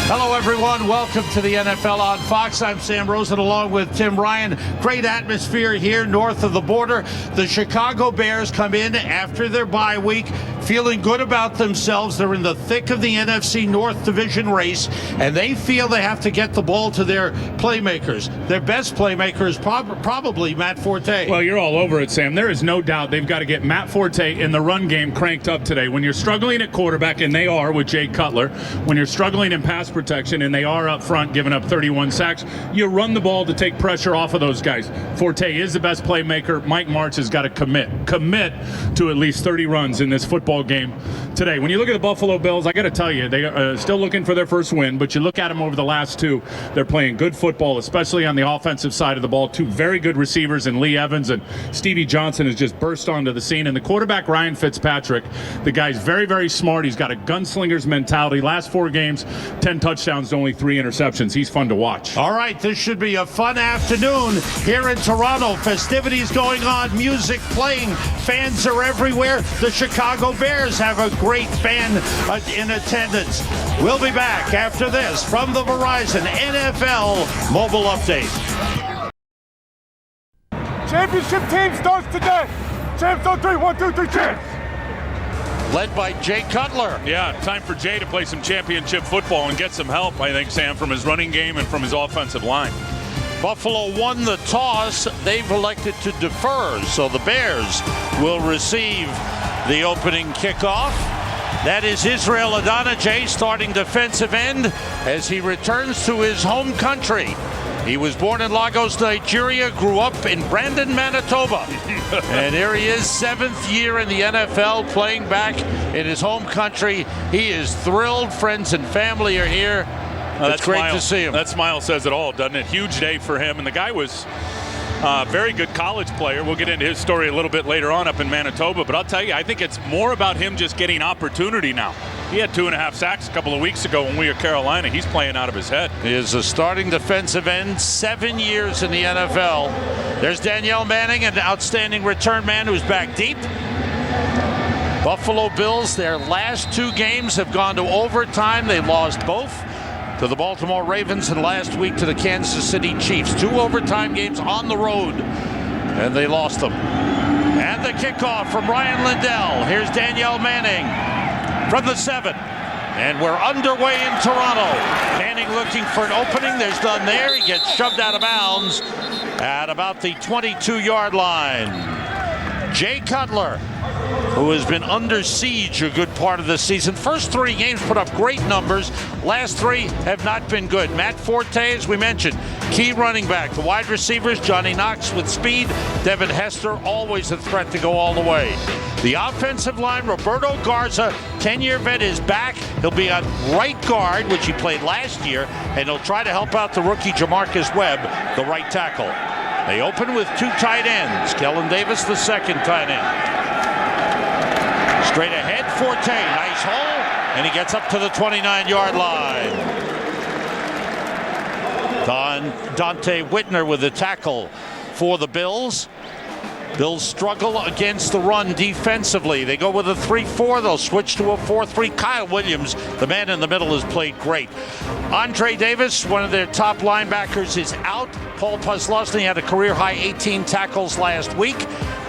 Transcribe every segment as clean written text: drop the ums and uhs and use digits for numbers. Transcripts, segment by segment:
Hello, everyone. Welcome to the NFL on Fox. I'm Sam Rosen along with Tim Ryan. Great atmosphere here north of the border. The Chicago Bears come in after their bye week, feeling good about themselves. They're in the thick of the NFC North Division race, and they feel they have to get the ball to their playmakers. Their best playmaker is probably Matt Forte. Well, you're all over it, Sam. There is no doubt they've got to get Matt Forte in the run game cranked up today. When you're struggling at quarterback, and they are with Jay Cutler, when you're struggling in pass protection, and they are up front giving up 31 sacks, you run the ball to take pressure off of those guys. Forte is the best playmaker. Mike Martz has got to commit to at least 30 runs in this football game today. When you look at the Buffalo Bills, I got to tell you, they are still looking for their first win, but you look at them over the last two, they're playing good football, especially on the offensive side of the ball. Two very good receivers in Lee Evans, and Stevie Johnson has just burst onto the scene. And the quarterback, Ryan Fitzpatrick, the guy's very, very smart. He's got a gunslinger's mentality. Last 4 games, 10 touchdowns, only 3 interceptions. He's fun to watch. All right, this should be a fun afternoon here in Toronto. Festivities going on, music playing, fans are everywhere. The Chicago Bears have a great fan in attendance. We'll be back after this from the Verizon NFL Mobile Update. Championship team starts today. Champs on 3, 1, 2, 3, champs. Led by Jay Cutler. Yeah, time for Jay to play some championship football and get some help, I think, Sam, from his running game and from his offensive line. Buffalo won the toss. They've elected to defer, so the Bears will receive the opening kickoff. That is Israel Adonijah, starting defensive end, as he returns to his home country. He was born in Lagos, Nigeria, grew up in Brandon, Manitoba. And here he is, 7th year in the NFL, playing back in his home country. He is thrilled. Friends and family are here. It's great to see him. That smile says it all, doesn't it? Huge day for him. And the guy was a very good college player. We'll get into his story a little bit later on up in Manitoba. But I'll tell you, I think it's more about him just getting opportunity now. He had 2.5 sacks a couple of weeks ago when we were Carolina. He's playing out of his head. He is a starting defensive end, 7 years in the NFL. There's Danielle Manning, an outstanding return man who's back deep. Buffalo Bills, their last 2 games have gone to overtime. They lost both to the Baltimore Ravens and last week to the Kansas City Chiefs. 2 overtime games on the road, and they lost them. And the kickoff from Ryan Lindell. Here's Danielle Manning from the 7. And we're underway in Toronto. Manning looking for an opening. There's none there. He gets shoved out of bounds at about the 22-yard line. Jay Cutler, who has been under siege a good part of the season. First 3 games put up great numbers. Last 3 have not been good. Matt Forte, as we mentioned, key running back. The wide receivers, Johnny Knox with speed. Devin Hester, always a threat to go all the way. The offensive line, Roberto Garza, 10-year vet, is back. He'll be on right guard, which he played last year, and he'll try to help out the rookie Jamarcus Webb, the right tackle. They open with 2 tight ends. Kellen Davis, the second tight end. Straight ahead, Forte, nice hole, and he gets up to the 29-yard line. Dante Whitner with the tackle for the Bills. Bills struggle against the run defensively. They go with a 3-4. They'll switch to a 4-3. Kyle Williams, the man in the middle, has played great. Andre Davis, one of their top linebackers, is out. Paul Posluszny had a career-high 18 tackles last week.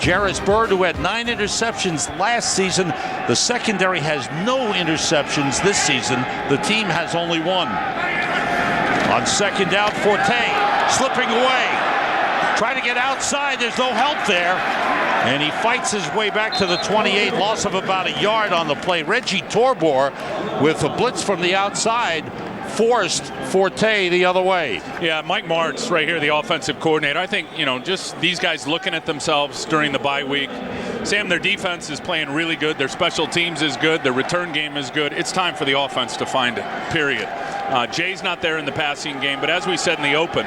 Jarris Byrd, who had 9 interceptions last season. The secondary has no interceptions this season. The team has only 1. On second down, Forte slipping away. Trying to get outside, there's no help there. And he fights his way back to the 28, loss of about a yard on the play. Reggie Torbor, with a blitz from the outside, forced Forte the other way. Yeah, Mike Martz right here, the offensive coordinator. I think, just these guys looking at themselves during the bye week. Sam, their defense is playing really good. Their special teams is good. Their return game is good. It's time for the offense to find it, period. Jay's not there in the passing game, but as we said in the open,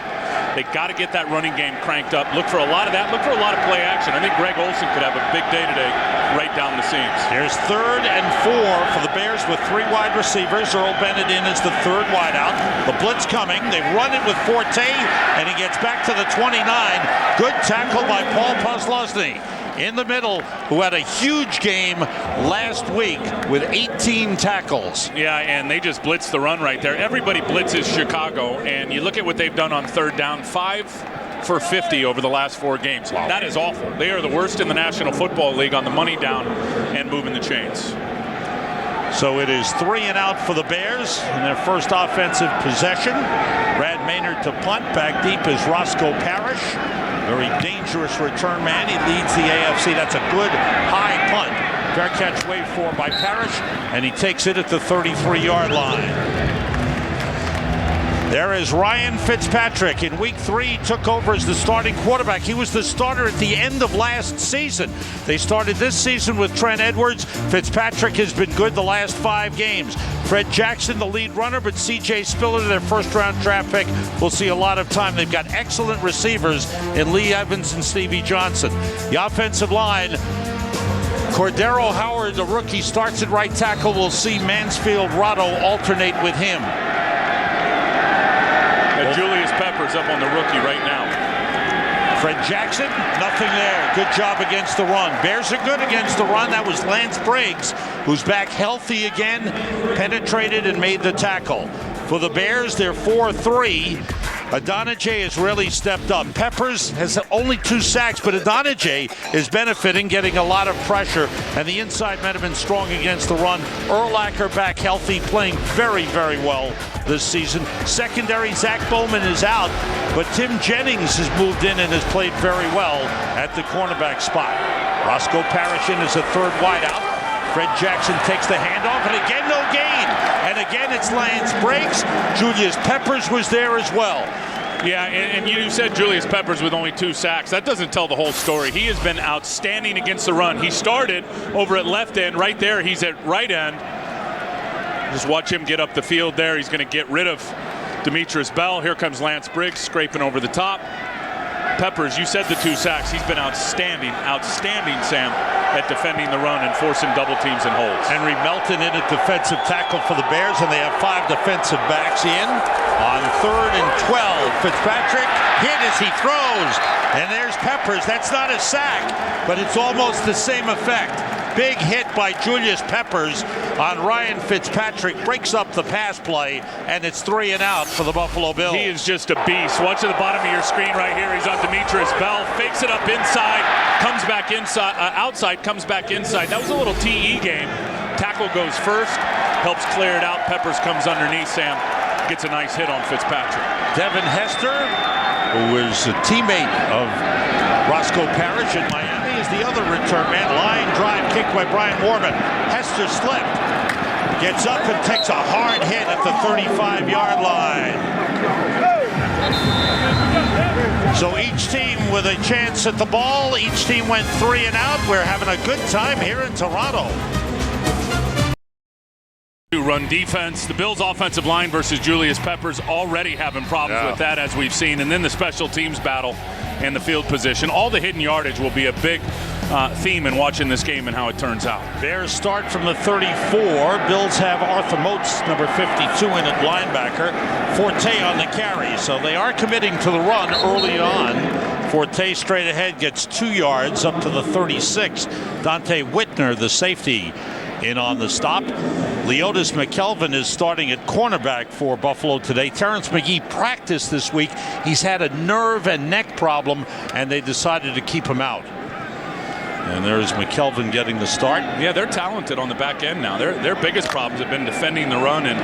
they got to get that running game cranked up. Look for a lot of that. Look for a lot of play action. I think Greg Olsen could have a big day today right down the seams. Here's 3rd and 4 for the Bears with 3 wide receivers. Earl Bennett in as the 3rd wideout. The blitz coming. They run it with Forte, and he gets back to the 29. Good tackle by Paul Posluszny. in the middle, who had a huge game last week with 18 tackles. Yeah, and they just blitzed the run right there. Everybody blitzes Chicago, and you look at what they've done on third down, 5 for 50 over the last 4 games. Wow. That is awful. They are the worst in the National Football League on the money down and moving the chains. So it is 3 and out for the Bears in their first offensive possession. Brad Maynard to punt. Back deep is Roscoe Parrish. Very dangerous return man. He leads the AFC. That's a good high punt. Fair catch waved for by Parrish, and he takes it at the 33-yard line. There is Ryan Fitzpatrick. In week 3, he took over as the starting quarterback. He was the starter at the end of last season. They started this season with Trent Edwards. Fitzpatrick has been good the last 5 games. Fred Jackson, the lead runner, but C.J. Spiller, their first-round draft pick, will see a lot of time. They've got excellent receivers in Lee Evans and Stevie Johnson. The offensive line, Cordero Howard, the rookie, starts at right tackle. We'll see Mansfield Rotto alternate with him. Julius Peppers up on the rookie right now. Fred Jackson, nothing there. Good job against the run. Bears are good against the run. That was Lance Briggs, who's back healthy again, penetrated and made the tackle. For the Bears, they're 4-3. Adonijay has really stepped up. Peppers has only 2 sacks, but Adonijay is benefiting, getting a lot of pressure, and the inside men have been strong against the run. Urlacher back healthy, playing very, very well this season. Secondary, Zach Bowman is out, but Tim Jennings has moved in and has played very well at the cornerback spot. Roscoe Parrish in as a third wideout. Fred Jackson takes the handoff, and again, no gain. And again, it's Lance Briggs. Julius Peppers was there as well. Yeah, and you said Julius Peppers with only 2 sacks. That doesn't tell the whole story. He has been outstanding against the run. He started over at left end. Right there, he's at right end. Just watch him get up the field there. He's going to get rid of Demetrius Bell. Here comes Lance Briggs scraping over the top. Peppers, you said the 2 sacks. He's been outstanding, Sam, at defending the run and forcing double teams and holds. Henry Melton in at defensive tackle for the Bears, and they have 5 defensive backs in. On 3rd and 12, Fitzpatrick hit as he throws, and there's Peppers. That's not a sack, but it's almost the same effect. Big hit by Julius Peppers on Ryan Fitzpatrick, breaks up the pass play, and it's 3 and out for the Buffalo Bills. He is just a beast. Watch at the bottom of your screen right here. He's on Demetrius Bell, fakes it up inside, comes back inside, outside, comes back inside. That was a little TE game. Tackle goes first, helps clear it out. Peppers comes underneath, Sam, gets a nice hit on Fitzpatrick. Devin Hester, who was a teammate of Roscoe Parrish in Miami, is the other return man. Line drive kick by Brian Moorman. Hester slipped, gets up and takes a hard hit at the 35-yard line. So each team with a chance at the ball. Each team went 3 and out. We're having a good time here in Toronto. Run defense. The Bills' offensive line versus Julius Peppers already having problems with that, as we've seen. And then the special teams battle and the field position. All the hidden yardage will be a big theme in watching this game and how it turns out. Bears start from the 34. Bills have Arthur Moats, number 52, in at linebacker. Forte on the carry. So they are committing to the run early on. Forte straight ahead gets 2 yards up to the 36. Dante Whitner, the safety, in on the stop. Leotis McKelvin is starting at cornerback for Buffalo today. Terrence McGee practiced this week. He's had a nerve and neck problem, and they decided to keep him out. And there's McKelvin getting the start. Yeah, they're talented on the back end now. Their biggest problems have been defending the run, and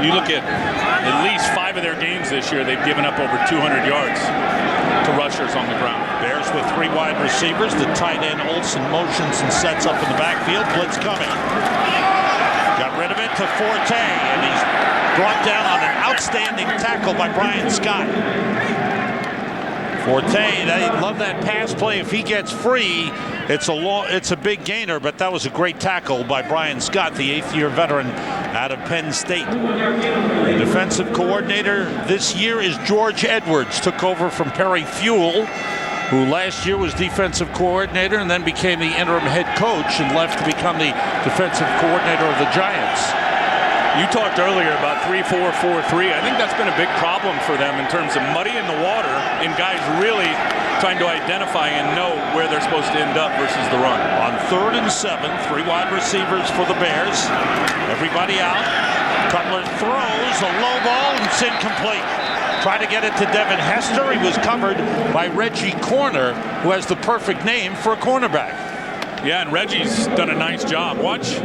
you look at least 5 of their games this year, they've given up over 200 yards to rushers on the ground. Bears with 3 wide receivers. The tight end Olsen motions and sets up in the backfield. Blitz coming. Got rid of it to Forte, and he's brought down on an outstanding tackle by Brian Scott. Forte, they love that pass play. If he gets free, it's a big gainer, but that was a great tackle by Brian Scott, the 8th-year veteran out of Penn State. The defensive coordinator this year is George Edwards. Took over from Perry Fewell, who last year was defensive coordinator and then became the interim head coach and left to become the defensive coordinator of the Giants. You talked earlier about 3-4-4-3. I think that's been a big problem for them in terms of muddying the water and guys really trying to identify and know where they're supposed to end up versus the run. On 3rd and 7, 3 wide receivers for the Bears. Everybody out. Cutler throws a low ball and it's incomplete. Try to get it to Devin Hester. He was covered by Reggie Corner, who has the perfect name for a cornerback. Yeah, and Reggie's done a nice job. Watch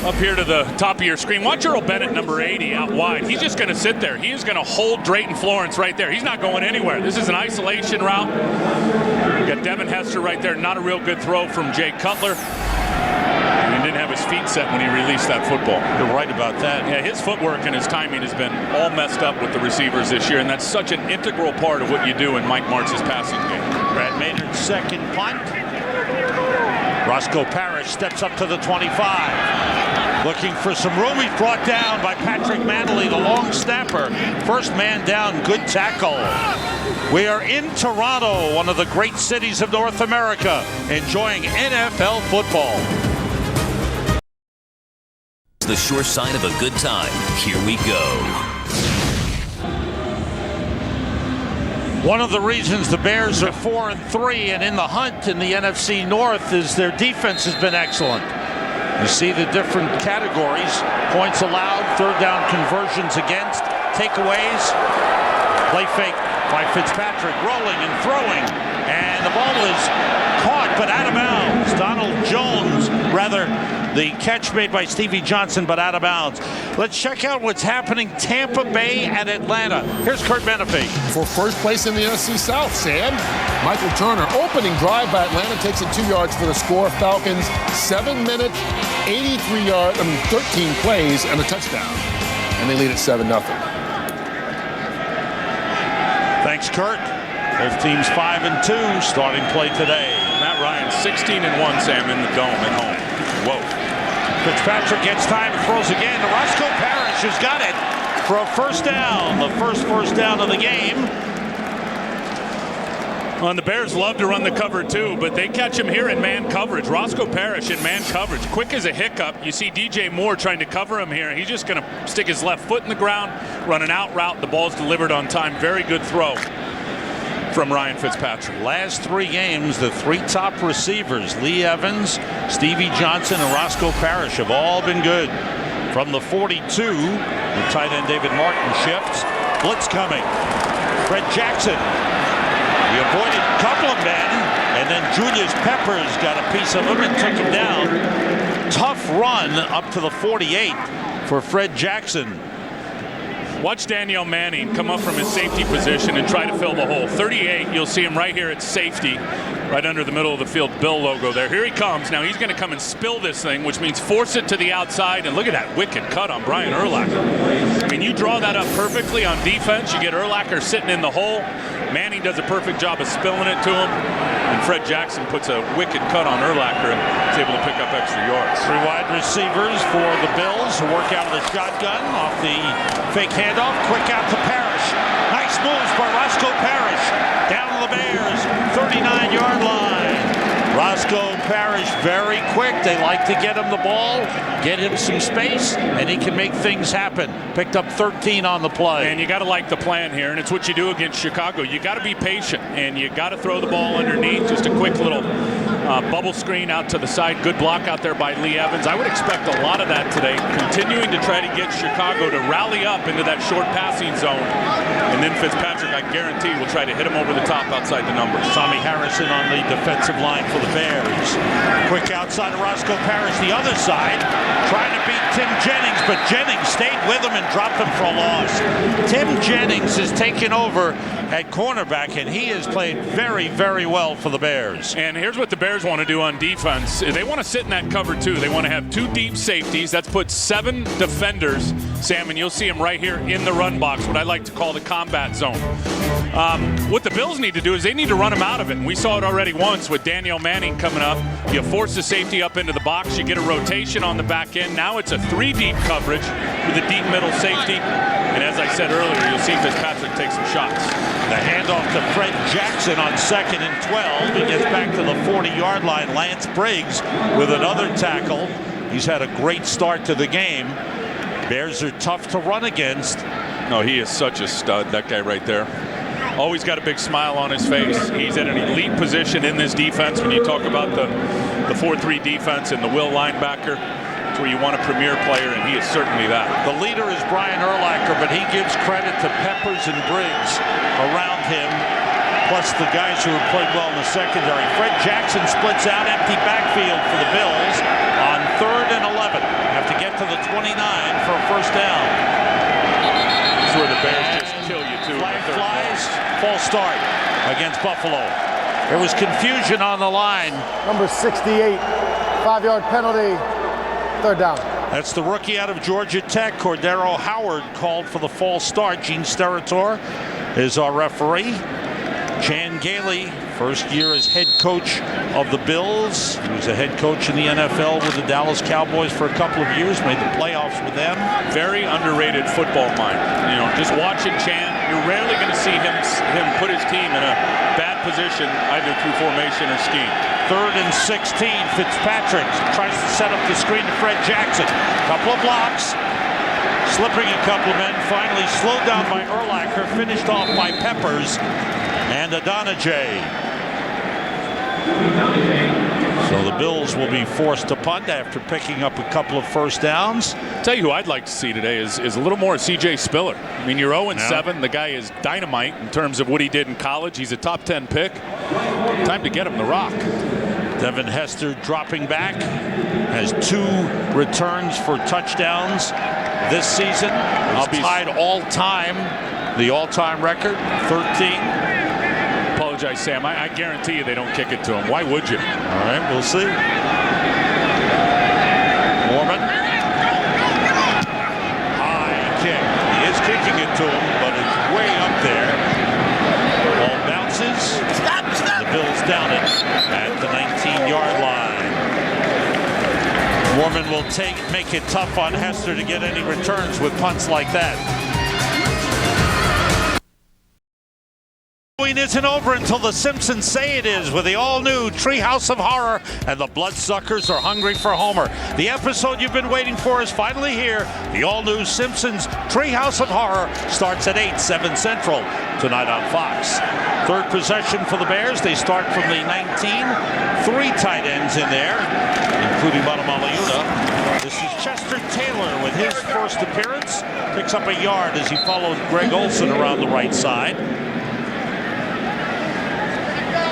up here to the top of your screen. Watch Earl Bennett, number 80, out wide. He's just going to sit there. He is going to hold Drayton Florence right there. He's not going anywhere. This is an isolation route. You got Devin Hester right there. Not a real good throw from Jay Cutler. He didn't have his feet set when he released that football. You're right about that. Yeah, his footwork and his timing has been all messed up with the receivers this year, and that's such an integral part of what you do in Mike Martz's passing game. Brad Maynard's second punt. Roscoe Parrish steps up to the 25. Looking for some room. He's brought down by Patrick Manley, the long snapper. First man down, good tackle. We are in Toronto, one of the great cities of North America, enjoying NFL football. The sure sign of a good time. Here we go. One of the reasons the Bears are 4-3 and in the hunt in the NFC North is their defense has been excellent. You see the different categories: points allowed, third down conversions against, takeaways, play fake by Fitzpatrick, rolling and throwing, and the ball is caught but out of bounds. Donald Jones, rather, the catch made by Stevie Johnson, but out of bounds. Let's check out what's happening Tampa Bay and Atlanta. Here's Kurt Menefee. For first place in the NFC South, Sam. Michael Turner, opening drive by Atlanta, takes it 2 yards for the score. Falcons, 7 minutes, 13 plays, and a touchdown. And they lead at 7-0. Thanks, Kurt. Both teams 5-2, starting play today. Matt Ryan, 16-1, Sam, in the dome at home. Whoa. Fitzpatrick gets time, throws again. Roscoe Parrish has got it for a first down. The first down of the game. Well, and the Bears love to run the cover too, but they catch him here in man coverage. Roscoe Parrish in man coverage. Quick as a hiccup. You see DJ Moore trying to cover him here. He's just going to stick his left foot in the ground, run an out route. The ball's delivered on time. Very good throw from Ryan Fitzpatrick. Last 3 games, the 3 top receivers, Lee Evans, Stevie Johnson, and Roscoe Parrish, have all been good. From the 42, the tight end David Martin shifts. Blitz coming. Fred Jackson. He avoided a couple of men, and then Julius Peppers got a piece of him and took him down. Tough run up to the 48 for Fred Jackson. Watch Danielle Manning come up from his safety position and try to fill the hole. 38, you'll see him right here at safety, right under the middle of the field, Bill logo there. Here he comes. Now he's going to come and spill this thing, which means force it to the outside. And look at that wicked cut on Brian Urlacher. I mean, you draw that up perfectly on defense. You get Urlacher sitting in the hole. Manning does a perfect job of spilling it to him. And Fred Jackson puts a wicked cut on Urlacher and is able to pick up extra yards. 3 wide receivers for the Bills who work out of the shotgun off the fake handoff. Quick out to Parrish. Nice moves by Roscoe Parrish. Down to the Bears, 39-yard line. Roscoe Parrish very quick. They like to get him the ball, get him some space, and he can make things happen. Picked up 13 on the play. And you got to like the plan here, and it's what you do against Chicago. You got to be patient, and you got to throw the ball underneath. Just a quick little bubble screen out to the side. Good block out there by Lee Evans. I would expect a lot of that today, continuing to try to get Chicago to rally up into that short passing zone. And then Fitzpatrick, I guarantee, will try to hit him over the top outside the numbers. Tommy Harrison on the defensive line for the Bears. Quick outside of Roscoe Parrish, the other side, trying to beat Tim Jennings, but Jennings stayed with him and dropped him for a loss. Tim Jennings has taken over at cornerback, and he has played very, very well for the Bears. And here's what the Bears want to do on defense. They want to sit in that cover two. They want to have 2 deep safeties. That's put 7 defenders, Sam, and you'll see them right here in the run box, what I like to call the combat zone. What the Bills need to do is they need to run them out of it. And we saw it already once with Danielle Manning coming up. You force the safety up into the box. You get a rotation on the back end. Now it's a 3 deep coverage with a deep middle safety. And as I said earlier, you'll see Fitzpatrick take some shots. The handoff to Fred Jackson on 2nd and 12. He gets back to the 40-yard line. Lance Briggs with another tackle. He's had a great start to the game. Bears are tough to run against. No, he is such a stud, that guy right there. Always got a big smile on his face. He's at an elite position in this defense. When you talk about the 4-3 defense and the will linebacker, it's where you want a premier player, and he is certainly that. The leader is Brian Urlacher, but he gives credit to Peppers and Briggs around him, plus the guys who have played well in the secondary. Fred Jackson splits out, empty backfield for the Bills on 3rd and 11. Have to get to the 29 for a first down. This is where the Bears just kill you, too. Flag flies, false start against Buffalo. There was confusion on the line. Number 68, 5-yard penalty, 3rd down. That's the rookie out of Georgia Tech, Cordero Howard, called for the false start. Gene Steratore is our referee. Chan Gailey, first year as head coach of the Bills. He was a head coach in the NFL with the Dallas Cowboys for a couple of years, made the playoffs with them. Very underrated football mind. You know, just watching Chan, you're rarely going to see him put his team in a bad position, either through formation or scheme. 3rd and 16, Fitzpatrick tries to set up the screen to Fred Jackson. Couple of blocks, slipping a couple of men, finally slowed down by Urlacher, finished off by Peppers and Adonijay. So the Bills will be forced to punt after picking up a couple of first downs. Tell you who I'd like to see today is a little more C.J. Spiller. I mean, you're 0-7. The guy is dynamite in terms of what he did in college. He's a top 10 pick. Time to get him the rock. Devin Hester dropping back, has 2 returns for touchdowns this season. He's tied the all-time record, 13. Apologize, Sam. I guarantee you they don't kick it to him. Why would you? All right, we'll see. Mormon. High kick. He is kicking it to him, but it's way up there. Ball bounces. The Bills down it at the 19-yard line. Mormon will make it tough on Hester to get any returns with punts like that. Halloween isn't over until the Simpsons say it is with the all-new Treehouse of Horror, and the Bloodsuckers are hungry for Homer. The episode you've been waiting for is finally here. The all-new Simpsons Treehouse of Horror starts at 8, 7 Central tonight on Fox. 3rd possession for the Bears. They start from the 19. 3 tight ends in there, including Matamaliuna. This is Chester Taylor with his first appearance. Picks up a yard as he follows Greg Olsen around the right side.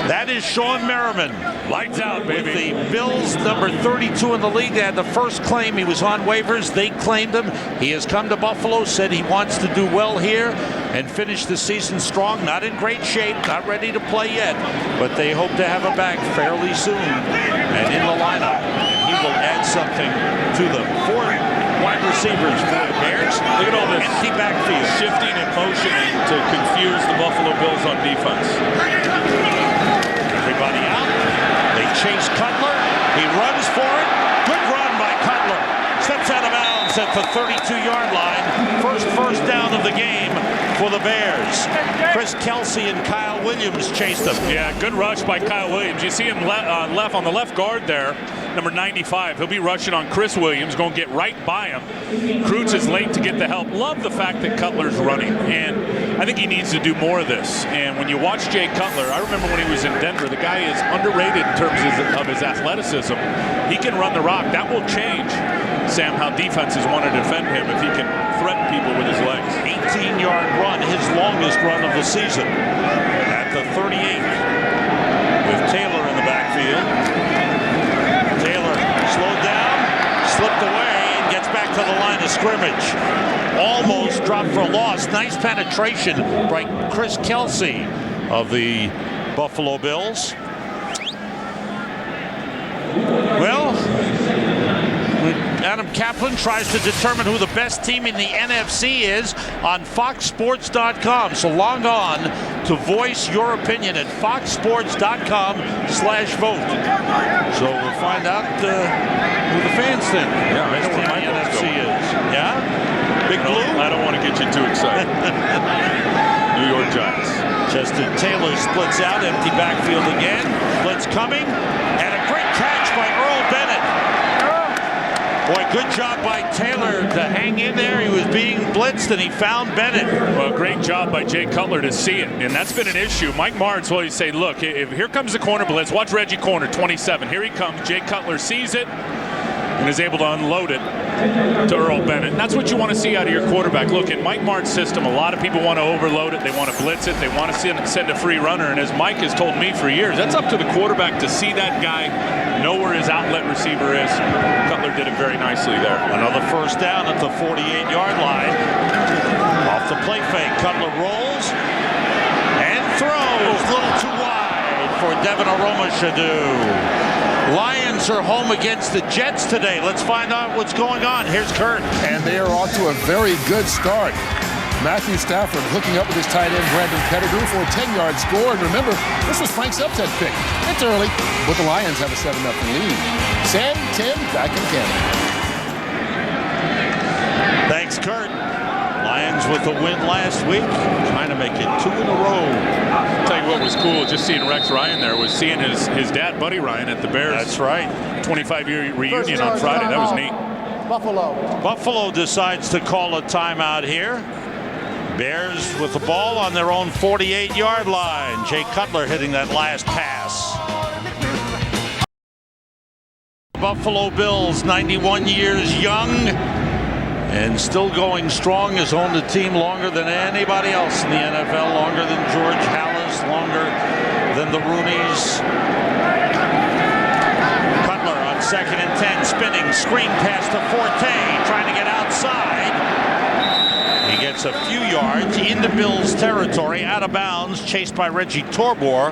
That is Sean Merriman. Lights out, baby. With the Bills, number 32 in the league. They had the first claim. He was on waivers. They claimed him. He has come to Buffalo, said he wants to do well here and finish the season strong. Not in great shape, not ready to play yet, but they hope to have him back fairly soon and in the lineup. And he will add something to the 4 wide receivers for the Bears. Look at all this empty backfield. Shifting and motioning to confuse the Buffalo Bills on defense. Everybody out. They chase Cutler. He runs for it. Good run by Cutler. Steps out of bounds at the 32-yard line. First down of the game for the Bears. Chris Kelsey and Kyle Williams chased him. Yeah, good rush by Kyle Williams. You see him on the left guard there, number 95. He'll be rushing on Chris Williams, going to get right by him. Kreutz is late to get the help. Love the fact that Cutler's running, and I think he needs to do more of this. And when you watch Jay Cutler, I remember when he was in Denver, the guy is underrated in terms of his athleticism. He can run the rock. That will change, Sam, how defenses want to defend him if he can threaten people with his legs. 18-yard run, his longest run of the season at the 38 with Taylor in the backfield. Taylor slowed down, slipped away, and gets back to the line of scrimmage. Almost dropped for a loss. Nice penetration by Chris Kelsey of the Buffalo Bills. Well, Adam Kaplan tries to determine who the best team in the NFC is on foxsports.com. So log on to voice your opinion at foxsports.com/vote. So we'll find out who the fans think the best team in the NFC is. Yeah? Big Blue? I don't want to get you too excited. New York Giants. Chester Taylor splits out, empty backfield again. Blitz coming, and a great catch by Earl Bennett. Boy, good job by Taylor to hang in there. He was being blitzed, and he found Bennett. Well, great job by Jay Cutler to see it, and that's been an issue. Mike Martz will always say, look, if here comes the corner blitz, watch Reggie Corner, 27. Here he comes. Jay Cutler sees it and is able to unload it to Earl Bennett. And that's what you want to see out of your quarterback. Look, in Mike Martz's system, a lot of people want to overload it. They want to blitz it. They want to send a free runner. And as Mike has told me for years, that's up to the quarterback to see that guy, know where his outlet receiver is. Cutler did it very nicely there. Another first down at the 48-yard line. Off the play fake, Cutler rolls and throws. A little too wide for Devin Aroma-Shadu. Lions are home against the Jets today. Let's find out what's going on. Here's Kurt. And they are off to a very good start. Matthew Stafford hooking up with his tight end Brandon Pettigrew for a 10-yard score. And remember, this was Frank's upset pick. It's early, but the Lions have a 7-0 lead. Sam, Tim, back in Canada. Thanks, Kurt. Lions with the win last week, trying to make it 2 in a row. I'll tell you what was cool, just seeing Rex Ryan there, was seeing his dad, Buddy Ryan, at the Bears. That's right. 25-year reunion on Friday. That was neat. Buffalo decides to call a timeout here. Bears with the ball on their own 48-yard line. Jay Cutler hitting that last pass. Buffalo Bills, 91 years young and still going strong, has owned the team longer than anybody else in the NFL, longer than George Halas, longer than the Rooneys. Cutler on 2nd and 10, spinning, screen pass to Forte, trying to get outside. He gets a few yards into Bills territory, out of bounds, chased by Reggie Torbor.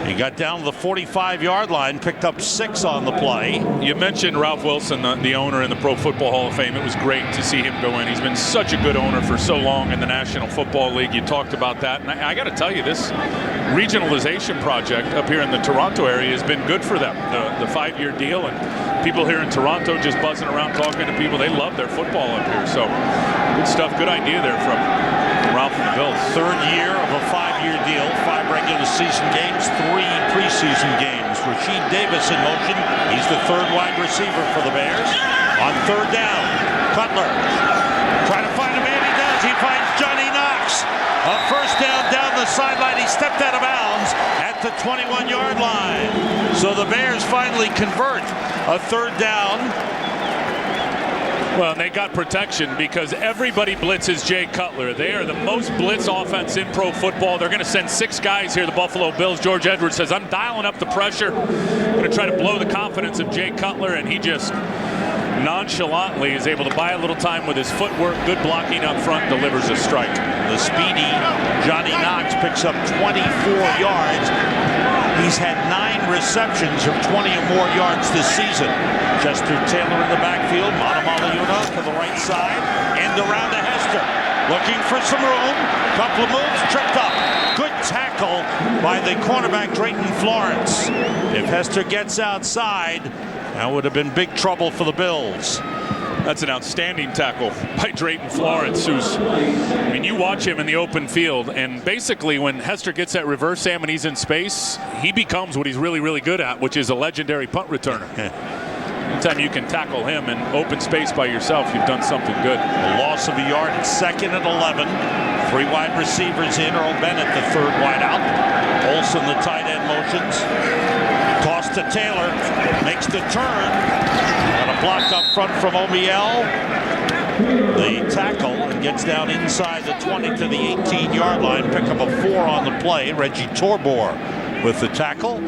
He got down to the 45-yard line, picked up 6 on the play. You mentioned Ralph Wilson, the owner in the Pro Football Hall of Fame. It was great to see him go in. He's been such a good owner for so long in the National Football League. You talked about that. And I got to tell you, this regionalization project up here in the Toronto area has been good for them. The 5-year deal, and people here in Toronto just buzzing around talking to people. They love their football up here. So good stuff. Good idea there from Ralph and the Bills. 3rd year of a 5-year deal, 5 regular season games, 3 preseason games. Rasheed Davis in motion. He's the 3rd wide receiver for the Bears. On 3rd down, Cutler trying to find a man. He does. He finds Johnny Knox. A first down the sideline. He stepped out of bounds at the 21-yard line. So the Bears finally convert a 3rd down. Well, they got protection because everybody blitzes Jay Cutler. They are the most blitz offense in pro football. They're going to send 6 guys here, the Buffalo Bills. George Edwards says, I'm dialing up the pressure. I'm going to try to blow the confidence of Jay Cutler, and he just nonchalantly is able to buy a little time with his footwork. Good blocking up front, delivers a strike. The speedy Johnny Knox picks up 24 yards. He's had 9 receptions of 20 or more yards this season. Chester Taylor in the backfield, Manamaliuna to the right side, and around to Hester. Looking for some room, couple of moves, tripped up. Good tackle by the cornerback Drayton Florence. If Hester gets outside, that would have been big trouble for the Bills. That's an outstanding tackle by Drayton Florence, who's, I mean, you watch him in the open field, and basically when Hester gets that reverse Sam and he's in space, he becomes what he's really, really good at, which is a legendary punt returner. Anytime you can tackle him in open space by yourself, you've done something good. A loss of a yard at 2nd and 11. 3 wide receivers in. Earl Bennett, the 3rd wide out. Olsen, the tight end, motions. Toss to Taylor. Makes the turn. Got a block up front from Omiel. The tackle, and gets down inside the 20 to the 18-yard line. Pick up a 4 on the play. Reggie Torbor with the tackle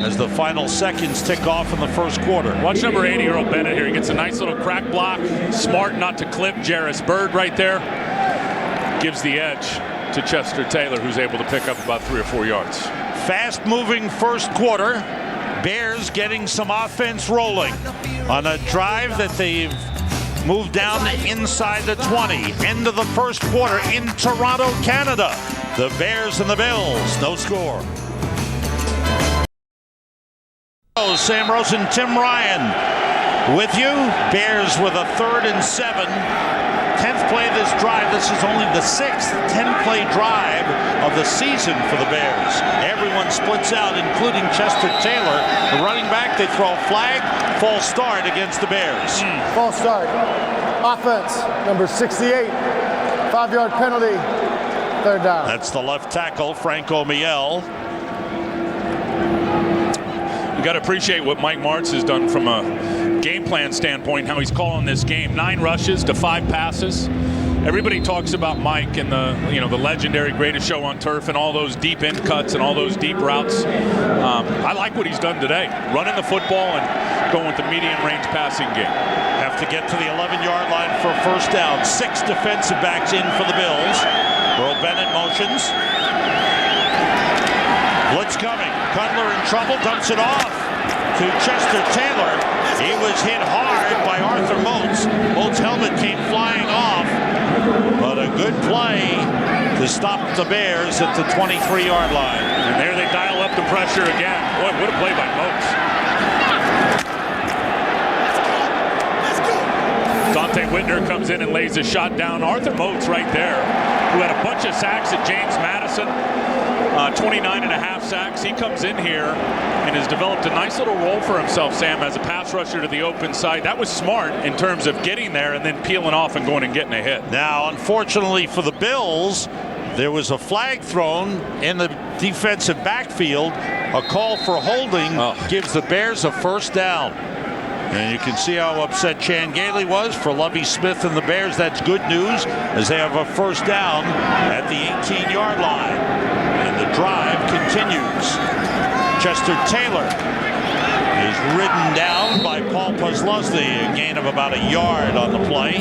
as the final seconds tick off in the 1st quarter. Watch number 80, Earl Bennett here. He gets a nice little crack block. Smart not to clip Jarris Bird right there. Gives the edge to Chester Taylor, who's able to pick up about 3 or 4 yards. Fast-moving 1st quarter. Bears getting some offense rolling on a drive that they've moved down inside the 20. End of the 1st quarter in Toronto, Canada. The Bears and the Bills, no score. Sam Rosen, Tim Ryan with you. Bears with a 3rd and 7 10th play of this drive. This is only the 6th 10-play drive of the season for the Bears. Everyone splits out, including Chester Taylor, the running back. They throw a flag, false start against the Bears. False start. Offense, number 68. 5-yard penalty. 3rd down. That's the left tackle, Franco Miel. You got to appreciate what Mike Martz has done from a game plan standpoint, how he's calling this game. 9 rushes to 5 passes. Everybody talks about Mike and the legendary greatest show on turf and all those deep end cuts and all those deep routes. I like what he's done today, running the football and going with the medium range passing game. Have to get to the 11-yard line for a first down. 6 defensive backs in for the Bills. Earl Bennett motions. Blitz coming. Cutler in trouble, dumps it off to Chester Taylor. He was hit hard by Arthur Moats. Moats' helmet came flying off, but a good play to stop the Bears at the 23-yard line. And there they dial up the pressure again. Boy, what a play by Moats. Dante Whitner comes in and lays a shot down. Arthur Moats right there, who had a bunch of sacks at James Madison. 29.5 sacks. He comes in here and has developed a nice little role for himself, Sam, as a pass rusher to the open side. That was smart in terms of getting there and then peeling off and going and getting a hit. Now, unfortunately for the Bills, there was a flag thrown in the defensive backfield. A call for holding gives the Bears a first down. And you can see how upset Chan Gailey was for Lovie Smith and the Bears. That's good news as they have a first down at the 18-yard line. And the drive continues. Chester Taylor is ridden down by Paul Posluszny, a gain of about a yard on the play.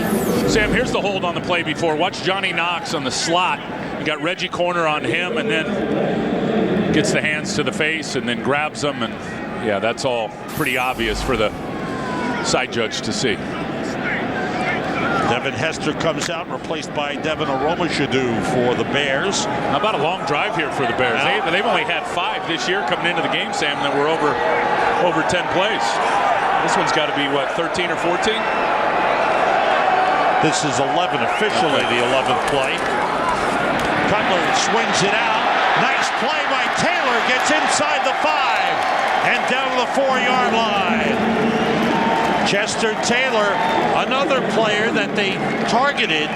Sam, here's the hold on the play before. Watch Johnny Knox on the slot. You got Reggie Corner on him and then gets the hands to the face and then grabs them. And yeah, that's all pretty obvious for the side judge to see. Devin Hester comes out, replaced by Devin Aromashadu for the Bears. How about a long drive here for the Bears? They've only had 5 this year coming into the game, Sam, that were over 10 plays. This one's got to be, what, 13 or 14? This is 11, officially the 11th play. Cutler swings it out. Nice play by Taylor, gets inside the 5 and down to the 4-yard line. Chester Taylor, another player that they targeted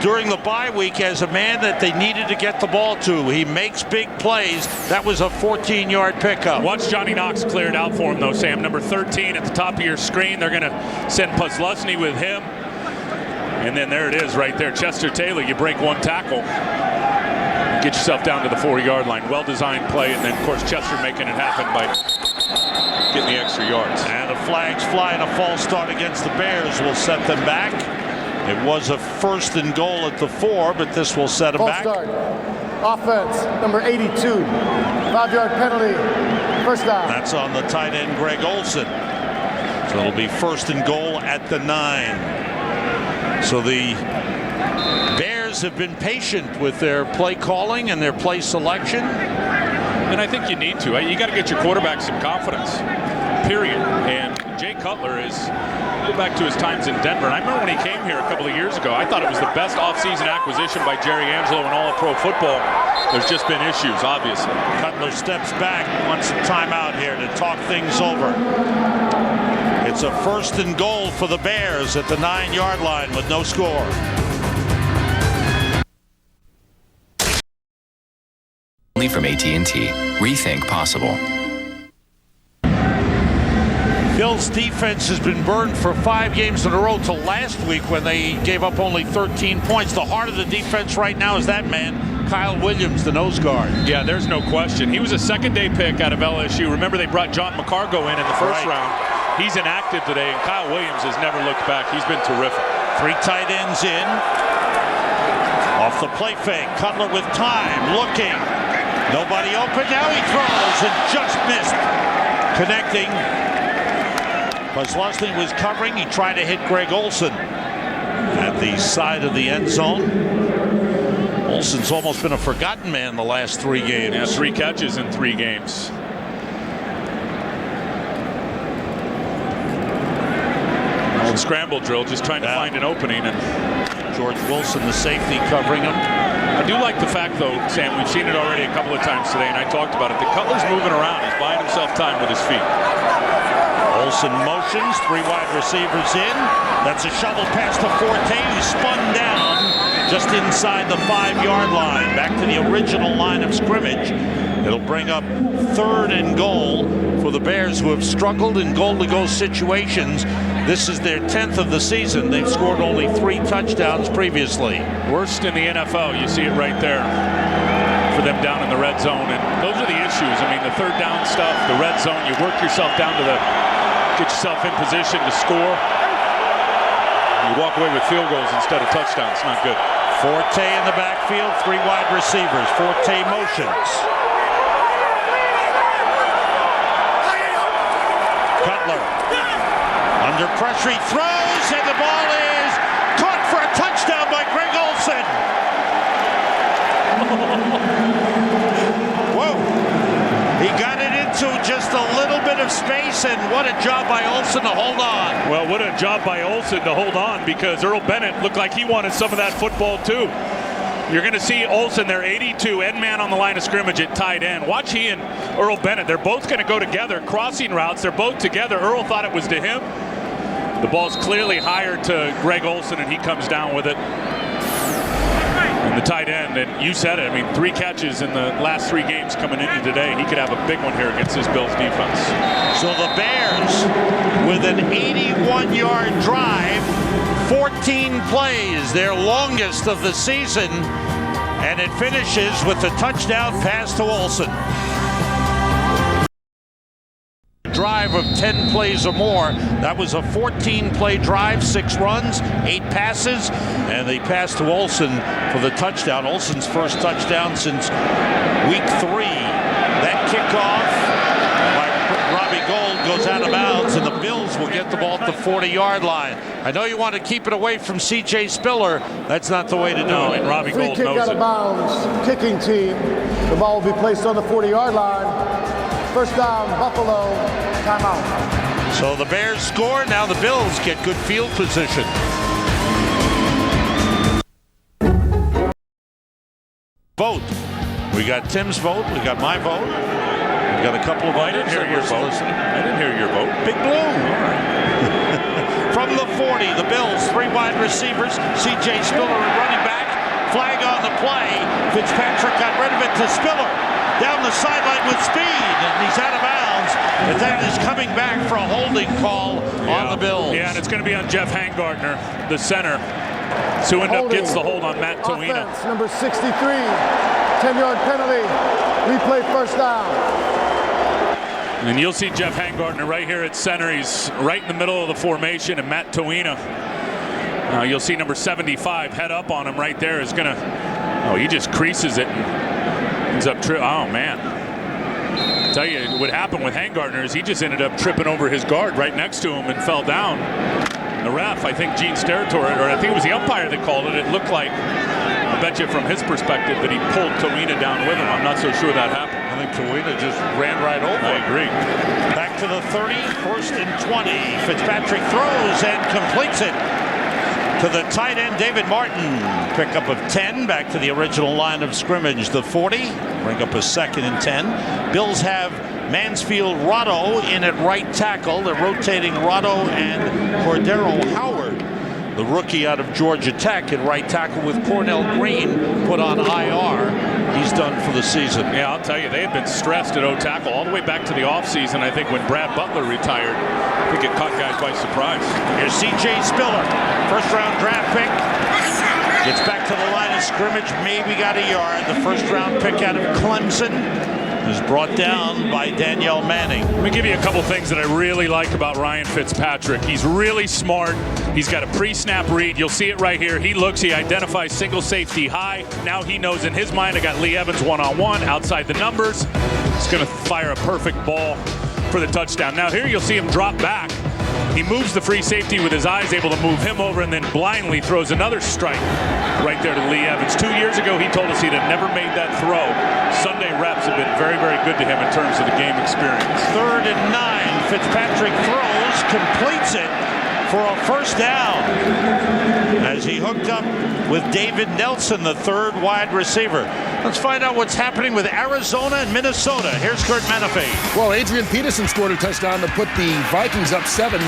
during the bye week as a man that they needed to get the ball to. He makes big plays. That was a 14-yard pickup. Watch Johnny Knox clear it out for him, though, Sam. Number 13 at the top of your screen. They're going to send Posluszny with him. And then there it is right there. Chester Taylor, you break one tackle. Get yourself down to the 4-yard line. Well-designed play. And then, of course, Chester making it happen by getting the extra yards. And the flags fly, and a false start against the Bears will set them back. It was a 1st and goal at the 4, but this will set them back. False start. Offense, number 82. 5-yard penalty. First down. That's on the tight end, Greg Olson. So it'll be 1st and goal at the 9. So the Bears have been patient with their play calling and their play selection. And I think you need to. You got to get your quarterback some confidence, period. And Jay Cutler is, go back to his times in Denver. And I remember when he came here a couple of years ago, I thought it was the best offseason acquisition by Jerry Angelo in all of pro football. There's just been issues, obviously. Cutler steps back, wants a timeout here to talk things over. It's a 1st and goal for the Bears at the 9-yard line with no score. From AT&T. Rethink possible. Bills defense has been burned for 5 games in a row till last week when they gave up only 13 points. The heart of the defense right now is that man, Kyle Williams, the nose guard. Yeah, there's no question. He was a second-day pick out of LSU. Remember, they brought John McCargo in the first round. He's inactive today, and Kyle Williams has never looked back. He's been terrific. 3 tight ends in. Off the play fake. Cutler with time, looking. Nobody open. Now he throws and just missed. Connecting. Posluszny was covering. He tried to hit Greg Olson at the side of the end zone. Olson's almost been a forgotten man the last 3 games. Yeah, 3 catches in 3 games. Scramble drill, just trying to find an opening and George Wilson, the safety, covering him. I do like the fact, though, Sam, we've seen it already a couple of times today, and I talked about it. The Cutler's moving around. He's buying himself time with his feet. Olsen motions, 3 wide receivers in. That's a shovel pass to Forte, who spun down just inside the 5-yard line. Back to the original line of scrimmage. It'll bring up 3rd and goal for the Bears, who have struggled in goal-to-go situations. This is their 10th of the season. They've scored only 3 touchdowns previously. Worst in the NFL. You see it right there for them down in the red zone. And those are the issues. I mean, the 3rd down stuff, the red zone, you work yourself down to get yourself in position to score. You walk away with field goals instead of touchdowns. It's not good. Forte in the backfield, 3 wide receivers. Forte motions. Cutler under pressure, he throws, and the ball is caught for a touchdown by Greg Olsen. Whoa. He got it into just a little bit of space, and what a job by Olsen to hold on. Well, what a job by Olsen to hold on, because Earl Bennett looked like he wanted some of that football too. You're going to see Olsen there, 82, end man on the line of scrimmage at tight end. Watch he and Earl Bennett. They're both going to go together, crossing routes. They're both together. Earl thought it was to him. The ball's clearly higher to Greg Olsen, and he comes down with it. And the tight end, and you said it, I mean, 3 catches in the last 3 games coming into today. He could have a big one here against this Bills defense. So the Bears, with an 81-yard drive, 14 plays, their longest of the season, and it finishes with a touchdown pass to Olsen. Drive of 10 plays or more. That was a 14-play drive, 6 runs, 8 passes, and they passed to Olsen for the touchdown. Olsen's first touchdown since week 3. That kickoff by Robbie Gould goes out of bounds, and the Bills will get the ball at the 40-yard line. I know you want to keep it away from C.J. Spiller. That's not the way to do it. And Robbie Free Gould kick knows out it. of bounds, kicking team. The ball will be placed on the 40-yard line. First down, Buffalo, timeout. So the Bears score. Now the Bills get good field position. Vote. We got Tim's vote. We got my vote. We got a couple of I didn't hear your vote. I didn't hear your vote. Big Blue. From the 40, the Bills, 3 wide receivers. C.J. Spiller, a running back. Flag on the play. Fitzpatrick got rid of it to Spiller. Down the sideline with speed, and he's out of bounds. But that is coming back for a holding call on the Bills. Yeah, and it's going to be on Jeff Hangartner, the center. Suindup gets the hold on Matt Toina. Offense, number 63, 10-yard penalty. Replay first down. And you'll see Jeff Hangartner right here at center. He's right in the middle of the formation, and Matt Toina. You'll see number 75 head up on him right there. Is going to, he just creases it. Ends up oh man! I tell you what happened with Hangartner is he just ended up tripping over his guard right next to him and fell down. The ref, I think Gene Steratore, or I think it was the umpire that called it. It looked like, I bet you from his perspective, that he pulled Toina down with him. I'm not so sure that happened. I think Toina just ran right over. I agree. Back to the 30, 1st and 20. Fitzpatrick throws and completes it to the tight end, David Martin. Pickup of 10, back to the original line of scrimmage. The 40, bring up a 2nd and 10. Bills have Mansfield Rotto in at right tackle. They're rotating Rotto and Cordero Howard, the rookie out of Georgia Tech, at right tackle, with Cornell Green put on IR. He's done for the season. Yeah, I'll tell you, they have been stressed at O-tackle all the way back to the offseason. I think when Brad Butler retired, I think it caught guys by surprise. Here's C.J. Spiller, 1st-round draft pick. Gets back to the line of scrimmage, maybe got a yard. The 1st-round pick out of Clemson is brought down by Danielle Manning. Let me give you a couple things that I really like about Ryan Fitzpatrick. He's really smart. He's got a pre-snap read. You'll see it right here. He looks, he identifies single safety high. Now he knows in his mind, I got Lee Evans one-on-one outside the numbers. He's going to fire a perfect ball for the touchdown. Now here you'll see him drop back. He moves the free safety with his eyes, able to move him over, and then blindly throws another strike right there to Lee Evans. 2 years ago, he told us he'd have never made that throw. Sunday reps have been very, very good to him in terms of the game experience. 3rd and 9. Fitzpatrick throws, completes it for a first down as he hooked up with David Nelson, the third wide receiver. Let's find out what's happening with Arizona and Minnesota. Here's Kurt Menefee. Well, Adrian Peterson scored a touchdown to put the Vikings up 7-0,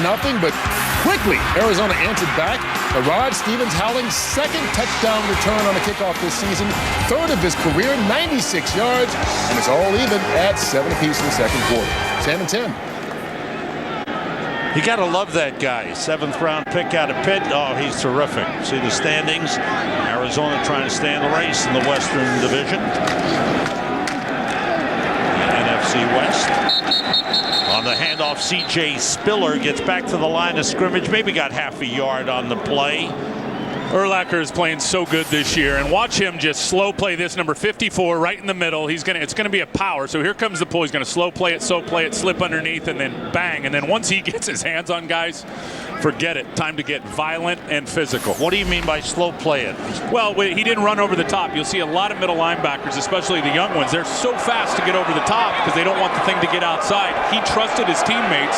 but quickly Arizona answered back. Rod Stevens-Howling's second touchdown return on a kickoff this season, third of his career, 96 yards, and it's all even at 7 apiece in the second quarter. Sam and Tim. You got to love that guy. 7th round pick out of Pitt. Oh, he's terrific. See the standings. Arizona trying to stay in the race in the Western Division. The NFC West. On the handoff, C.J. Spiller gets back to the line of scrimmage. Maybe got half a yard on the play. Urlacher is playing so good this year, and watch him just slow play this number 54 right in the middle. It's gonna be a power. So here comes the pull. He's gonna slow play it, slip underneath, and then bang. And then once he gets his hands on guys, forget it. Time to get violent and physical. What do you mean by slow play it? Well, he didn't run over the top. You'll see a lot of middle linebackers, especially the young ones. They're so fast to get over the top because they don't want the thing to get outside. He trusted his teammates,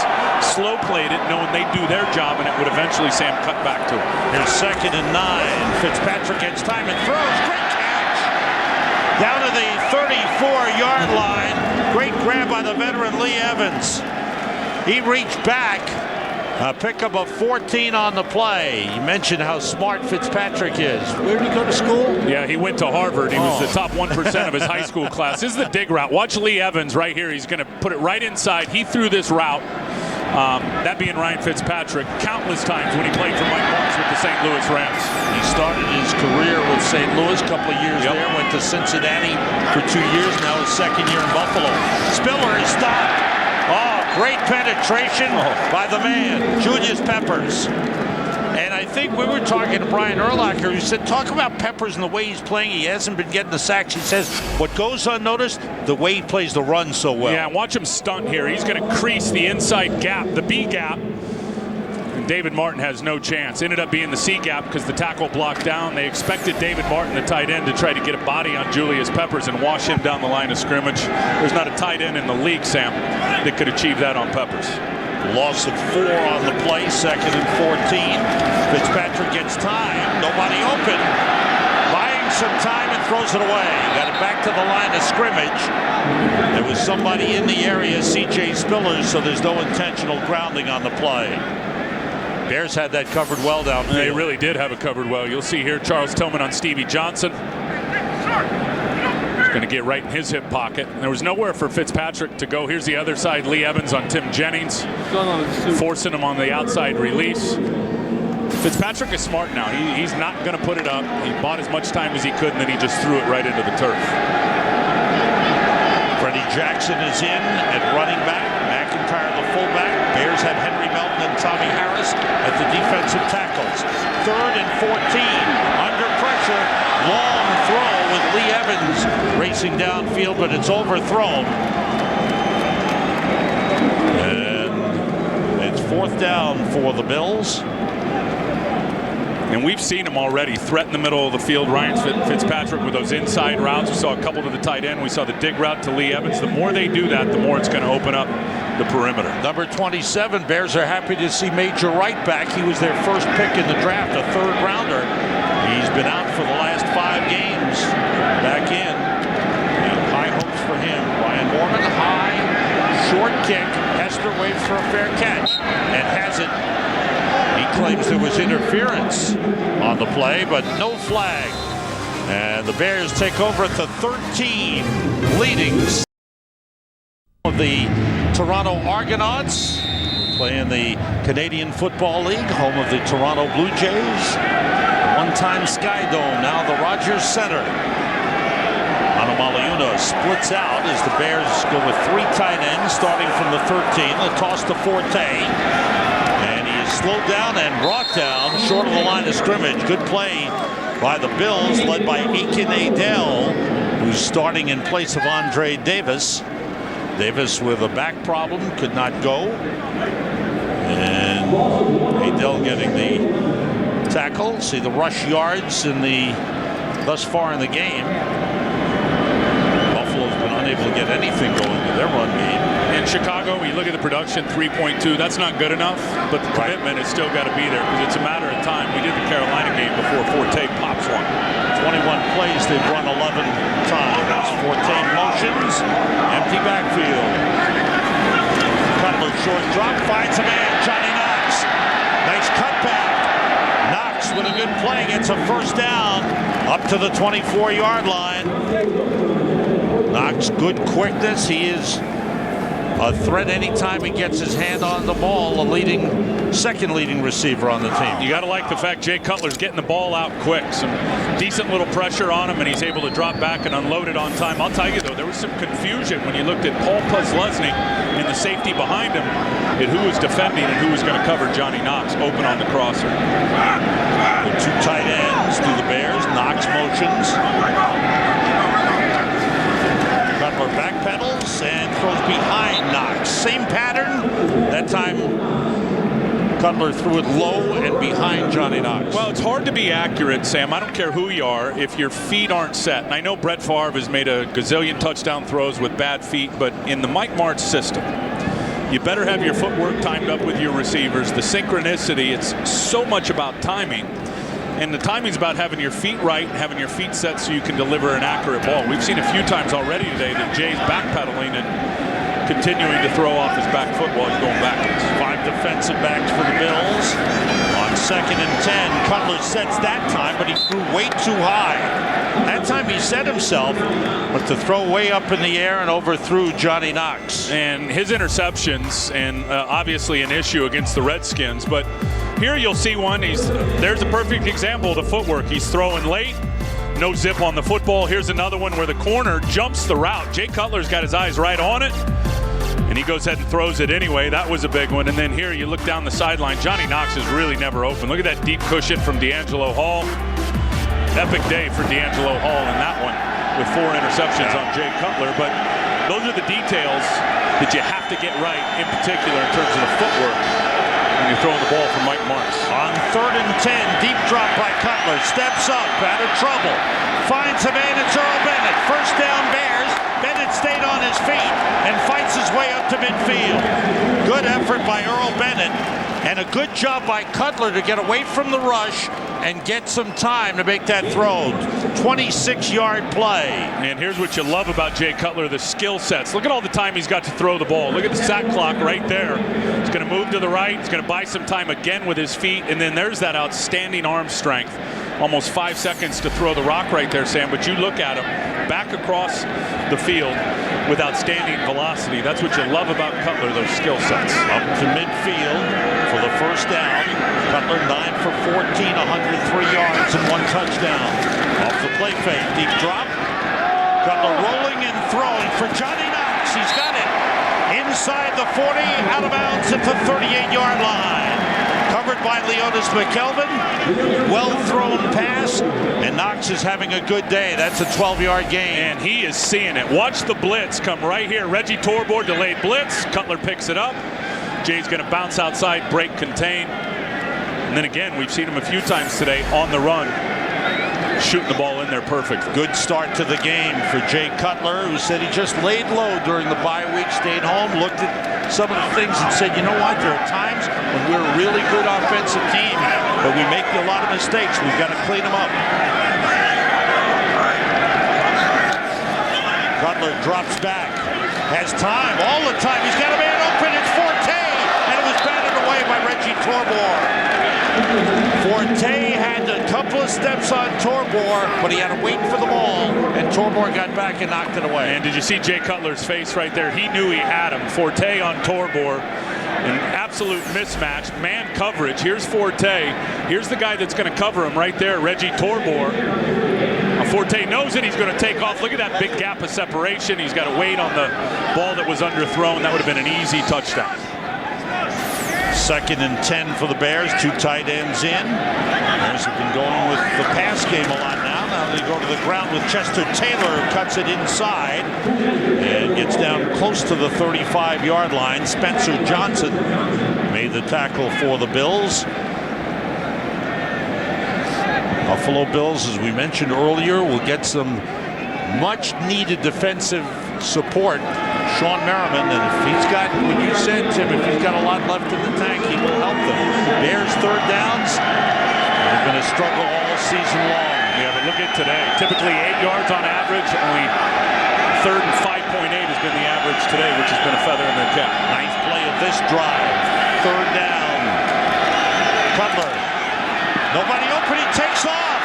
slow played it, knowing they'd do their job, and it would eventually, Sam, cut back to him. Here's 2nd and 9. Fitzpatrick gets time and throws. Great catch. Down to the 34-yard line. Great grab by the veteran Lee Evans. He reached back. A pickup of 14 on the play. You mentioned how smart Fitzpatrick is. Where did he go to school? Yeah, he went to Harvard. He was the top 1% of his high school class. This is the dig route. Watch Lee Evans right here. He's going to put it right inside. He threw this route. That being Ryan Fitzpatrick, countless times when he played for Mike Barnes with the St. Louis Rams. He started his career with St. Louis, a couple of years there, went to Cincinnati for 2 years, now his 2nd year in Buffalo. Spiller is stopped. Oh, great penetration by the man, Julius Peppers. And I think we were talking to Brian Urlacher, who said, talk about Peppers and the way he's playing. He hasn't been getting the sacks. He says, what goes unnoticed, the way he plays the run so well. Yeah, watch him stunt here. He's going to crease the inside gap, the B gap. And David Martin has no chance. Ended up being the C gap because the tackle blocked down. They expected David Martin, the tight end, to try to get a body on Julius Peppers and wash him down the line of scrimmage. There's not a tight end in the league, Sam, that could achieve that on Peppers. Loss of 4 on the play, 2nd and 14. Fitzpatrick gets time, nobody open. Buying some time and throws it away. Got it back to the line of scrimmage. There was somebody in the area, C.J. Spiller, so there's no intentional grounding on the play. Bears had that covered well downfield. They really did have it covered well. You'll see here Charles Tillman on Stevie Johnson. Going to get right in his hip pocket. There was nowhere for Fitzpatrick to go. Here's the other side. Lee Evans on Tim Jennings, forcing him on the outside release. Fitzpatrick is smart now. He's not going to put it up. He bought as much time as he could, and then he just threw it right into the turf. Freddie Jackson is in at running back. McIntyre the fullback. Bears have Henry Melton and Tommy Harris at the defensive tackles. 3rd and 14. Under pressure. Long throw with Lee Evans racing downfield, but it's overthrown. And it's 4th down for the Bills. And we've seen him already threaten the middle of the field. Ryan Fitzpatrick with those inside routes. We saw a couple to the tight end. We saw the dig route to Lee Evans. The more they do that, the more it's going to open up the perimeter. Number 27, Bears are happy to see Major Wright back. He was their first pick in the draft, a 3rd rounder. He's been out for the last 5 games. Back in. And high hopes for him. Ryan Morgan, high, short kick. Hester waits for a fair catch and has it. He claims there was interference on the play, but no flag. And the Bears take over at the 13, leading of the Toronto Argonauts. Play in the Canadian Football League, home of the Toronto Blue Jays. One-time Sky Dome, now the Rogers Center. Anamaliuna splits out as the Bears go with 3 tight ends, starting from the 13. The toss to Forte. And he is slowed down and brought down short of the line of scrimmage. Good play by the Bills, led by Aiken Adell, who's starting in place of Andre Davis. Davis with a back problem, could not go. And Adell getting the tackle. See the rush yards in the thus far in the game. Buffalo's been unable to get anything going with their run game. In Chicago, when you look at the production, 3.2, that's not good enough, but the commitment has still got to be there because it's a matter of time. We did the Carolina game before Forte pops one. 21 plays, they've run 11 times. Forte motions, empty backfield. Cutler short drop, finds a man, Johnny Knox. Nice cutback. Knox with a good play, gets a first down up to the 24-yard line. Knox, good quickness. He is a threat anytime he gets his hand on the ball, second leading receiver on the team. You got to like the fact Jay Cutler's getting the ball out quick. Some decent little pressure on him, and he's able to drop back and unload it on time. I'll tell you, though, there was some confusion when you looked at Paul Posluszny and the safety behind him at who was defending and who was going to cover Johnny Knox open on the crosser. The two tight ends do the Bears. Knox motions. Cutler backpedals and throws behind Knox. Same pattern. That time Cutler threw it low and behind Johnny Knox. Well, it's hard to be accurate, Sam. I don't care who you are if your feet aren't set. And I know Brett Favre has made a gazillion touchdown throws with bad feet, but in the Mike Martz system, you better have your footwork timed up with your receivers. The synchronicity, it's so much about timing. And the timing's about having your feet right and having your feet set so you can deliver an accurate ball. We've seen a few times already today that Jay's backpedaling and continuing to throw off his back foot while he's going backwards. 5 defensive backs for the Bills. On 2nd and 10, Cutler sets that time, but he threw way too high. That time he set himself, but to throw way up in the air and overthrew Johnny Knox. And his interceptions, and obviously an issue against the Redskins, but here you'll see one. There's a perfect example of the footwork. He's throwing late, no zip on the football. Here's another one where the corner jumps the route. Jay Cutler's got his eyes right on it, and he goes ahead and throws it anyway. That was a big one. And then here you look down the sideline. Johnny Knox is really never open. Look at that deep cushion from D'Angelo Hall. Epic day for D'Angelo Hall in that one with 4 interceptions on Jay Cutler. But those are the details that you have to get right, in particular in terms of the footwork when you're throwing the ball from Mike Martz. On 3rd and 10, deep drop by Cutler. Steps up, out of trouble. Finds a man, it's Earl Bennett. First down Bears. Bennett stayed on his feet and fights his way up to midfield. Good effort by Earl Bennett. And a good job by Cutler to get away from the rush and get some time to make that throw. 26-yard play. And here's what you love about Jay Cutler, the skill sets. Look at all the time he's got to throw the ball. Look at the sack clock right there. He's going to move to the right. He's going to buy some time again with his feet. And then there's that outstanding arm strength. Almost 5 seconds to throw the rock right there, Sam. But you look at him back across the field with outstanding velocity. That's what you love about Cutler, those skill sets. Up to midfield for the first down. Cutler 9 for 14, 103 yards and 1 touchdown. Off the play fake, deep drop. Cutler rolling and throwing for Johnny Knox. He's got it inside the 40, out of bounds at the 38-yard line. Covered by Leonis McKelvin. Well-thrown pass, and Knox is having a good day. That's a 12-yard gain. And he is seeing it. Watch the blitz come right here. Reggie Torbor delayed blitz. Cutler picks it up. Jay's going to bounce outside, break, contain. And then again, we've seen him a few times today on the run, shooting the ball in there perfect. Good start to the game for Jay Cutler, who said he just laid low during the bye week, stayed home, looked at some of the things and said, you know what, there are times when we're a really good offensive team, but we make a lot of mistakes. We've got to clean them up. Cutler drops back, has time, all the time. He's got a man open, it's Forte, and it was batted away by Reggie Torbor. Forte had a couple of steps on Torbor, but he had to wait for the ball, and Torbor got back and knocked it away. And did you see Jay Cutler's face right there? He knew he had him. Forte on Torbor, an absolute mismatch, man coverage. Here's Forte. Here's the guy that's going to cover him right there, Reggie Torbor. Forte knows it. He's going to take off. Look at that big gap of separation. He's got to wait on the ball that was underthrown. That would have been an easy touchdown. 2nd and 10 for the Bears. 2 tight ends in. Bears have been going with the pass game a lot now. Now they go to the ground with Chester Taylor, who cuts it inside and gets down close to the 35-yard line. Spencer Johnson made the tackle for the Bills. Buffalo Bills, as we mentioned earlier, will get some much-needed defensive support Sean Merriman, and if he's got, what you said, Tim, if he's got a lot left in the tank, he will help them. Bears third downs. They've been a struggle all season long. Yeah, but look at today. Typically 8 yards on average. Only third and 5.8 has been the average today, which has been a feather in their cap. Ninth play of this drive. Third down. Cutler. Nobody open. He takes off.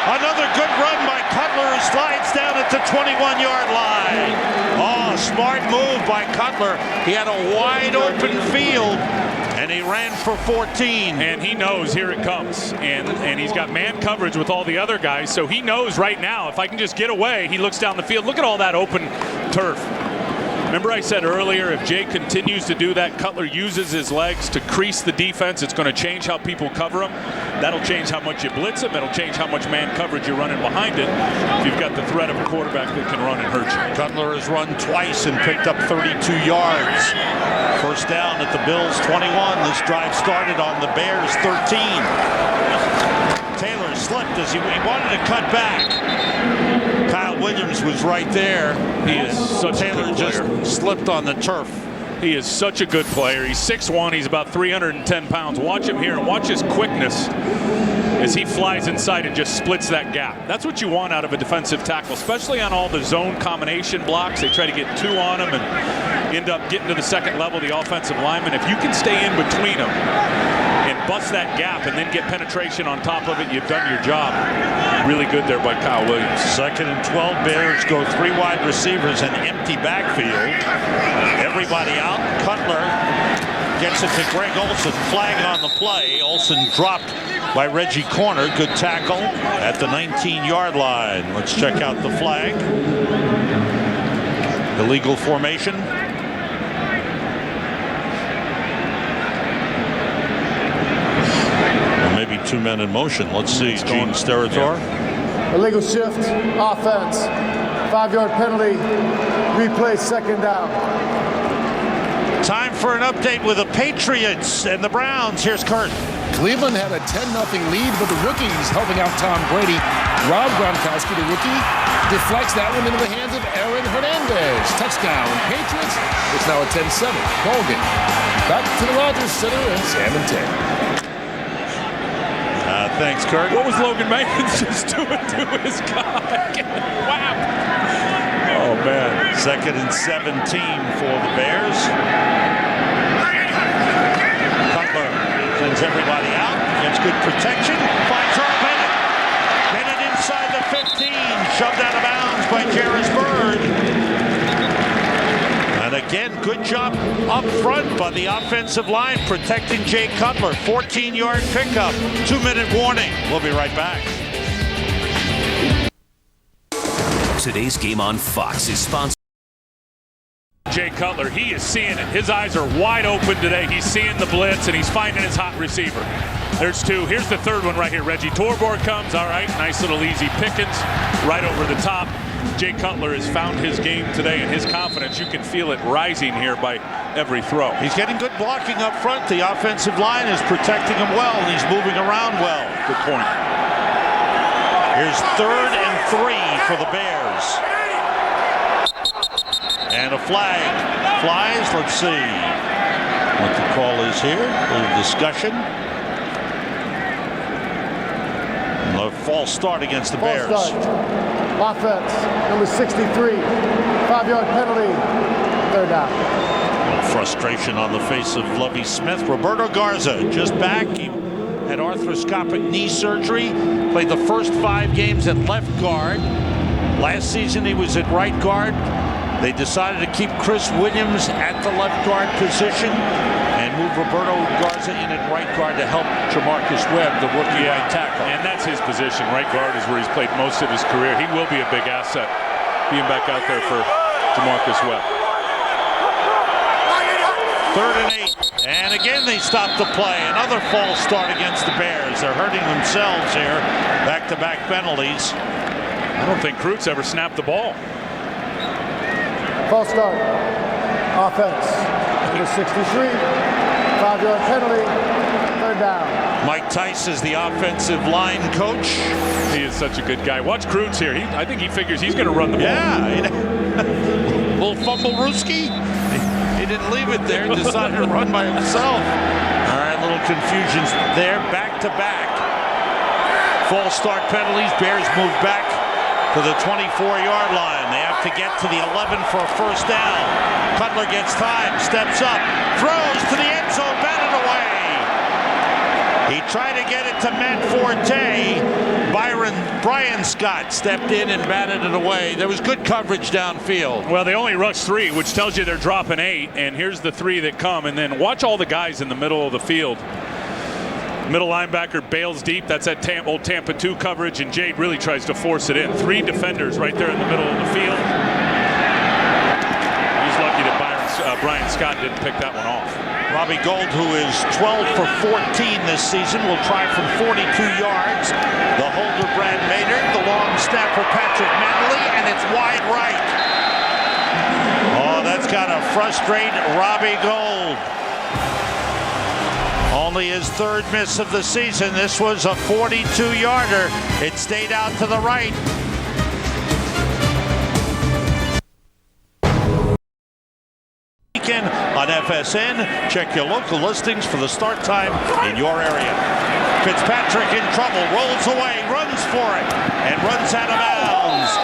Another good run by Cutler, who slides down at the 21-yard line. Oh, smart move by Cutler. He had a wide open field, and he ran for 14. And he knows here it comes. And he's got man coverage with all the other guys, so he knows right now, if I can just get away, he looks down the field. Look at all that open turf. Remember I said earlier, if Jay continues to do that, Cutler uses his legs to crease the defense, it's going to change how people cover him. That'll change how much you blitz him. It'll change how much man coverage you're running behind it. If you've got the threat of a quarterback that can run and hurt you. Cutler has run twice and picked up 32 yards. First down at the Bills 21. This drive started on the Bears 13. Taylor slipped as he wanted to cut back. Kyle Williams was right there. He is such Taylor a good player. just slipped on the turf. He is such a good player. He's 6'1", he's about 310 pounds. Watch him here and watch his quickness as he flies inside and just splits that gap. That's what you want out of a defensive tackle, especially on all the zone combination blocks. They try to get two on him and end up getting to the second level, the offensive lineman. If you can stay in between them and bust that gap and then get penetration on top of it, you've done your job. Really good there by Kyle Williams. Second and 12, Bears go 3 wide receivers and empty backfield. Everybody out. Cutler gets it to Greg Olsen. Flag on the play. Olsen dropped by Reggie Corner. Good tackle at the 19-yard line. Let's check out the flag. Illegal formation. Maybe 2 men in motion. Let's see. Gene Steratore. Illegal shift, offense. 5-yard penalty, replay, second down. Time for an update with the Patriots and the Browns. Here's Kurt. Cleveland had a 10-0 lead, but the rookies helping out Tom Brady. Rob Gronkowski, the rookie, deflects that one into the hands of Aaron Hernandez. Touchdown, Patriots. It's now a 10-7 ball game. Back to the Rogers Center and Sam and Ted. Thanks, Kurt. What was Logan Mankins just doing to his guy? Wow. Oh, man. Second and 17 for the Bears. Cutler sends everybody out. Gets good protection. Finds Earl Bennett. Bennett inside the 15. Shoved out of bounds by Jarvis Bird. And again, good job up front by the offensive line protecting Jay Cutler. 14-yard pickup. 2-minute warning. We'll be right back. Today's game on Fox is sponsored. Jay Cutler, he is seeing it. His eyes are wide open today. He's seeing the blitz, and he's finding his hot receiver. There's two. Here's the third one right here. Reggie Torborg comes. All right, nice little easy pickings right over the top. Jay Cutler has found his game today, and his confidence, you can feel it rising here by every throw. He's getting good blocking up front. The offensive line is protecting him well, and he's moving around well. Good point. Here's 3rd and 3 for the Bears. And a flag flies. Let's see what the call is here. A little discussion. A false start against the Bears. False start. Offense, number 63. 5-yard penalty, third down. Frustration on the face of Lovie Smith. Roberto Garza just back. He had arthroscopic knee surgery. Played the first 5 games at left guard. Last season he was at right guard. They decided to keep Chris Williams at the left guard position and move Roberto Garza in at right guard to help Jamarcus Webb, the rookie right tackle. And that's his position. Right guard is where he's played most of his career. He will be a big asset being back out there for Jamarcus Webb. 3rd and 8. And again they stop the play. Another false start against the Bears. They're hurting themselves here. Back-to-back penalties. I don't think Kreutz ever snapped the ball. False start. Offense, number 63. 5-yard penalty, third down. Mike Tice is the offensive line coach. He is such a good guy. Watch Kreutz here. I think he figures he's going to run the ball. Yeah. Little fumble-rooski. He didn't leave it there. He decided to run by himself. All right, little confusions there. Back-to-back. False start penalties. Bears move back to the 24-yard line. They have to get to the 11 for a first down. Cutler gets time, steps up, throws to the end zone, batted away. He tried to get it to Matt Forte. Brian Scott stepped in and batted it away. There was good coverage downfield. Well, they only rushed 3, which tells you they're dropping 8. And here's the 3 that come. And then watch all the guys in the middle of the field. Middle linebacker bails deep. That's that old Tampa 2 coverage. And Jade really tries to force it in. 3 defenders right there in the middle of the field. He's lucky that Brian Scott didn't pick that one off. Robbie Gould, who is 12 for 14 this season, will try from 42 yards. The holder, Brad Maynard, the long snap for Patrick Manley, and it's wide right. Oh, that's got to frustrate Robbie Gould. Only his 3rd miss of the season. This was a 42-yarder. It stayed out to the right. On FSN, check your local listings for the start time in your area. Fitzpatrick in trouble, rolls away, runs for it, and runs out of bounds.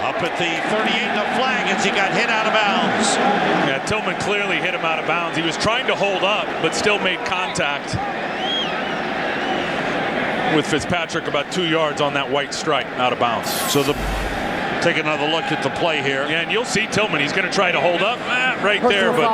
Up at the 38, the flag as he got hit out of bounds. Yeah, Tillman clearly hit him out of bounds. He was trying to hold up, but still made contact with Fitzpatrick about 2 yards on that white stripe, out of bounds. So take another look at the play here. Yeah, and you'll see Tillman. He's going to try to hold up right there, but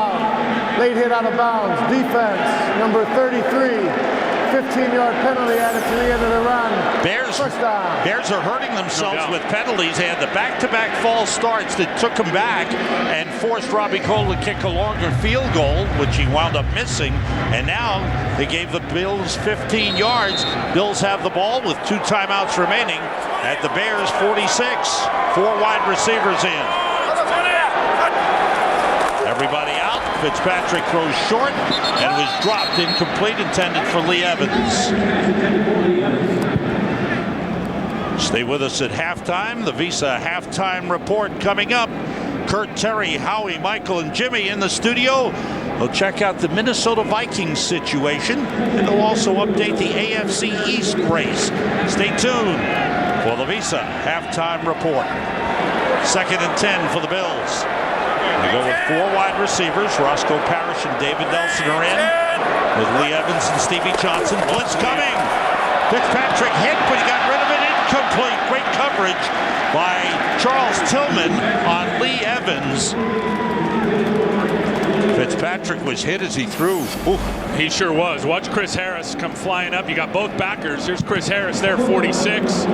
late hit out of bounds. Defense, number 33. 15-yard penalty added to the end of the run. Bears are hurting themselves with penalties. They had the back-to-back false starts that took them back and forced Robbie Gould to kick a longer field goal, which he wound up missing. And now they gave the Bills 15 yards. Bills have the ball with 2 timeouts remaining at the Bears 46. 4 wide receivers in. Everybody out. Fitzpatrick throws short and was dropped, incomplete, intended for Lee Evans. Stay with us at halftime. The Visa halftime report coming up. Kurt, Terry, Howie, Michael, and Jimmy in the studio. We'll check out the Minnesota Vikings situation, and they'll also update the AFC East race. Stay tuned for the Visa halftime report. 2nd and 10 for the Bills. They go with 4 wide receivers. Roscoe Parrish and David Nelson are in, with Lee Evans and Stevie Johnson. Blitz coming. Fitzpatrick hit, but he got rid of it. Incomplete. Great coverage by Charles Tillman on Lee Evans. Fitzpatrick was hit as he threw. Ooh. He sure was. Watch Chris Harris come flying up. You got both backers. Here's Chris Harris there, 46.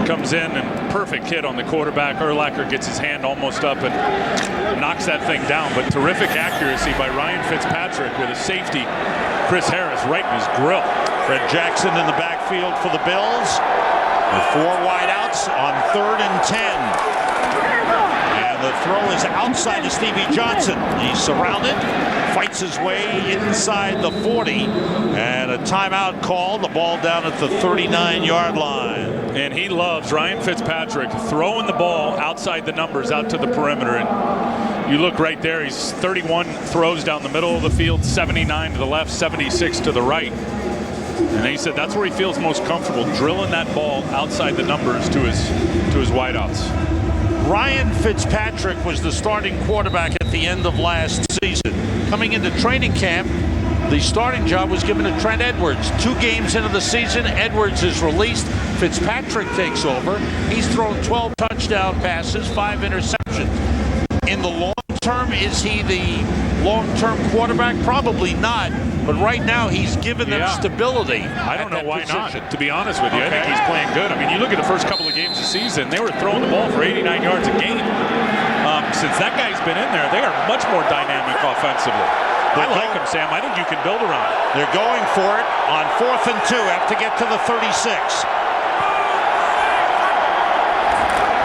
Comes in and perfect hit on the quarterback. Urlacher gets his hand almost up and knocks that thing down. But terrific accuracy by Ryan Fitzpatrick with a safety. Chris Harris right in his grill. Fred Jackson in the backfield for the Bills with 4 wideouts on 3rd and 10. And the throw is outside of Stevie Johnson. He's surrounded, fights his way inside the 40, and a timeout call. The ball down at the 39-yard line. And he loves Ryan Fitzpatrick throwing the ball outside the numbers out to the perimeter. And you look right there, he's 31 throws down the middle of the field, 79 to the left, 76 to the right. And he said that's where he feels most comfortable, drilling that ball outside the numbers to his wideouts. Ryan Fitzpatrick was the starting quarterback at the end of last season. Coming into training camp, the starting job was given to Trent Edwards. 2 games into the season, Edwards is released. Fitzpatrick takes over. He's thrown 12 touchdown passes, 5 interceptions. In the long term, is he the long-term quarterback? Probably not. But right now, he's given them stability. I don't know why not, to be honest with you. Okay. I think he's playing good. I mean, you look at the first couple of games of the season, they were throwing the ball for 89 yards a game. Since that guy's been in there, they are much more dynamic offensively. I like him, Sam. I think you can build around it. They're going for it on 4th and 2. Have to get to the 36.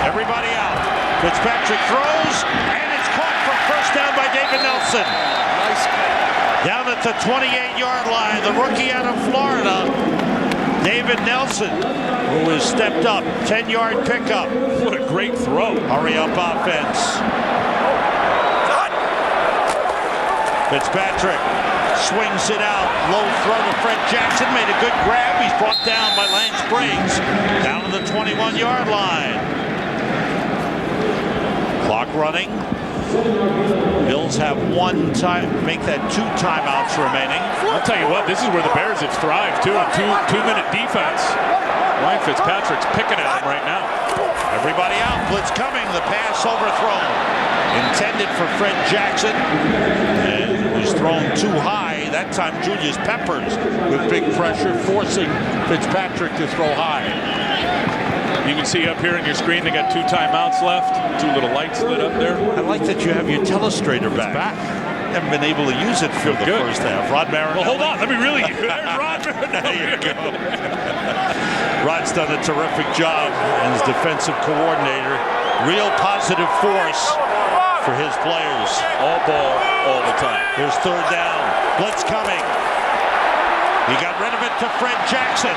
Everybody out. Fitzpatrick throws, and it's caught for first down by David Nelson. Nice. Down at the 28-yard line, the rookie out of Florida, David Nelson, who has stepped up. 10-yard pickup. What a great throw. Hurry up offense. Fitzpatrick swings it out. Low throw to Fred Jackson. Made a good grab. He's brought down by Lance Briggs. Down to the 21-yard line. Clock running. Bills have one time, make that 2 timeouts remaining. I'll tell you what, this is where the Bears have thrived too. A two-minute defense. Ryan Fitzpatrick's picking at him right now. Everybody out, blitz coming, the pass overthrown. Intended for Fred Jackson. And it was thrown too high. That time Julius Peppers with big pressure, forcing Fitzpatrick to throw high. You can see up here on your screen they got 2 timeouts left. 2 little lights lit up there. I like that you have your telestrator back. Haven't been able to use it for the first half. Rod Marinelli. Well, hold on, let me really. There's Rod Marinelli. There you go. Rod's done a terrific job as defensive coordinator. Real positive force for his players. All ball, all the time. Here's 3rd down. Blitz coming. He got rid of it to Fred Jackson.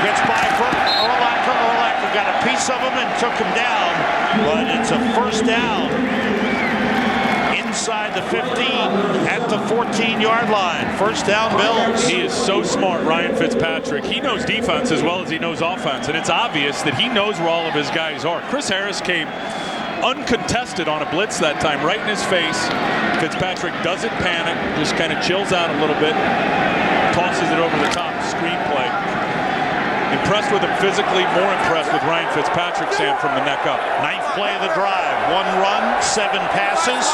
Gets by Urlacher. Urlacher got a piece of him and took him down. But it's a 1st down. Inside the 15 at the 14-yard line. 1st down, Bills. He is so smart, Ryan Fitzpatrick. He knows defense as well as he knows offense, and it's obvious that he knows where all of his guys are. Chris Harris came uncontested on a blitz that time, right in his face. Fitzpatrick doesn't panic, just kind of chills out a little bit, tosses it over the top, screenplay. Impressed with him physically, more impressed with Ryan Fitzpatrick, Sam, from the neck up. 9th play of the drive. 1 run, 7 passes.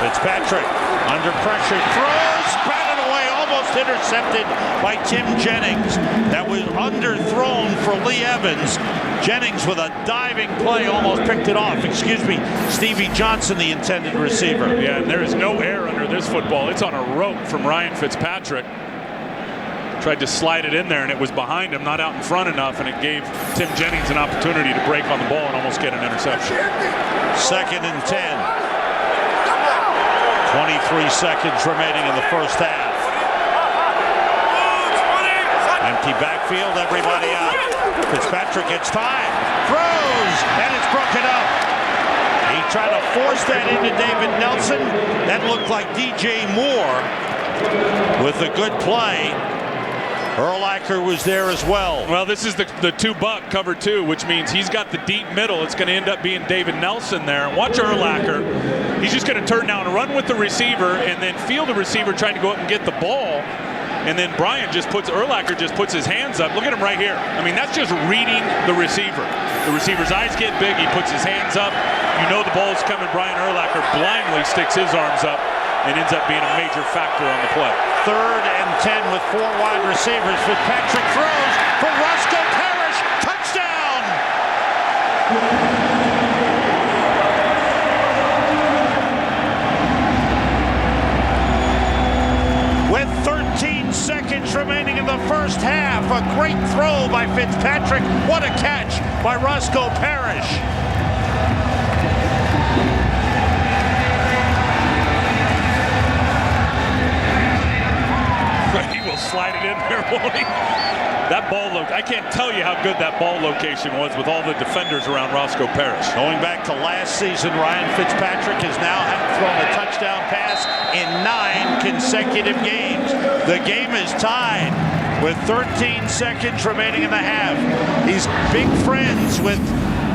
Fitzpatrick under pressure, throws, batted away, almost intercepted by Tim Jennings. That was underthrown for Lee Evans. Jennings with a diving play almost picked it off. Excuse me, Stevie Johnson, the intended receiver. Yeah, and there is no air under this football. It's on a rope from Ryan Fitzpatrick. Tried to slide it in there, and it was behind him, not out in front enough, and it gave Tim Jennings an opportunity to break on the ball and almost get an interception. 2nd and 10. 23 seconds remaining in the 1st half. Empty backfield, everybody out. Fitzpatrick gets time, throws, and it's broken up. He tried to force that into David Nelson. That looked like DJ Moore with a good play. Urlacher was there as well. Well, this is the 2-buck cover 2, which means he's got the deep middle. It's going to end up being David Nelson there. Watch Urlacher. He's just going to turn down and run with the receiver and then feel the receiver trying to go up and get the ball. And then Urlacher just puts his hands up. Look at him right here. I mean, that's just reading the receiver. The receiver's eyes get big. He puts his hands up. You know the ball's coming. Brian Urlacher blindly sticks his arms up and ends up being a major factor on the play. 3rd and 10 with 4 wide receivers. Fitzpatrick throws for Roscoe Parrish. Touchdown! With 13 seconds remaining in the 1st half, a great throw by Fitzpatrick. What a catch by Roscoe Parrish. He will slide it in there, won't he? That ball I can't tell you how good that ball location was with all the defenders around Roscoe Parrish. Going back to last season, Ryan Fitzpatrick has now thrown a touchdown pass in 9 consecutive games. The game is tied with 13 seconds remaining in the half. He's big friends with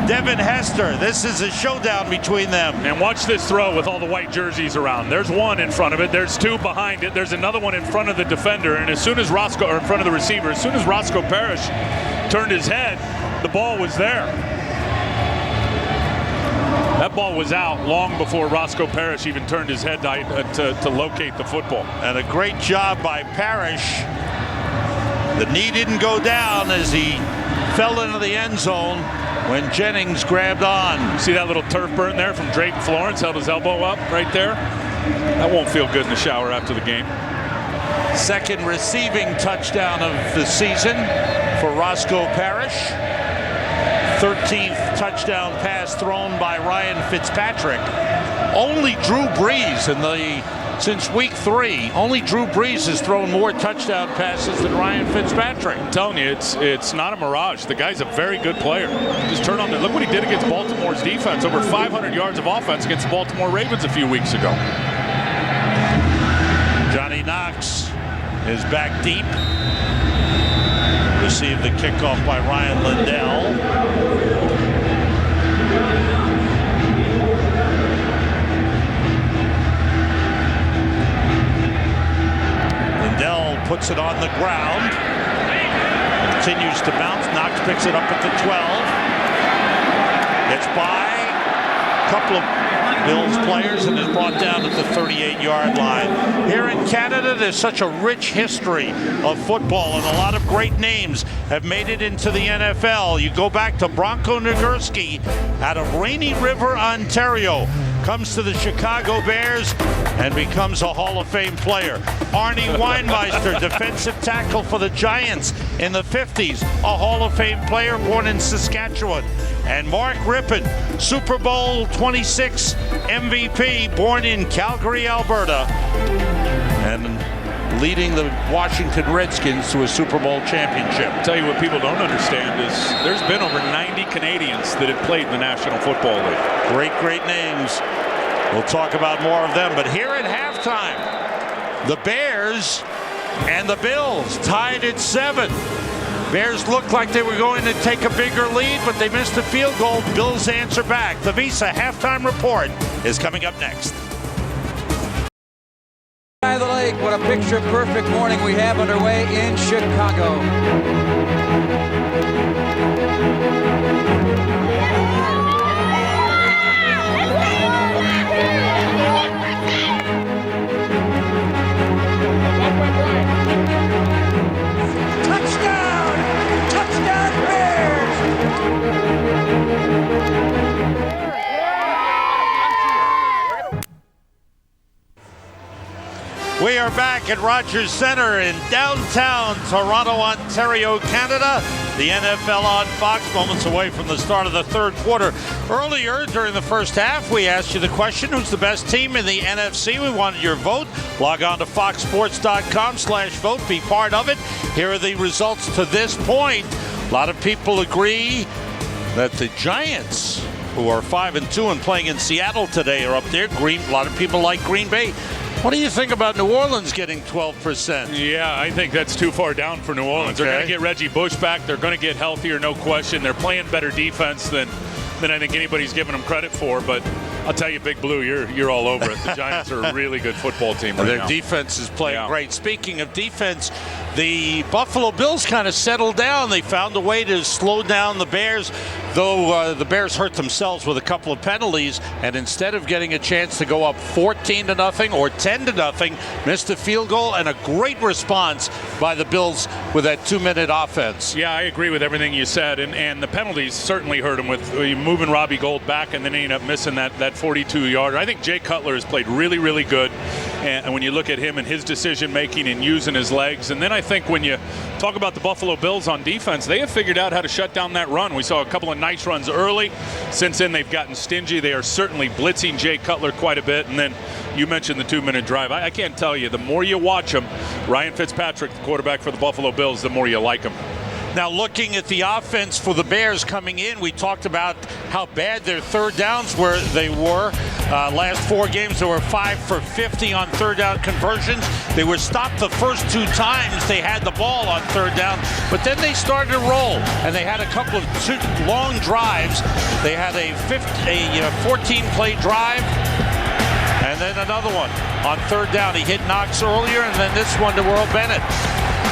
Devin Hester. This is a showdown between them. And watch this throw with all the white jerseys around. There's 1 in front of it. There's 2 behind it. There's another one in front of the defender. And as soon as in front of the receiver, as soon as Roscoe Parrish turned his head, the ball was there. That ball was out long before Roscoe Parrish even turned his head to locate the football. And a great job by Parrish. The knee didn't go down as he fell into the end zone when Jennings grabbed on. See that little turf burn there from Drayton Florence? Held his elbow up right there. That won't feel good in the shower after the game. 2nd receiving touchdown of the season for Roscoe Parrish. 13th touchdown pass thrown by Ryan Fitzpatrick. Only Drew Brees in the since week 3. Only Drew Brees has thrown more touchdown passes than Ryan Fitzpatrick. I'm telling you, it's not a mirage. The guy's a very good player. Just turn on. Look what he did against Baltimore's defense. Over 500 yards of offense against the Baltimore Ravens a few weeks ago. Johnny Knox is back deep. Received the kickoff by Ryan Lindell. Lindell puts it on the ground. Continues to bounce. Knox picks it up at the 12. It's by a couple of Bills players and is brought down at the 38-yard line. Here in Canada, there's such a rich history of football, and a lot of great names have made it into the NFL. You go back to Bronco Nagurski out of Rainy River, Ontario. Comes to the Chicago Bears and becomes a Hall of Fame player. Arnie Weinmeister, defensive tackle for the Giants in the 50s, a Hall of Fame player born in Saskatchewan. And Mark Rippon, Super Bowl 26 MVP, born in Calgary, Alberta, and leading the Washington Redskins to a Super Bowl championship. I'll tell you what people don't understand is there's been over 90 Canadians that have played in the National Football League. Great names. We'll talk about more of them. But here at halftime, the Bears and the Bills tied at 7. Bears looked like they were going to take a bigger lead, but they missed a field goal. Bills answer back. The Visa halftime report is coming up next. By the lake, what a picture-perfect morning we have underway in Chicago. We are back at Rogers Centre in downtown Toronto, Ontario, Canada. The NFL on Fox, moments away from the start of the third quarter. Earlier, during the first half, we asked you the question, who's the best team in the NFC? We wanted your vote. Log on to foxsports.com/vote. Be part of it. Here are the results to this point. A lot of people agree that the Giants, who are 5-2 and playing in Seattle today, are up there. A lot of people like Green Bay. What do you think about New Orleans getting 12%? Yeah, I think that's too far down for New Orleans. Okay. They're going to get Reggie Bush back. They're going to get healthier, no question. They're playing better defense than I think anybody's giving them credit for. But I'll tell you, Big Blue, you're all over it. The Giants are a really good football team right now. Their defense is playing great. Speaking of defense, the Buffalo Bills kind of settled down. They found a way to slow down the Bears, though the Bears hurt themselves with a couple of penalties, and instead of getting a chance to go up 14-0 or 10-0, missed a field goal, and a great response by the Bills with that 2-minute offense. Yeah, I agree with everything you said, and the penalties certainly hurt him with moving Robbie Gould back and then ended up missing that 42-yarder. I think Jay Cutler has played really, really good, and when you look at him and his decision-making and using his legs, and then I think when you talk about the Buffalo Bills on defense, they have figured out how to shut down that run. We saw a couple of nice runs early. Since then, they've gotten stingy. They are certainly blitzing Jay Cutler quite a bit, and then you mentioned the 2-minute drive. I can't tell you, the more you watch him, Ryan Fitzpatrick, the quarterback for the Buffalo Bills, the more you like him. Now, looking at the offense for the Bears coming in, we talked about how bad their third downs were. Last 4 games, they were 5 for 50 on third down conversions. They were stopped the first 2 times they had the ball on third down, but then they started to roll, and they had a couple of long drives. They had a 14-play drive, and then another one on third down. He hit Knox earlier, and then this one to Earl Bennett.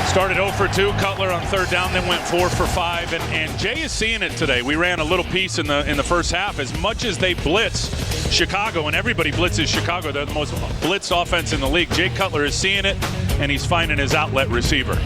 Started 0 for 2, Cutler on third down, then went 4 for 5, and Jay is seeing it today. We ran a little piece in the first half. As much as they blitz Chicago, and everybody blitzes Chicago, they're the most blitzed offense in the league. Jay Cutler is seeing it, and he's finding his outlet receiver.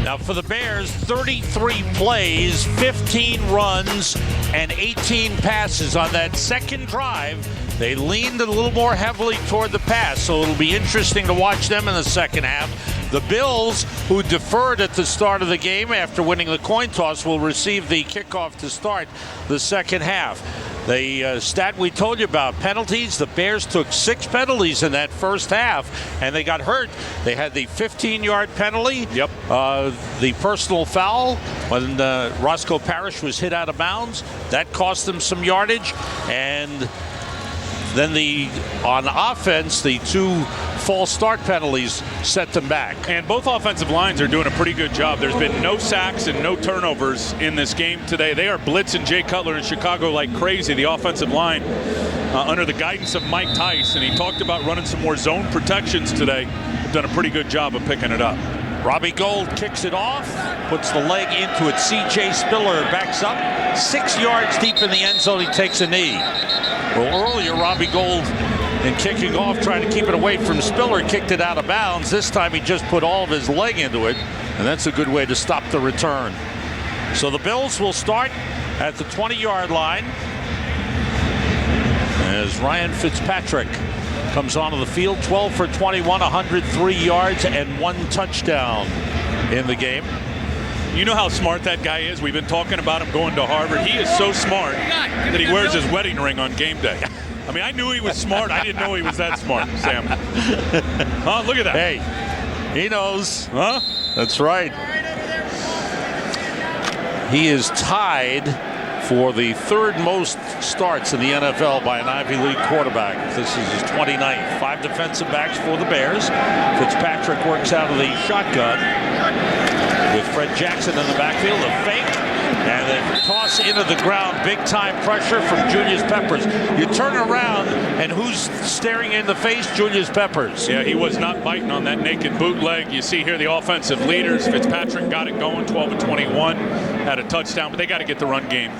Now for the Bears, 33 plays, 15 runs, and 18 passes. On that second drive, they leaned a little more heavily toward the pass, so it'll be interesting to watch them in the second half. The Bills, who deferred at the start of the game after winning the coin toss, will receive the kickoff to start the second half. The stat we told you about, penalties, the Bears took 6 penalties in that first half, and they got hurt. They had the 15-yard penalty, the personal foul when Roscoe Parrish was hit out of bounds. That cost them some yardage. And then on offense, the 2 false start penalties set them back. And both offensive lines are doing a pretty good job. There's been no sacks and no turnovers in this game today. They are blitzing Jay Cutler in Chicago like crazy, the offensive line, under the guidance of Mike Tice. And he talked about running some more zone protections today. They've done a pretty good job of picking it up. Robbie Gould kicks it off, puts the leg into it. C.J. Spiller backs up 6 yards deep in the end zone. He takes a knee. Well, earlier, Robbie Gould, in kicking off, trying to keep it away from Spiller, kicked it out of bounds. This time he just put all of his leg into it, and that's a good way to stop the return. So the Bills will start at the 20-yard line as Ryan Fitzpatrick comes onto the field. 12 for 21, 103 yards, and 1 touchdown in the game. You know how smart that guy is? We've been talking about him going to Harvard. He is so smart that he wears his wedding ring on game day. I mean, I knew he was smart. I didn't know he was that smart, Sam. Huh? Look at that. Hey, he knows. Huh? That's right. He is tied for the 3rd most starts in the NFL by an Ivy League quarterback. This is his 29th. 5 defensive backs for the Bears. Fitzpatrick works out of the shotgun with Fred Jackson in the backfield. A fake and then toss into the ground. Big time pressure from Julius Peppers. You turn around and who's staring in the face? Julius Peppers. Yeah, he was not biting on that naked bootleg. You see here the offensive leaders. Fitzpatrick got it going, 12 of 21, had a touchdown, but they got to get the run game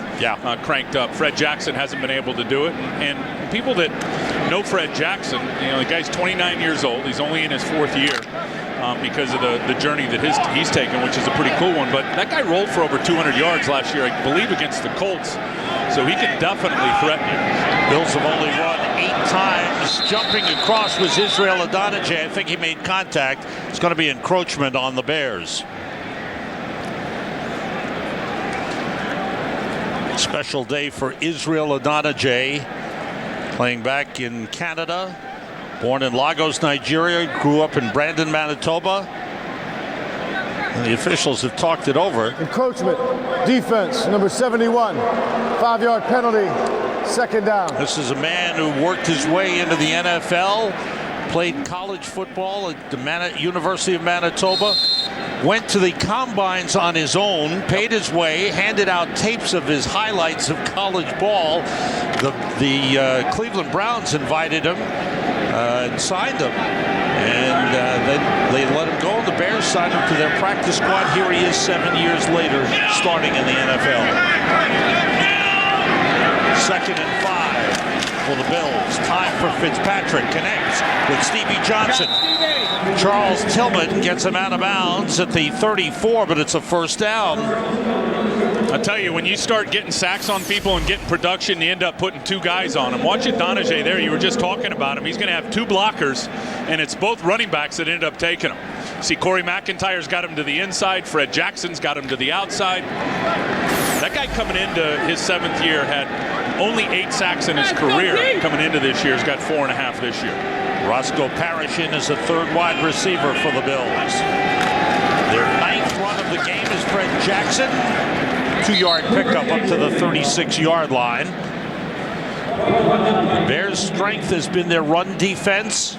cranked up. Fred Jackson hasn't been able to do it, and people that know Fred Jackson, you know, the guy's 29 years old. He's only in his 4th year. Because of the journey that he's taken, which is a pretty cool one. But that guy rolled for over 200 yards last year, I believe, against the Colts. So he can definitely threaten you. Bills have only run 8 times. Jumping across was Israel Adonijah. I think he made contact. It's going to be encroachment on the Bears. Special day for Israel Adonijah, playing back in Canada. Born in Lagos, Nigeria, grew up in Brandon, Manitoba. And the officials have talked it over. Encroachment, defense, number 71. 5-yard penalty, 2nd down. This is a man who worked his way into the NFL, played college football at the University of Manitoba, went to the combines on his own, paid his way, handed out tapes of his highlights of college ball. The Cleveland Browns invited him and signed him, and then they let him go. The Bears signed him to their practice squad. Here he is 7 years later, starting in the NFL. 2nd and 5 for the Bills. Time for Fitzpatrick. Connects with Stevie Johnson. Charles Tillman gets him out of bounds at the 34, but it's a 1st down. I tell you, when you start getting sacks on people and getting production, you end up putting 2 guys on them. Watch Adonijah there. You were just talking about him. He's going to have 2 blockers, and it's both running backs that end up taking him. See, Corey McIntyre's got him to the inside. Fred Jackson's got him to the outside. That guy coming into his 7th year had only 8 sacks in his career. Coming into this year, he's got 4.5 this year. Roscoe Parrish in as a 3rd wide receiver for the Bills. Their 9th run of the game is Fred Jackson. 2-yard pickup up to the 36-yard line. The Bears' strength has been their run defense.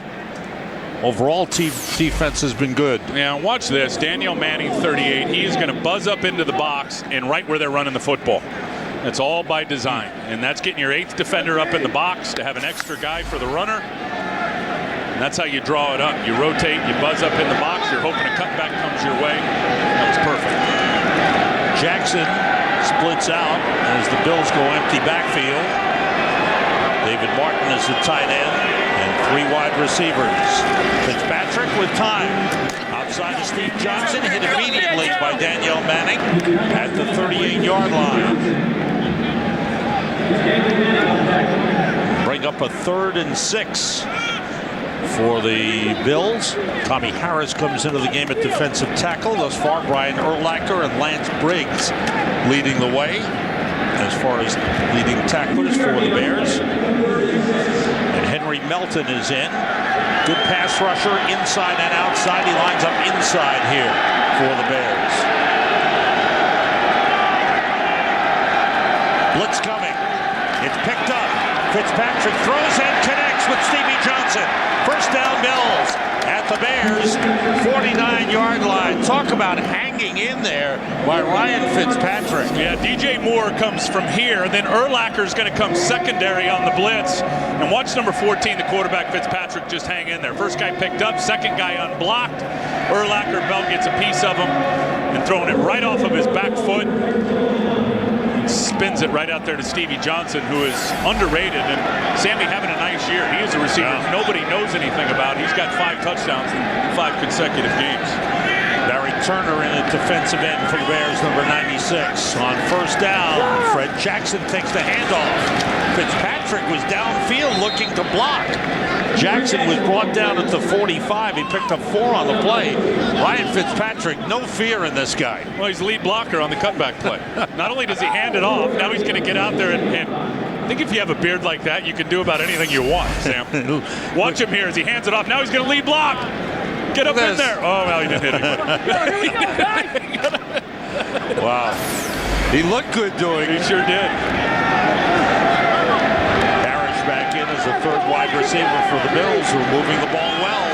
Overall, defense has been good. Yeah, watch this. Daniel Manning, 38. He is going to buzz up into the box and right where they're running the football. That's all by design. And that's getting your 8th defender up in the box to have an extra guy for the runner. And that's how you draw it up. You rotate, you buzz up in the box. You're hoping a cutback comes your way. That was perfect. Jackson splits out as the Bills go empty backfield. David Martin is the tight end and 3 wide receivers. Fitzpatrick with time. Outside of Steve Johnson, hit immediately by Danielle Manning at the 38-yard line. Bring up a 3rd and 6 for the Bills. Tommy Harris comes into the game at defensive tackle. Thus far, Brian Urlacher and Lance Briggs leading the way. as far as leading tacklers for the Bears. And Henry Melton is in. Good pass rusher inside and outside. He lines up inside here for the Bears. Blitz coming. It's picked up. Fitzpatrick throws and connects with Stevie Johnson. First down, Bills at the Bears' 49-yard line. Talk about hanging in there by Ryan Fitzpatrick. Yeah, DJ Moore comes from here. Then Urlacher's going to come secondary on the blitz. And watch number 14, the quarterback Fitzpatrick, just hang in there. First guy picked up, second guy unblocked. Urlacher, Bell gets a piece of him and throwing it right off of his back foot. Spins it right out there to Stevie Johnson, who is underrated. And Sammy having a nice year. He is a receiver nobody knows anything about. He's got 5 touchdowns in 5 consecutive games. Barry Turner in at defensive end for the Bears, number 96. On first down, Fred Jackson takes the handoff. Fitzpatrick was downfield looking to block. Jackson was brought down at the 45. He picked up 4 on the play. Ryan Fitzpatrick, no fear in this guy. Well, he's the lead blocker on the cutback play. Not only does he hand it off, now he's going to get out there and I think if you have a beard like that, you can do about anything you want, Sam. Watch him here as he hands it off. Now he's going to lead block. Get up in there. Oh, well, he didn't hit anybody. Wow. He looked good doing it. He sure did. Parrish back in as the third wide receiver for the Bills, who are moving the ball well.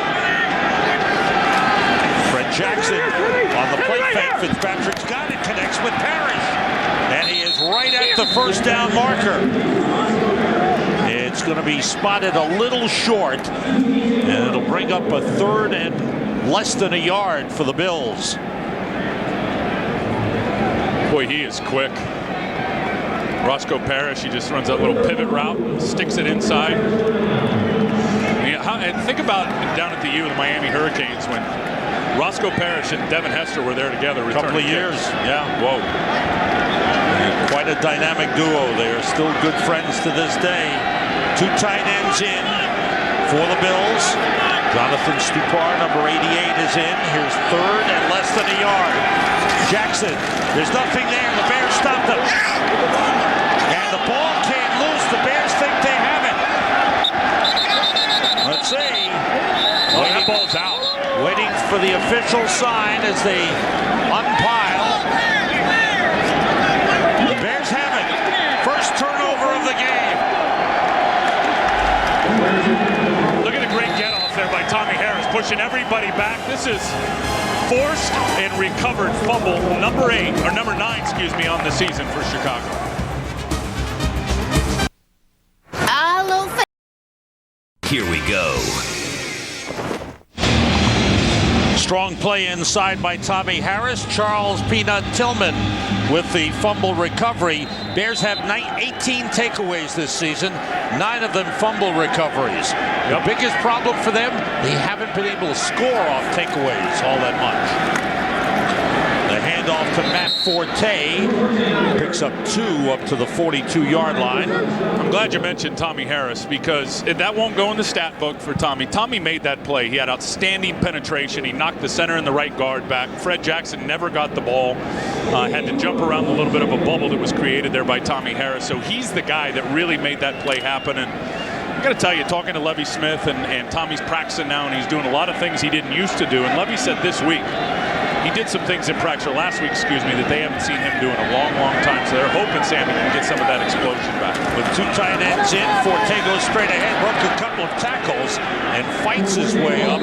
Fred Jackson on the play fake. Fitzpatrick's got it, connects with Parrish. And he is right at the first down marker. It's going to be spotted a little short, and it'll bring up a third and less than a yard for the Bills. Boy, he is quick. Roscoe Parrish, he just runs that little pivot route, sticks it inside. And think about down at the U, the Miami Hurricanes, when Roscoe Parrish and Devin Hester were there together. A couple of years, yeah. Whoa. Quite a dynamic duo. They are still good friends to this day. 2 tight ends in for the Bills. Jonathan Stupar, number 88, is in. Here's third and less than a yard. Jackson, there's nothing there. The Bears stopped him. And the ball came loose. The Bears think they have it. Let's see. Oh, that ball's out. Waiting for the official sign as they unpile. The Bears have it. First turnover of the game. Look at the great get-off there by Tommy Harris, pushing everybody back. This is forced and recovered fumble number 9, excuse me, on the season for Chicago. Here we go. Strong play inside by Tommy Harris. Charles Peanut Tillman with the fumble recovery. Bears have 18 takeaways this season, 9 of them fumble recoveries. The biggest problem for them, they haven't been able to score off takeaways all that much. The handoff to Matt Forte picks up 2 up to the 42-yard line. I'm glad you mentioned Tommy Harris, because that won't go in the stat book for Tommy. Tommy made that play. He had outstanding penetration. He knocked the center and the right guard back. Fred Jackson never got the ball. Had to jump around a little bit of a bubble that was created there by Tommy Harris. So he's the guy that really made that play happen. And I got to tell you, talking to Levy Smith, and Tommy's practicing now, and he's doing a lot of things he didn't used to do. And Levy said this week, he did some things in practice, or last week, excuse me, that they haven't seen him do in a long, long time. So they're hoping Sammy can get some of that explosion back. With 2 tight ends in, Forte goes straight ahead, broke a couple of tackles, and fights his way up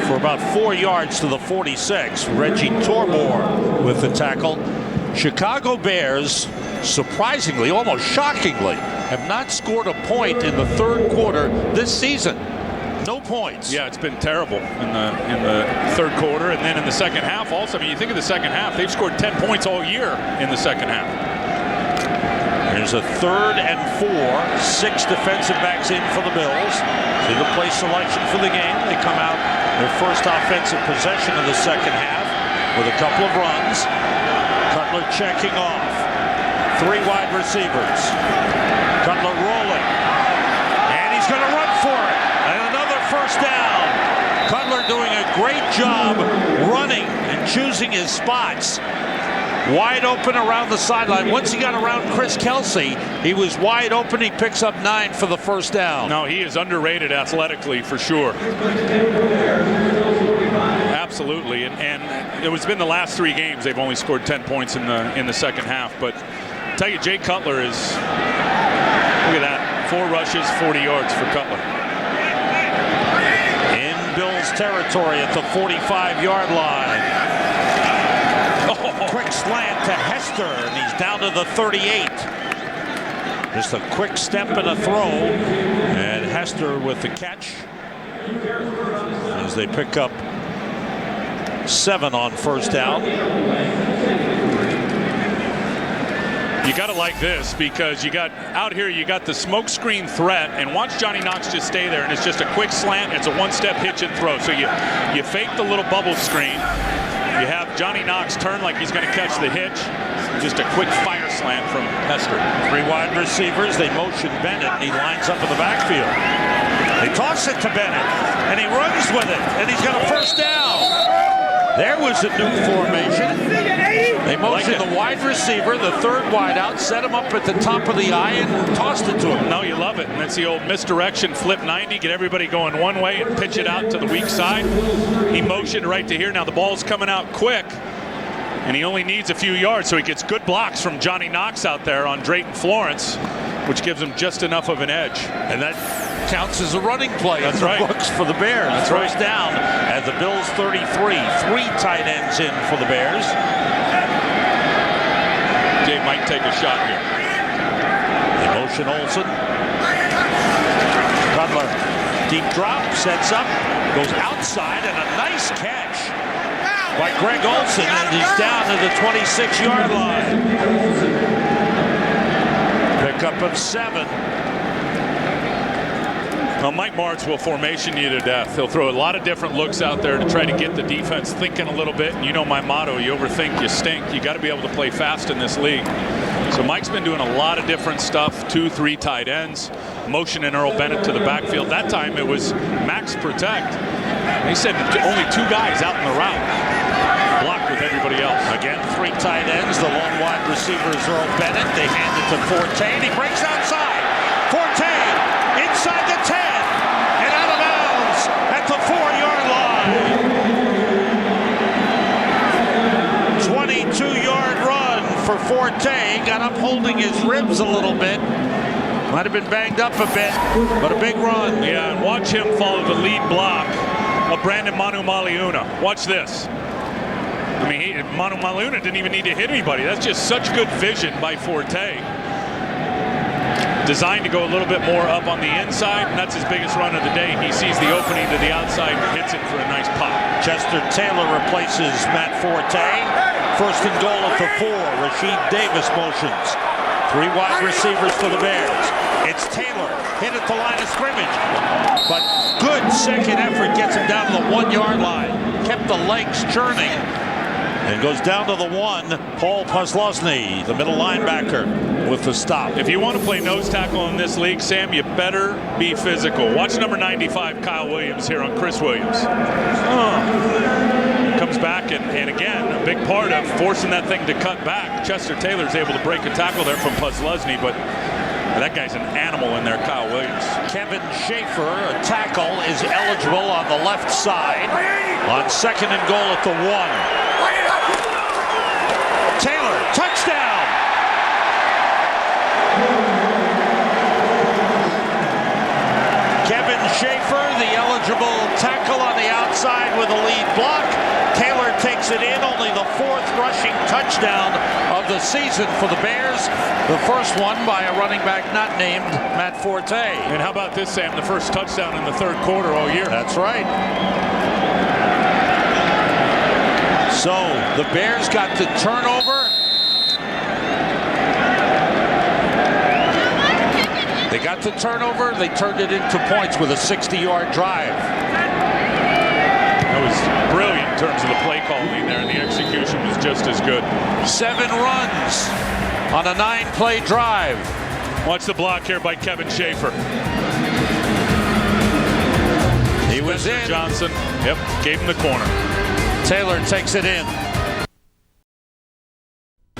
for about 4 yards to the 46. Reggie Torbor with the tackle. Chicago Bears, surprisingly, almost shockingly, have not scored a point in the third quarter this season. No points. Yeah, it's been terrible in the third quarter, and then in the second half also. I mean, you think of the second half, they've scored 10 points all year in the second half. There's a 3rd and 4, 6 defensive backs in for the Bills. See the play selection for the game. They come out their first offensive possession of the second half with a couple of runs. Cutler checking off. 3 wide receivers. Cutler rolling. And he's going to run for it. And another first down. Cutler doing a great job running and choosing his spots. wide open around the sideline. Once he got around Chris Kelsey, he was wide open. He picks up 9 for the first down. No, he is underrated athletically for sure. Absolutely, and it was been the last 3 games they've only scored 10 points in the second half. But I tell you, Jay Cutler is, look at that, 4 rushes, 40 yards for Cutler. In Bills territory at the 45-yard line. Oh. Quick slant to Hester, and he's down to the 38. Just a quick step and a throw, and Hester with the catch as they pick up 7 on first down. You got to like this because you got out here, you got the smoke screen threat, and watch Johnny Knox just stay there, and it's just a quick slant. It's a one-step hitch and throw. So you fake the little bubble screen. You have Johnny Knox turn like he's going to catch the hitch. Just a quick fire slant from Hester. 3 wide receivers. They motion Bennett, and he lines up in the backfield. They toss it to Bennett, and he runs with it, and he's got a first down. There was a new formation. They motioned the wide receiver, the 3rd wide out, set him up at the top of the eye and tossed it to him. No, you love it. And that's the old misdirection, flip 90, get everybody going one way and pitch it out to the weak side. He motioned right to here. Now the ball's coming out quick, and he only needs a few yards, so he gets good blocks from Johnny Knox out there on Drayton Florence, which gives him just enough of an edge. And that counts as a running play. That's right. Books for the Bears. That's first right. down at the Bills 33. 3 tight ends in for the Bears. Jay might take a shot here. They motion Olsen. Cutler, deep drop, sets up, goes outside, and a nice catch by Greg Olsen, and he's down to the 26-yard line. Pickup of 7. Well, Mike Martz will formation you to death. He'll throw a lot of different looks out there to try to get the defense thinking a little bit. And you know my motto, you overthink, you stink. You got to be able to play fast in this league. So Mike's been doing a lot of different stuff, 2, 3 tight ends, motioning Earl Bennett to the backfield. That time it was max protect. They said only 2 guys out in the route, blocked with everybody else. Again, 3 tight ends. The lone wide receiver is Earl Bennett. They hand it to Forte, and he breaks outside. Forte inside the 10 and out of bounds at the 4-yard line. 22-yard run for Forte. Got up holding his ribs a little bit. Might have been banged up a bit, but a big run. Yeah, and watch him follow the lead block of Brandon Manu Maliuna. Watch this. I mean, Manu Maliuna didn't even need to hit anybody. That's just such good vision by Forte. Designed to go a little bit more up on the inside, and that's his biggest run of the day. He sees the opening to the outside and hits it for a nice pop. Chester Taylor replaces Matt Forte. First and goal at the 4. Rasheed Davis motions. 3 wide receivers for the Bears. It's Taylor, hit at the line of scrimmage. But good second effort gets him down to the 1-yard line. Kept the legs churning. And goes down to the 1. Paul Posluszny, the middle linebacker, with the stop. If you want to play nose tackle in this league, Sam, you better be physical. Watch number 95, Kyle Williams, here on Chris Williams. Comes back, and again, a big part of forcing that thing to cut back. Chester Taylor's able to break a tackle there from Posluszny, but that guy's an animal in there, Kyle Williams. Kevin Schaefer, a tackle, is eligible on the left side on second and goal at the 1. Taylor, touchdown! Kevin Schaefer, the eligible tackle on the outside with a lead block. Taylor takes it in, only the 4th rushing touchdown of the season for the Bears. The first one by a running back not named Matt Forte. And how about this, Sam? The first touchdown in the 3rd quarter all year. That's right. So the Bears got the turnover. They got the turnover. They turned it into points with a 60-yard drive. That was brilliant in terms of the play calling there, and the execution was just as good. 7 runs on a 9-play drive. Watch the block here by Kevin Schaefer. He was in. Johnson, yep, gave him the corner. Taylor takes it in.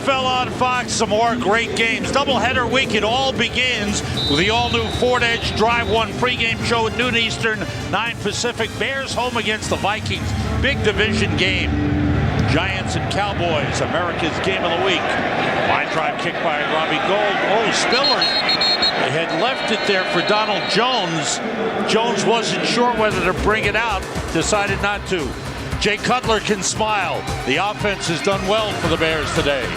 NFL on Fox, some more great games. Doubleheader week, it all begins with the all-new Ford Edge Drive 1 pregame show at noon Eastern, 9 Pacific. Bears home against the Vikings. Big division game. Giants and Cowboys, America's game of the week. Line drive kick by Robbie Gould. Oh, Spiller. They had left it there for Donald Jones. Jones wasn't sure whether to bring it out, decided not to. Jay Cutler can smile. The offense has done well for the Bears today.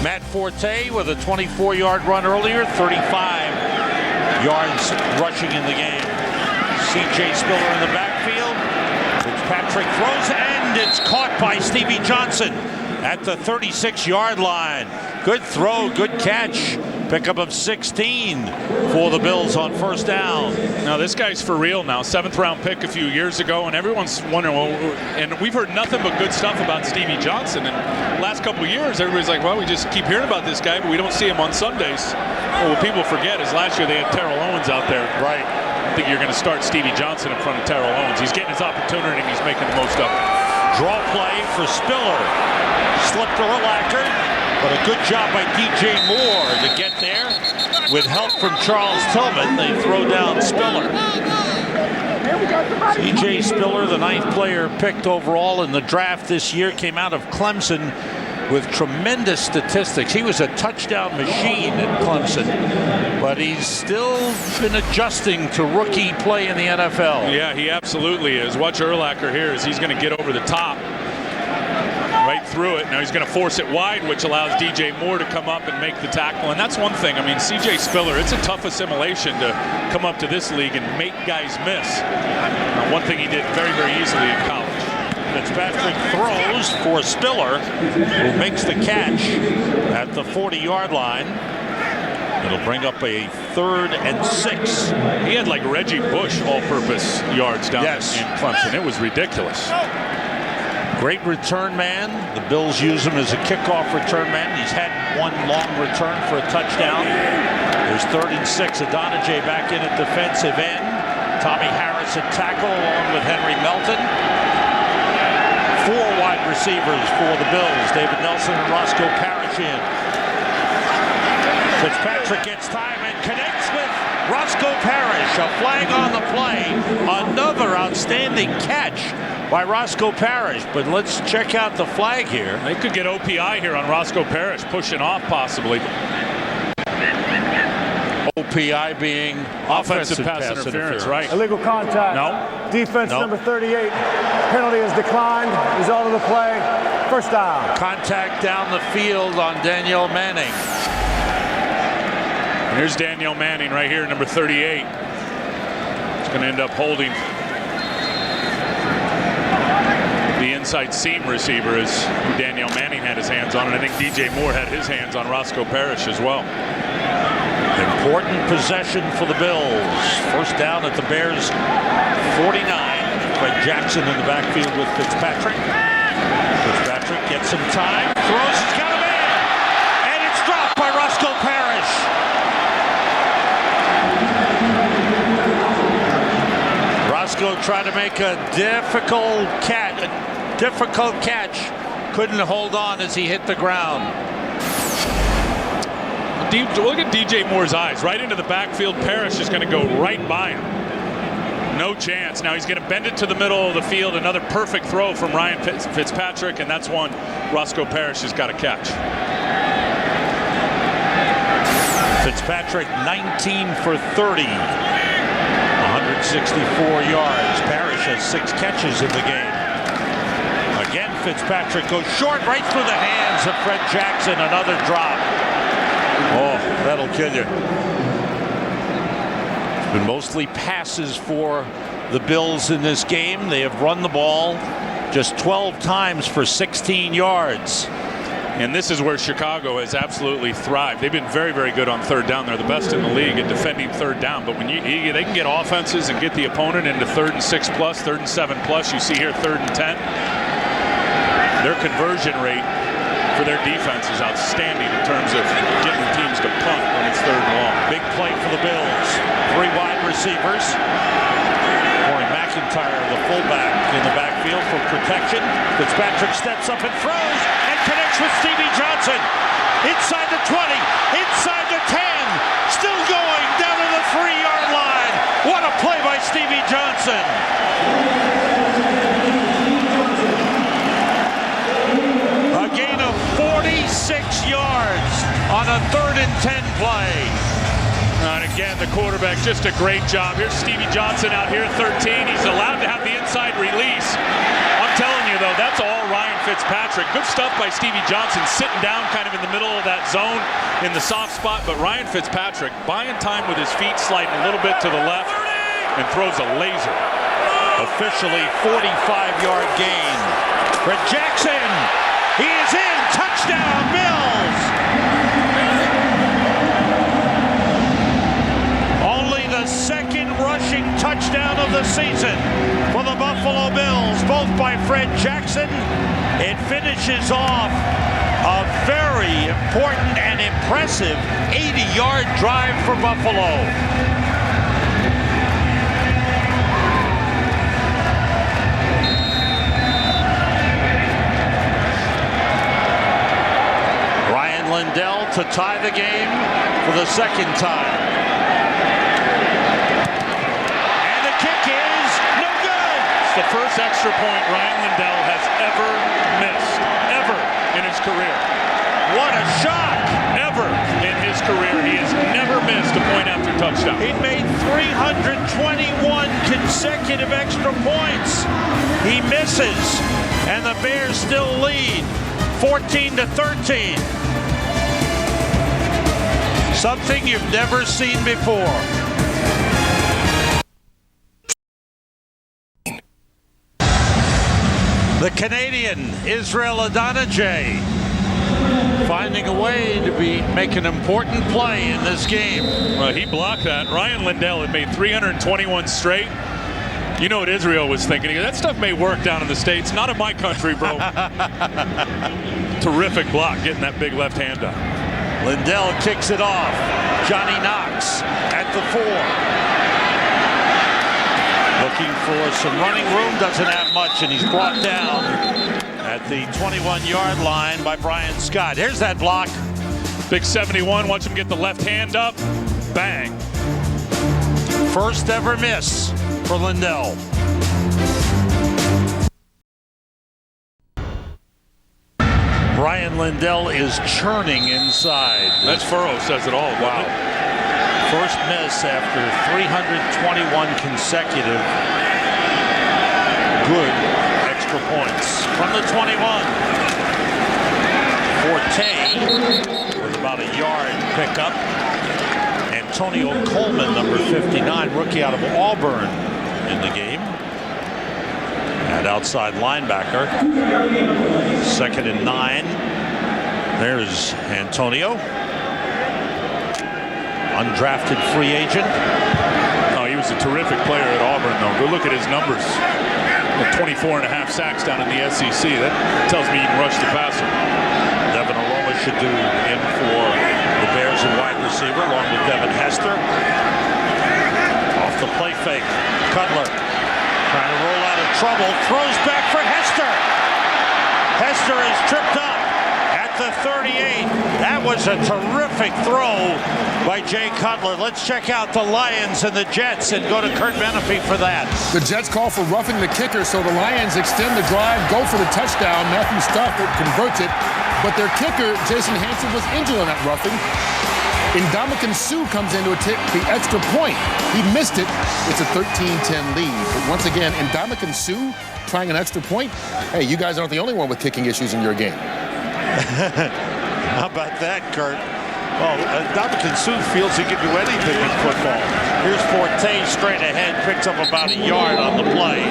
Matt Forte with a 24-yard run earlier, 35 yards rushing in the game. C.J. Spiller in the backfield. Fitzpatrick throws, and it's caught by Stevie Johnson at the 36-yard line. Good throw, good catch. Pickup of 16 for the Bills on first down. Now this guy's for real now. 7th-round pick a few years ago, and everyone's wondering, well, and we've heard nothing but good stuff about Stevie Johnson. And last couple of years, everybody's like, well, we just keep hearing about this guy, but we don't see him on Sundays. Well, what people forget is last year they had Terrell Owens out there. Right. I think you're going to start Stevie Johnson in front of Terrell Owens. He's getting his opportunity, and he's making the most of it. Draw play for Spiller. Slipped Urlacher, but a good job by DJ Moore to get there. With help from Charles Tillman, they throw down Spiller. C.J. Spiller, the 9th player picked overall in the draft this year, came out of Clemson with tremendous statistics. He was a touchdown machine at Clemson, but he's still been adjusting to rookie play in the NFL. Yeah, he absolutely is. Watch Urlacher here as he's going to get over the top. Right through it. Now he's going to force it wide, which allows DJ Moore to come up and make the tackle. And that's one thing. I mean, C.J. Spiller, it's a tough assimilation to come up to this league and make guys miss. One thing he did very, very easily in college. Fitzpatrick throws for Spiller, who makes the catch at the 40-yard line. It'll bring up a 3rd and 6. He had like Reggie Bush all-purpose yards down in Clemson. It was ridiculous. Great return man. The Bills use him as a kickoff return man. He's had one long return for a touchdown. There's 3rd and 6. Adonijay back in at defensive end. Tommy Harris at tackle along with Henry Melton. 4 wide receivers for the Bills. David Nelson and Roscoe Parrish in. Fitzpatrick gets time and connects with Roscoe Parrish. A flag on the play. Another outstanding catch by Roscoe Parrish. But let's check out the flag here. They could get OPI here on Roscoe Parrish, pushing off possibly. OPI being offensive pass interference, right? Illegal contact. No. Defense number 38. Penalty is declined. Result of the play. First down. Contact down the field on Danielle Manning. And here's Danielle Manning right here, number 38. It's going to end up holding the inside seam receiver is who Danielle Manning had his hands on, and I think DJ Moore had his hands on Roscoe Parrish as well. Important possession for the Bills. First down at the Bears 49. Fred Jackson in the backfield with Fitzpatrick. Fitzpatrick gets some time. Throws, he's got a man! And it's dropped by Roscoe Parrish. Roscoe tried to make a difficult catch. Couldn't hold on as he hit the ground. Look at DJ Moore's eyes. Right into the backfield. Parrish is going to go right by him. No chance. Now he's going to bend it to the middle of the field. Another perfect throw from Ryan Fitzpatrick, and that's one Roscoe Parrish has got to catch. Fitzpatrick 19 for 30. 164 yards. Parrish has 6 catches in the game. Again, Fitzpatrick goes short right through the hands of Fred Jackson. Another drop. Oh, that'll kill you. It's been mostly passes for the Bills in this game. They have run the ball just 12 times for 16 yards. And this is where Chicago has absolutely thrived. They've been very, very good on third down. They're the best in the league at defending third down. But when they can get offenses and get the opponent into 3rd and 6+, 3rd and 7+, you see here 3rd and 10. Their conversion rate for their defense is outstanding in terms of getting teams to punt when it's 3rd and long. Big play for the Bills. 3 wide receivers. Corey McIntyre, the fullback, in the backfield for protection. Fitzpatrick steps up and throws and connects with Stevie Johnson. Inside the 20, inside the 10, still going down to the 3-yard line. What a play by Stevie Johnson. A gain of 46 yards on a 3rd and 10 play. And again, the quarterback, just a great job. Here's Stevie Johnson out here, 13. He's allowed to have the inside release. I'm telling you, though, that's all Ryan Fitzpatrick. Good stuff by Stevie Johnson, sitting down kind of in the middle of that zone in the soft spot. But Ryan Fitzpatrick buying time with his feet, sliding a little bit to the left, and throws a laser. Officially 45-yard gain. Fred Jackson, he is in. Touchdown, Bills. Only the 2nd rushing touchdown of the season for the Buffalo Bills, both by Fred Jackson. It finishes off a very important and impressive 80-yard drive for Buffalo. Ryan Lindell to tie the game for the 2nd time. And the kick is no good. It's the first extra point Ryan Lindell has ever missed, ever in his career. What a shot! Ever in his career, he has never missed a point after touchdown. He made 321 consecutive extra points. He misses, and the Bears still lead 14-13. Something you've never seen before. The Canadian, Israel Adonijah, finding a way to make an important play in this game. Well, he blocked that. Ryan Lindell had made 321 straight. You know what Israel was thinking? He goes, that stuff may work down in the States. Not in my country, bro. Terrific block, getting that big left hand up. Lindell kicks it off. Johnny Knox at the 4. Looking for some running room, doesn't have much, and he's brought down at the 21-yard line by Brian Scott. Here's that block. Big 71, watch him get the left hand up. Bang. First ever miss for Lindell. Ryan Lindell is churning inside. That furrow says it all. Wow. First miss after 321 consecutive good extra points from the 21. Forte with about a yard pickup. Antonio Coleman, number 59, rookie out of Auburn in the game. At outside linebacker. 2nd and 9. There's Antonio. Undrafted free agent. Oh, he was a terrific player at Auburn, though. Go look at his numbers. 24 and a half sacks down in the SEC. That tells me he can rush the passer. Devin Aroma should do in for the Bears and wide receiver, along with Devin Hester. Off the play fake. Cutler trying to roll out of trouble. Throws back for Hester. Hester is tripped up at the 38. That was a terrific throw by Jay Cutler. Let's check out the Lions and the Jets and go to Kurt Menefee for that. The Jets call for roughing the kicker, so the Lions extend the drive, go for the touchdown. Matthew Stafford converts it, but their kicker, Jason Hanson, was injured on that roughing. Ndamukong Suh comes in to take the extra point. He missed it. It's a 13-10 lead. But once again, Ndamukong Suh trying an extra point. Hey, you guys aren't the only one with kicking issues in your game. How about that, Kurt? Well, Ndamukong Suh feels he can do anything in football. Here's Forte straight ahead, picks up about a yard on the play.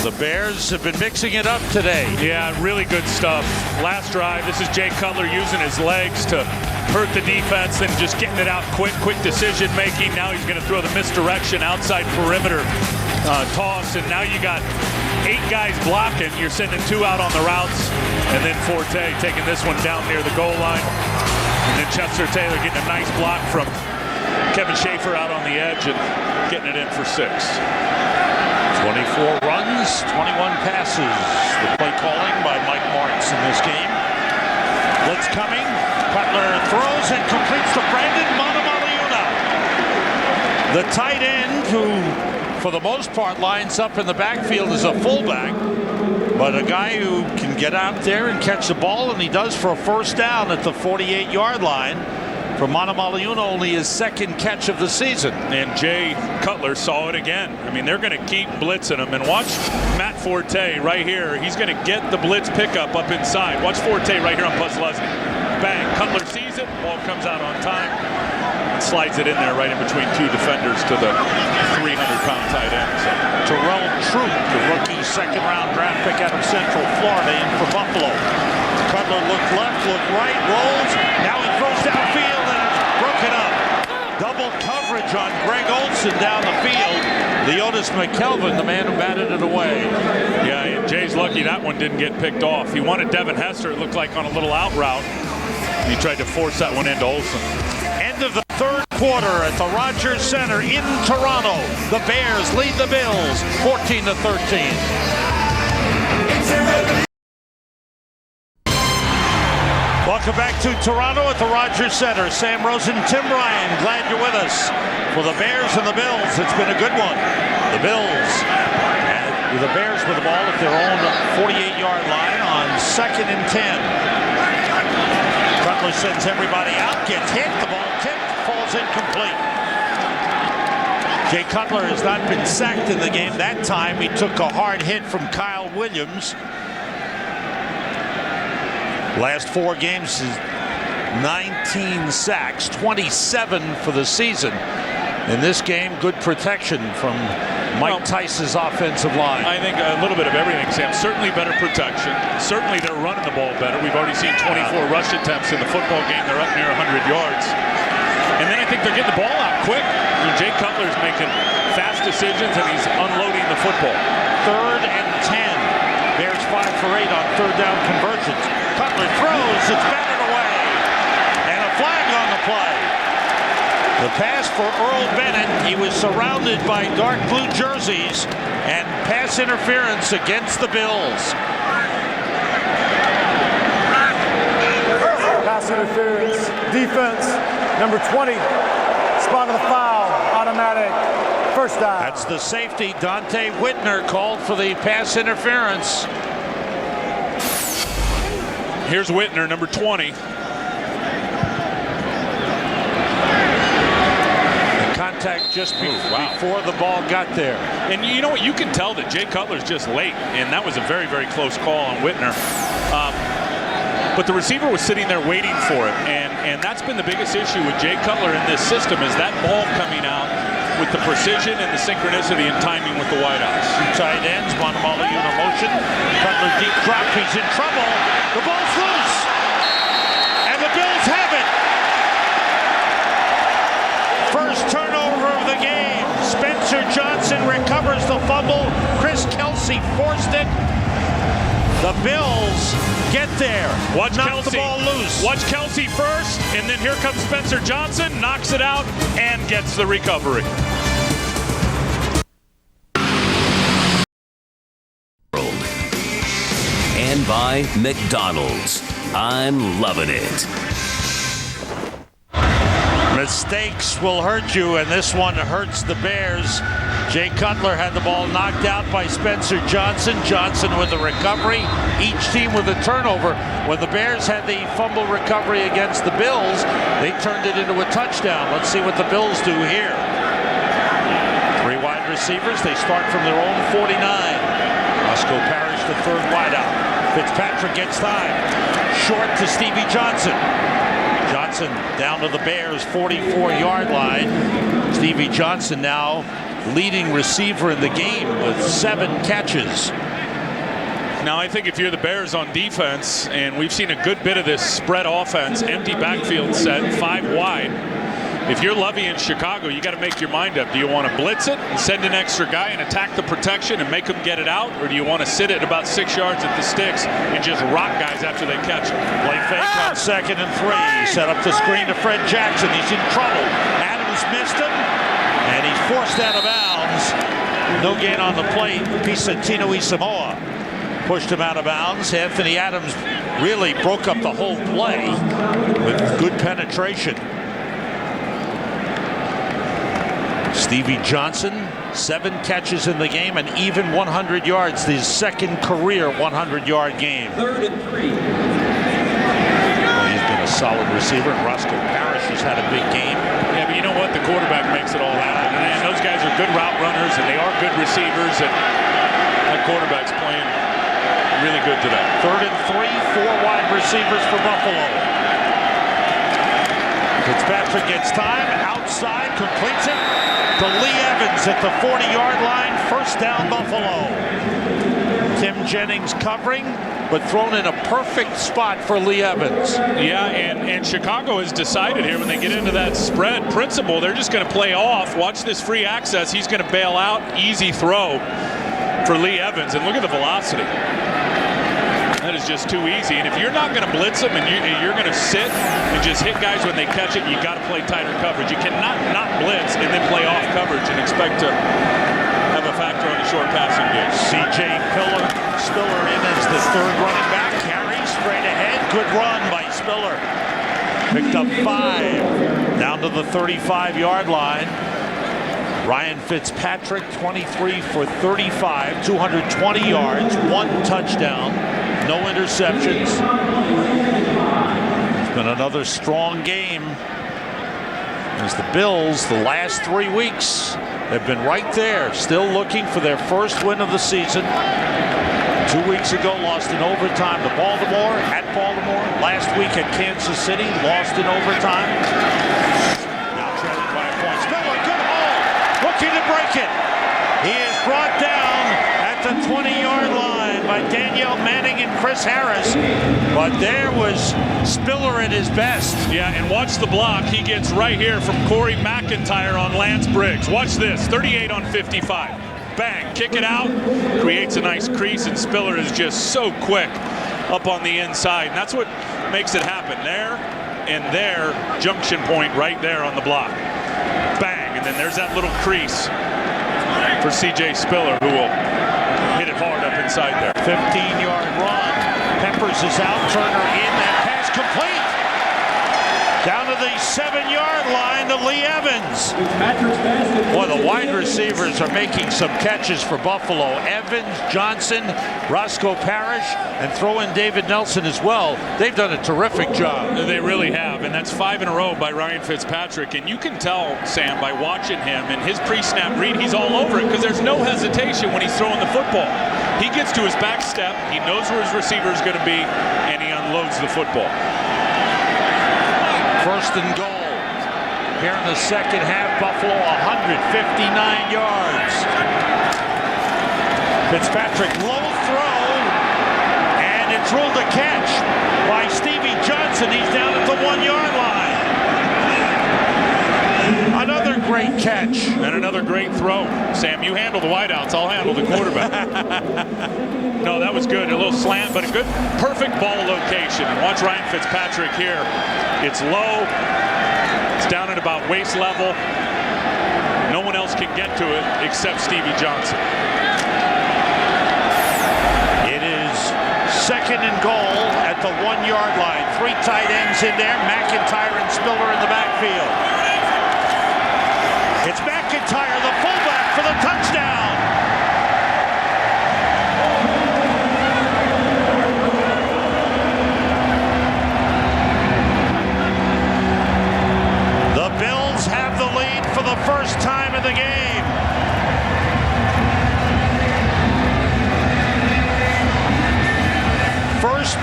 The Bears have been mixing it up today. Yeah, really good stuff. Last drive, this is Jay Cutler using his legs to hurt the defense, then just getting it out quick decision making. Now he's going to throw the misdirection outside perimeter toss, and now you got 8 guys blocking. You're sending 2 out on the routes, and then Forte taking this one down near the goal line. And then Chester Taylor getting a nice block from Kevin Schaefer out on the edge and getting it in for 6. 24 runs, 21 passes. The play calling by Mike Martz in this game. Blitz coming. Cutler throws and completes to Brandon Manamaliuna. The tight end, who for the most part lines up in the backfield as a fullback, but a guy who can get out there and catch the ball, and he does for a first down at the 48-yard line. For Manamaliuna, only his second catch of the season. And Jay Cutler saw it again. I mean, they're going to keep blitzing him. And watch Matt Forte right here. He's going to get the blitz pickup up inside. Watch Forte right here on Buzz Leslie. Bang. Cutler sees it. Ball comes out on time. And slides it in there right in between 2 defenders to the 300-pound tight end. So. Terrell Troop, the rookie second-round draft pick out of Central Florida, in for Buffalo. Cutler looked left, looked right, rolls. Now he throws downfield and it's broken up. Double coverage on Greg Olson down the field. Leotis McKelvin, the man who batted it away. Yeah, and Jay's lucky that one didn't get picked off. He wanted Devin Hester, it looked like, on a little out route. He tried to force that one into Olson. End of the third quarter at the Rogers Center in Toronto. The Bears lead the Bills 14-13. Welcome back to Toronto at the Rogers Center. Sam Rosen, Tim Ryan, glad you're with us. For the Bears and the Bills, it's been a good one. The Bills, the Bears with the ball at their own 48-yard line on 2nd and 10. Cutler sends everybody out, gets hit, the ball tipped, falls incomplete. Jay Cutler has not been sacked in the game. That time he took a hard hit from Kyle Williams. Last 4 games, 19 sacks, 27 for the season. In this game, good protection from Mike Tice's offensive line. I think a little bit of everything, Sam. Certainly better protection. Certainly they're running the ball better. We've already seen 24 rush attempts in the football game. They're up near 100 yards. And then I think they're getting the ball out quick. Jay Cutler's making fast decisions, and he's unloading the football. 3rd and 10. Bears 5 for 8 on 3rd down conversions. Cutler throws, it's batted away, and a flag on the play. The pass for Earl Bennett. He was surrounded by dark blue jerseys, and pass interference against the Bills. Pass interference, defense, number 20, spot of the foul, automatic, first down. That's the safety, Dante Whitner, called for the pass interference. Here's Whitner, number 20. The contact just before the ball got there. And you know what? You can tell that Jay Cutler's just late, and that was a very, very close call on Whitner. But the receiver was sitting there waiting for it, and that's been the biggest issue with Jay Cutler in this system, is that ball coming out with the precision and the synchronicity and timing with the wideouts. 2 tight ends, Manamaliuna motion. Cutler deep drop, he's in trouble. The ball's loose, and the Bills have it. First turnover of the game. Spencer Johnson recovers the fumble. Chris Kelsey forced it. The Bills get there. Watch knock Kelsey. The ball loose. Watch Kelsey first, and then here comes Spencer Johnson, knocks it out, and gets the recovery. And by McDonald's. I'm loving it. Mistakes will hurt you, and this one hurts the Bears. Jay Cutler had the ball knocked out by Spencer Johnson. Johnson with the recovery. Each team with a turnover. When the Bears had the fumble recovery against the Bills, they turned it into a touchdown. Let's see what the Bills do here. 3 wide receivers. They start from their own 49. Roscoe Parrish, the 3rd wideout. Fitzpatrick gets time. Short to Stevie Johnson. Johnson down to the Bears' 44-yard line. Stevie Johnson now leading receiver in the game with 7 catches. Now, I think if you're the Bears on defense, and we've seen a good bit of this spread offense, empty backfield set, 5 wide. If you're Lovie in Chicago, you got to make your mind up. Do you want to blitz it and send an extra guy and attack the protection and make them get it out? Or do you want to sit it about 6 yards at the sticks and just rock guys after they catch it? Play fake on 2nd and 3. Set up the screen to Fred Jackson. He's in trouble. Adams missed forced out of bounds. No gain on the play. Pisatino Samoa pushed him out of bounds. Anthony Adams really broke up the whole play with good penetration. Stevie Johnson, 7 catches in the game and even 100 yards. His second career 100-yard game. 3rd and 3. He's been a solid receiver. Roscoe Parrish has had a big game. Yeah, but you know what? The quarterback makes it all happen. And those guys are good route runners, and they are good receivers. And that quarterback's playing really good today. 3rd and 3, 4 wide receivers for Buffalo. Fitzpatrick gets time, outside, completes it to Lee Evans at the 40-yard line. First down, Buffalo. Tim Jennings covering, but thrown in a perfect spot for Lee Evans. Yeah, and Chicago has decided here when they get into that spread principle, they're just going to play off. Watch this free access. He's going to bail out. Easy throw for Lee Evans. And look at the velocity. That is just too easy. And if you're not going to blitz them and you're going to sit and just hit guys when they catch it, you got to play tighter coverage. You cannot not blitz and then play off coverage and expect to have a factor on the short passing game. C.J. Spiller in as the 3rd running back. Carry straight ahead. Good run by Spiller. Picked up 5. Down to the 35-yard line. Ryan Fitzpatrick, 23 for 35, 220 yards, 1 touchdown, no interceptions. It's been another strong game as the Bills, the last 3 weeks, have been right there, still looking for their first win of the season. 2 weeks ago, lost in overtime to Baltimore, at Baltimore. Last week at Kansas City, lost in overtime. Now trailing by a point. Spiller, good hold, looking to break it. He is brought down at the 20-yard line by Danielle Manning and Chris Harris. But there was Spiller at his best. Yeah, and watch the block. He gets right here from Corey McIntyre on Lance Briggs. Watch this, 38 on 55. Bang, kick it out, creates a nice crease, and Spiller is just so quick up on the inside. And that's what makes it happen. There and there, junction point right there on the block. Bang, and then there's that little crease for C.J. Spiller, who will hit it hard up inside there. 15-yard run. Peppers is out, Turner in, that pass complete. Down to the 7-yard line to Lee Evans. Boy, the wide receivers are making some catches for Buffalo. Evans, Johnson, Roscoe Parrish, and throw in David Nelson as well. They've done a terrific job. They really have, and that's 5 in a row by Ryan Fitzpatrick. And you can tell, Sam, by watching him and his pre-snap read, he's all over it because there's no hesitation when he's throwing the football. He gets to his back step, he knows where his receiver is going to be, and he unloads the football. First and goal. Here in the second half, Buffalo 159 yards. Fitzpatrick, low throw, and it's ruled a catch by Stevie Johnson. He's down at the 1-yard line. Another great catch. And another great throw. Sam, you handle the wideouts, I'll handle the quarterback. No, that was good. A little slant, but a good, perfect ball location. And watch Ryan Fitzpatrick here. It's low. It's down at about waist level. No one else can get to it except Stevie Johnson. It is second and goal at the 1-yard line. 3 tight ends in there. McIntyre and Spiller in the backfield. It's McIntyre, the fullback, for the touchdown. The Bills have the lead for the first time in the game. First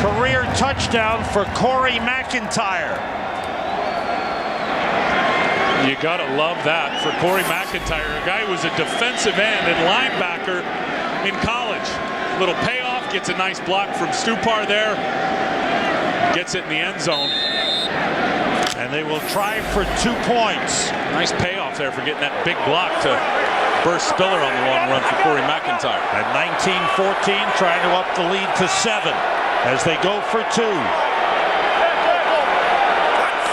career touchdown for Corey McIntyre. You gotta love that for Corey McIntyre, a guy who was a defensive end and linebacker in college. Little payoff, gets a nice block from Stupar there, gets it in the end zone. And they will try for 2 points. Nice payoff there for getting that big block to burst Spiller on the long run for Corey McIntyre. At 19-14, trying to up the lead to 7 as they go for 2.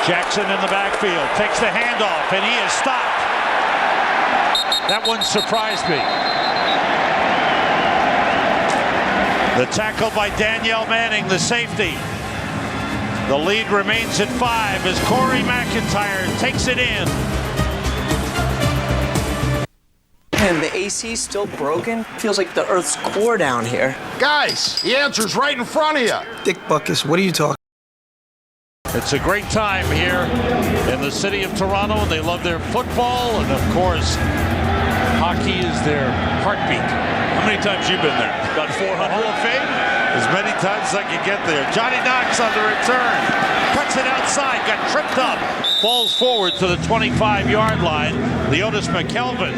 Jackson in the backfield, takes the handoff, and he is stopped. That one surprised me. The tackle by Danielle Manning, the safety. The lead remains at 5 as Corey McIntyre takes it in. And the AC is still broken. Feels like the Earth's core down here. Guys, the answer's right in front of you. Dick Buckus, what are you talking? It's a great time here in the city of Toronto, and they love their football, and of course, hockey is their heartbeat. How many times you been there? About 400? Hall of Fame? As many times as I can get there. Johnny Knox on the return. Cuts it outside, got tripped up. Falls forward to the 25-yard line. Leotis McKelvin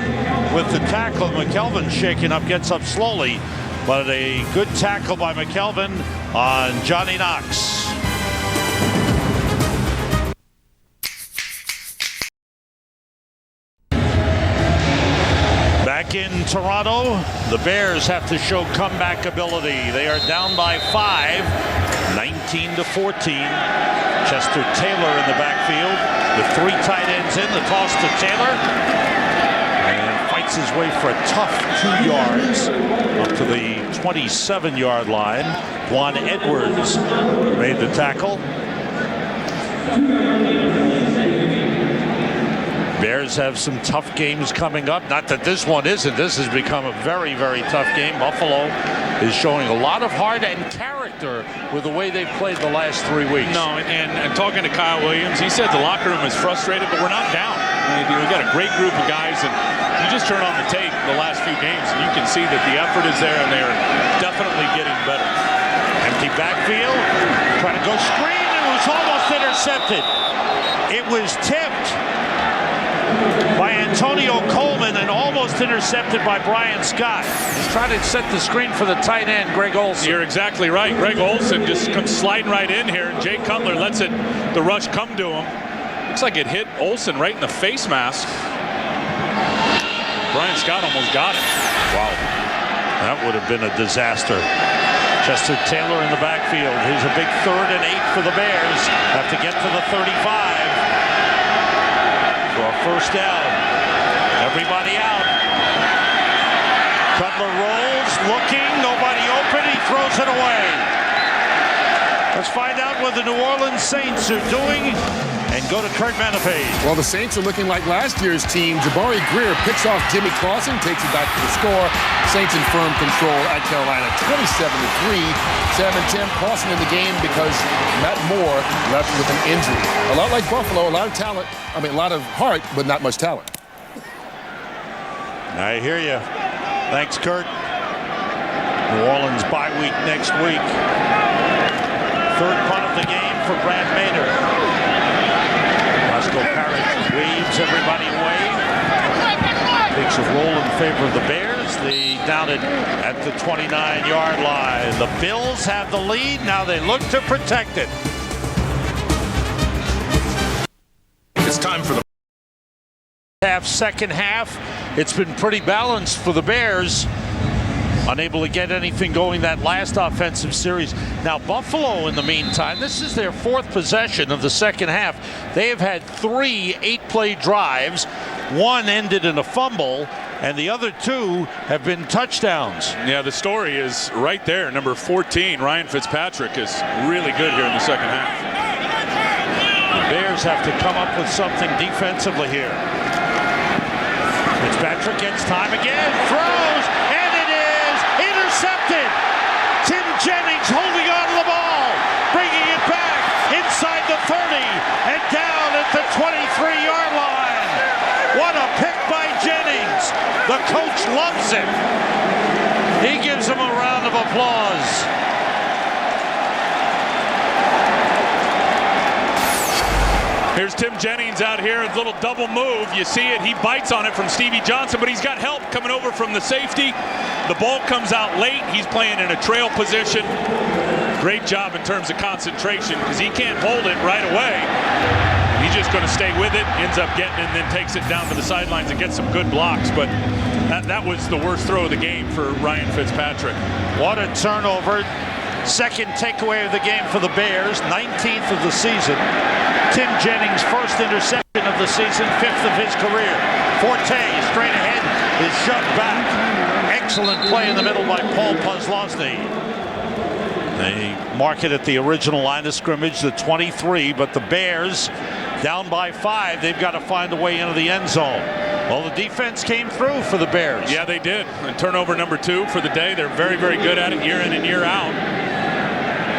with the tackle. McKelvin shaken up, gets up slowly. But a good tackle by McKelvin on Johnny Knox. Back in Toronto, the Bears have to show comeback ability. They are down by 5, 19-14. Chester Taylor in the backfield with 3 tight ends in. The toss to Taylor. And fights his way for a tough 2 yards up to the 27-yard line. Juan Edwards made the tackle. Bears have some tough games coming up. Not that this one isn't. This has become a very, very tough game. Buffalo is showing a lot of heart and character with the way they've played the last 3 weeks. No, and talking to Kyle Williams, he said the locker room is frustrated, but we're not down. We've got a great group of guys, and you just turn on the tape the last few games, and you can see that the effort is there, and they are definitely getting better. Empty backfield, trying to go screen, and it was almost intercepted. It was tipped by Antonio Coleman and almost intercepted by Brian Scott. He's trying to set the screen for the tight end, Greg Olsen. You're exactly right. Greg Olsen just comes sliding right in here, and Jay Cutler lets the rush come to him. Looks like it hit Olsen right in the face mask. Brian Scott almost got it. Wow. That would have been a disaster. Chester Taylor in the backfield. Here's a big 3rd and 8 for the Bears. Have to get to the 35. For a first down. Everybody out. Cutler rolls, looking, nobody open, he throws it away. Let's find out what the New Orleans Saints are doing and go to Kurt Manapage. Well, the Saints are looking like last year's team. Jabari Greer picks off Jimmy Clausen, takes it back to the score. Saints in firm control at Carolina, 27-3. 7-10. Clausen in the game because Matt Moore left with an injury. A lot like Buffalo, a lot of talent. I mean, a lot of heart, but not much talent. I hear you. Thanks, Kurt. New Orleans bye week next week. 3rd punt of the game for Brad Mader. Roscoe Parrish waves everybody away. Takes a roll in favor of the Bears. They down it at the 29-yard line. The Bills have the lead. Now they look to protect it. It's time for the Second half, it's been pretty balanced for the Bears. Unable to get anything going that last offensive series. Now Buffalo, in the meantime, this is their 4th possession of the second half. They have had 3 8-play drives. 1 ended in a fumble, and the other 2 have been touchdowns. Yeah, the story is right there. Number 14, Ryan Fitzpatrick, is really good here in the second half. The Bears have to come up with something defensively here. Fitzpatrick gets time again, throws, and it is intercepted. Tim Jennings holding on to the ball, bringing it back inside the 30 and down at the 23-yard line. What a pick by Jennings. The coach loves it. He gives him a round of applause. Here's Tim Jennings out here, a little double move. You see it, he bites on it from Stevie Johnson, but he's got help coming over from the safety. The ball comes out late. He's playing in a trail position. Great job in terms of concentration because he can't hold it right away. He's just going to stay with it, ends up getting it, and then takes it down to the sidelines and gets some good blocks. But that was the worst throw of the game for Ryan Fitzpatrick. What a turnover. Second takeaway of the game for the Bears, 19th of the season. Tim Jennings' first interception of the season, 5th of his career. Forte straight ahead is shoved back. Excellent play in the middle by Paul Posluszny. They mark it at the original line of scrimmage, the 23, but the Bears down by 5. They've got to find a way into the end zone. Well, the defense came through for the Bears. Yeah, they did. And turnover number 2 for the day. They're very, very good at it year in and year out.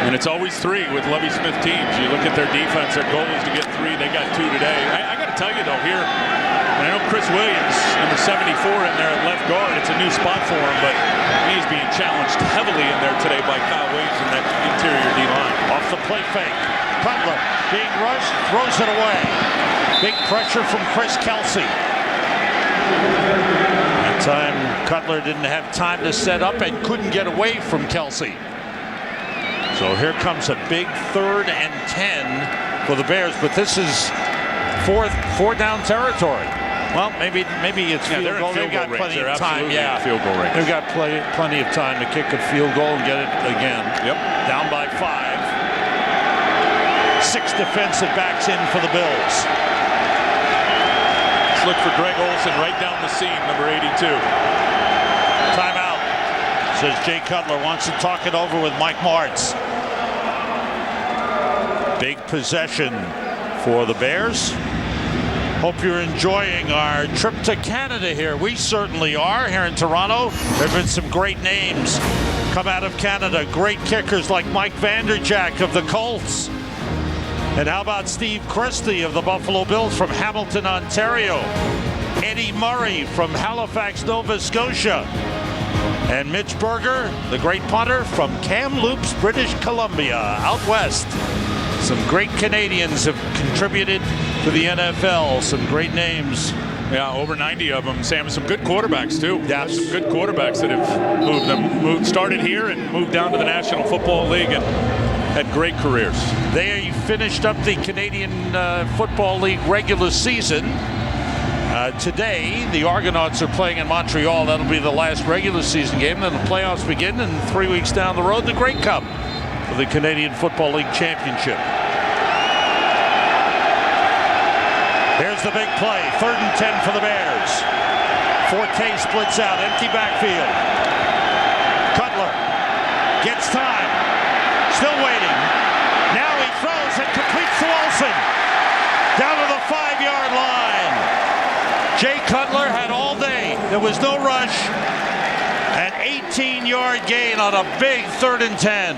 And it's always 3 with Lovie Smith teams. You look at their defense, their goal is to get 3. They got 2 today. I got to tell you, though, here, and I know Chris Williams, number 74 in there at left guard. It's a new spot for him, but he's being challenged heavily in there today by Kyle Williams in that interior D-line. Off the play fake. Cutler being rushed, throws it away. Big pressure from Chris Kelsey. That time, Cutler didn't have time to set up and couldn't get away from Kelsey. So here comes a big 3rd and 10 for the Bears, but this is four down territory. Well, maybe it's field goal. They've got plenty of time. Yeah, field goal range. They've got plenty of time to kick a field goal and get it again. Yep. Down by 5. 6 defensive backs in for the Bills. Let's look for Greg Olsen right down the seam, number 82. Timeout, says Jay Cutler. Wants to talk it over with Mike Martz. Big possession for the Bears. Hope you're enjoying our trip to Canada here. We certainly are here in Toronto. There have been some great names come out of Canada. Great kickers like Mike Vanderjagt of the Colts. And how about Steve Christie of the Buffalo Bills from Hamilton, Ontario? Eddie Murray from Halifax, Nova Scotia. And Mitch Berger, the great punter from Kamloops, British Columbia, out west. Some great Canadians have contributed to the NFL. Some great names. Yeah, over 90 of them, Sam. Some good quarterbacks, too. Yeah, some good quarterbacks that have started here and moved down to the National Football League and had great careers. They finished up the Canadian Football League regular season. Today, the Argonauts are playing in Montreal. That'll be the last regular season game. Then the playoffs begin, and 3 weeks down the road, the Grey Cup for the Canadian Football League Championship. Here's the big play. 3rd and 10 for the Bears. Forte splits out. Empty backfield. Cutler gets time. Still waiting. Now he throws and completes to Olsen. Down to the 5-yard line. Jay Cutler had all day. There was no rush. An 18-yard gain on a big 3rd and 10.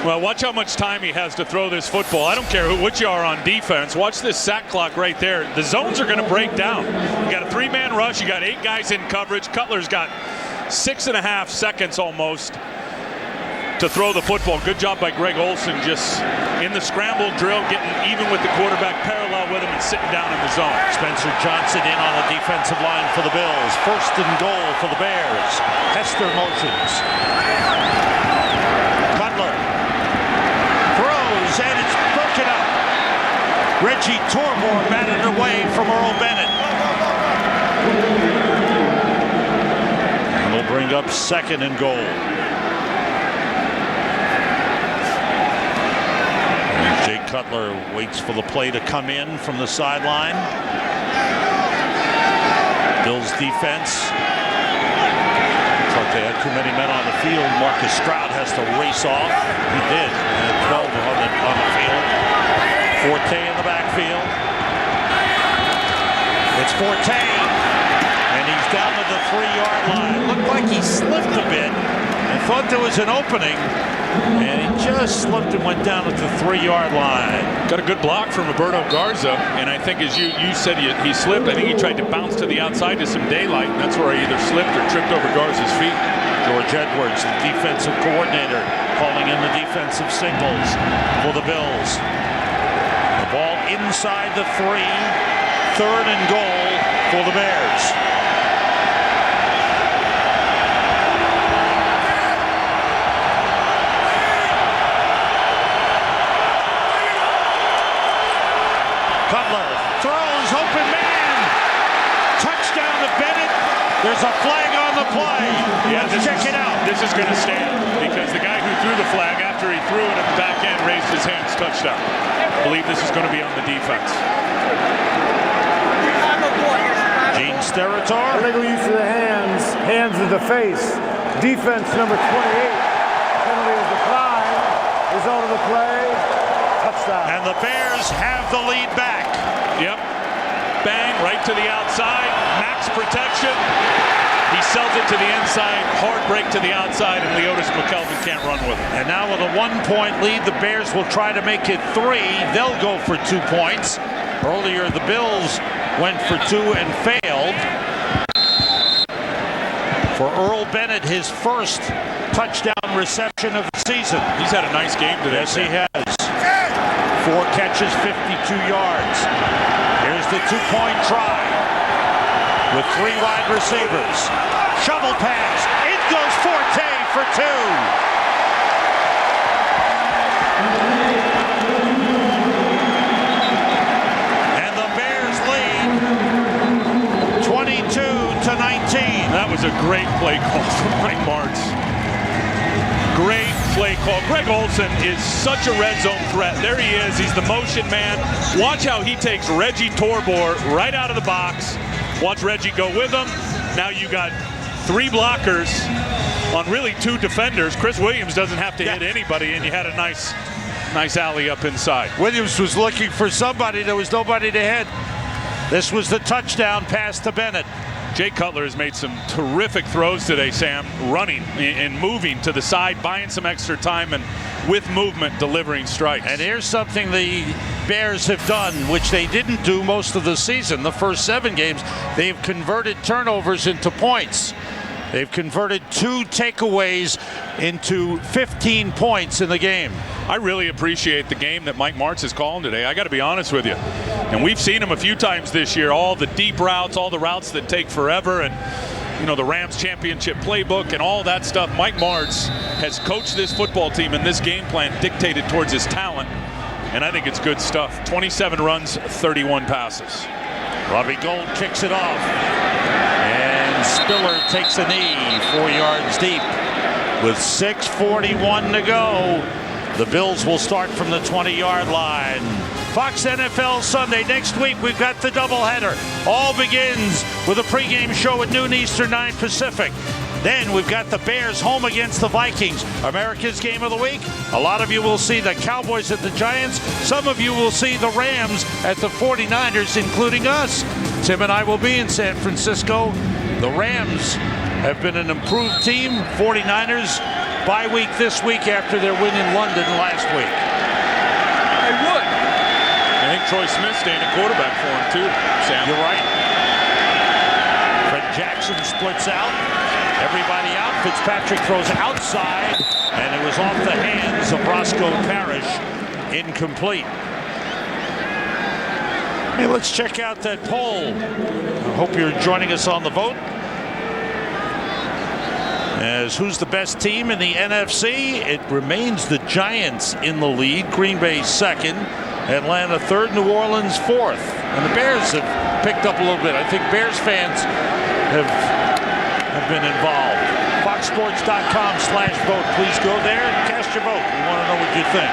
Well, watch how much time he has to throw this football. I don't care which you are on defense. Watch this sack clock right there. The zones are going to break down. You got a 3-man rush. You got 8 guys in coverage. Cutler's got 6.5 seconds almost to throw the football. Good job by Greg Olsen, just in the scramble drill, getting even with the quarterback, parallel with him, and sitting down in the zone. Spencer Johnson in on the defensive line for the Bills. 1st and goal for the Bears. Hester motions. Cutler throws, and it's broken up. Reggie Tormore batted away from Earl Bennett. And they'll bring up 2nd and goal. Jay Cutler waits for the play to come in from the sideline. Bills defense. Looks like they had too many men on the field. Marcus Stroud has to race off. He did. 12 on the field. Forte in the backfield. It's Forte. And he's down to the 3-yard line. Looked like he slipped a bit. I thought there was an opening. And he just slipped and went down at the 3-yard line. Got a good block from Roberto Garza, and I think as you said he slipped. I think he tried to bounce to the outside to some daylight, and that's where he either slipped or tripped over Garza's feet. George Edwards, the defensive coordinator, calling in the defensive signals for the Bills. The ball inside the 3, 3rd and goal for the Bears. Cutler throws, open man. Touchdown to Bennett. There's a flag on the play. Yeah, Let's check it out. This is going to stand because the guy who threw the flag. After he threw it at the back end, raised his hands, touchdown. I believe this is going to be on the defense. Gene Steratore. Illegal use of the hands of the face. Defense number 28. Penalty is declined. Result of the play, touchdown. And the Bears have the lead back. Yep. Bang, right to the outside. Max protection. He sells it to the inside. Hard break to the outside, and Leotis McKelvin can't run with it. And now with a 1-point lead, the Bears will try to make it 3. They'll go for 2 points. Earlier, the Bills went for 2 and failed. For Earl Bennett, his first touchdown reception of the season. He's had a nice game today. Yes, he has. 4 catches, 52 yards. Here's the 2-point try with 3 wide receivers. Shovel pass. In goes Forte for 2. And the Bears lead 22-19. That was a great play call from Mike Martz. Great play call. Greg Olsen is such a red zone threat. There he is. He's the motion man. Watch how he takes Reggie Torbor right out of the box. Watch Reggie go with him. Now you got 3 blockers on really 2 defenders. Chris Williams doesn't have to hit anybody, and you had a nice alley up inside. Williams was looking for somebody. There was nobody to hit. This was the touchdown pass to Bennett. Jay Cutler has made some terrific throws today, Sam, running and moving to the side, buying some extra time, and with movement, delivering strikes. And here's something the Bears have done, which they didn't do most of the season. The first 7 games, they've converted turnovers into points. They've converted 2 takeaways into 15 points in the game. I really appreciate the game that Mike Martz is calling today. I got to be honest with you. And we've seen him a few times this year, all the deep routes, all the routes that take forever, and the Rams championship playbook and all that stuff. Mike Martz has coached this football team, and this game plan dictated towards his talent. And I think it's good stuff. 27 runs, 31 passes. Robbie Gould kicks it off. And Spiller takes a knee 4 yards deep. With 6:41 to go, the Bills will start from the 20-yard line. Fox NFL Sunday. Next week, we've got the doubleheader. All begins with a pregame show at noon Eastern, 9 Pacific. Then we've got the Bears home against the Vikings. America's Game of the Week. A lot of you will see the Cowboys at the Giants. Some of you will see the Rams at the 49ers, including us. Tim and I will be in San Francisco. The Rams have been an improved team. 49ers bye week this week after their win in London last week. They would. I think Troy Smith's staying at quarterback for him too, Sam. You're right. Fred Jackson splits out. Everybody out. Fitzpatrick throws outside, and it was off the hands of Roscoe Parrish. Incomplete. Hey, let's check out that poll. I hope you're joining us on the vote. As who's the best team in the NFC? It remains the Giants in the lead. Green Bay second. Atlanta third. New Orleans fourth. And the Bears have picked up a little bit. I think Bears fans have been involved. FoxSports.com/vote. Please go there and cast your vote. We want to know what you think.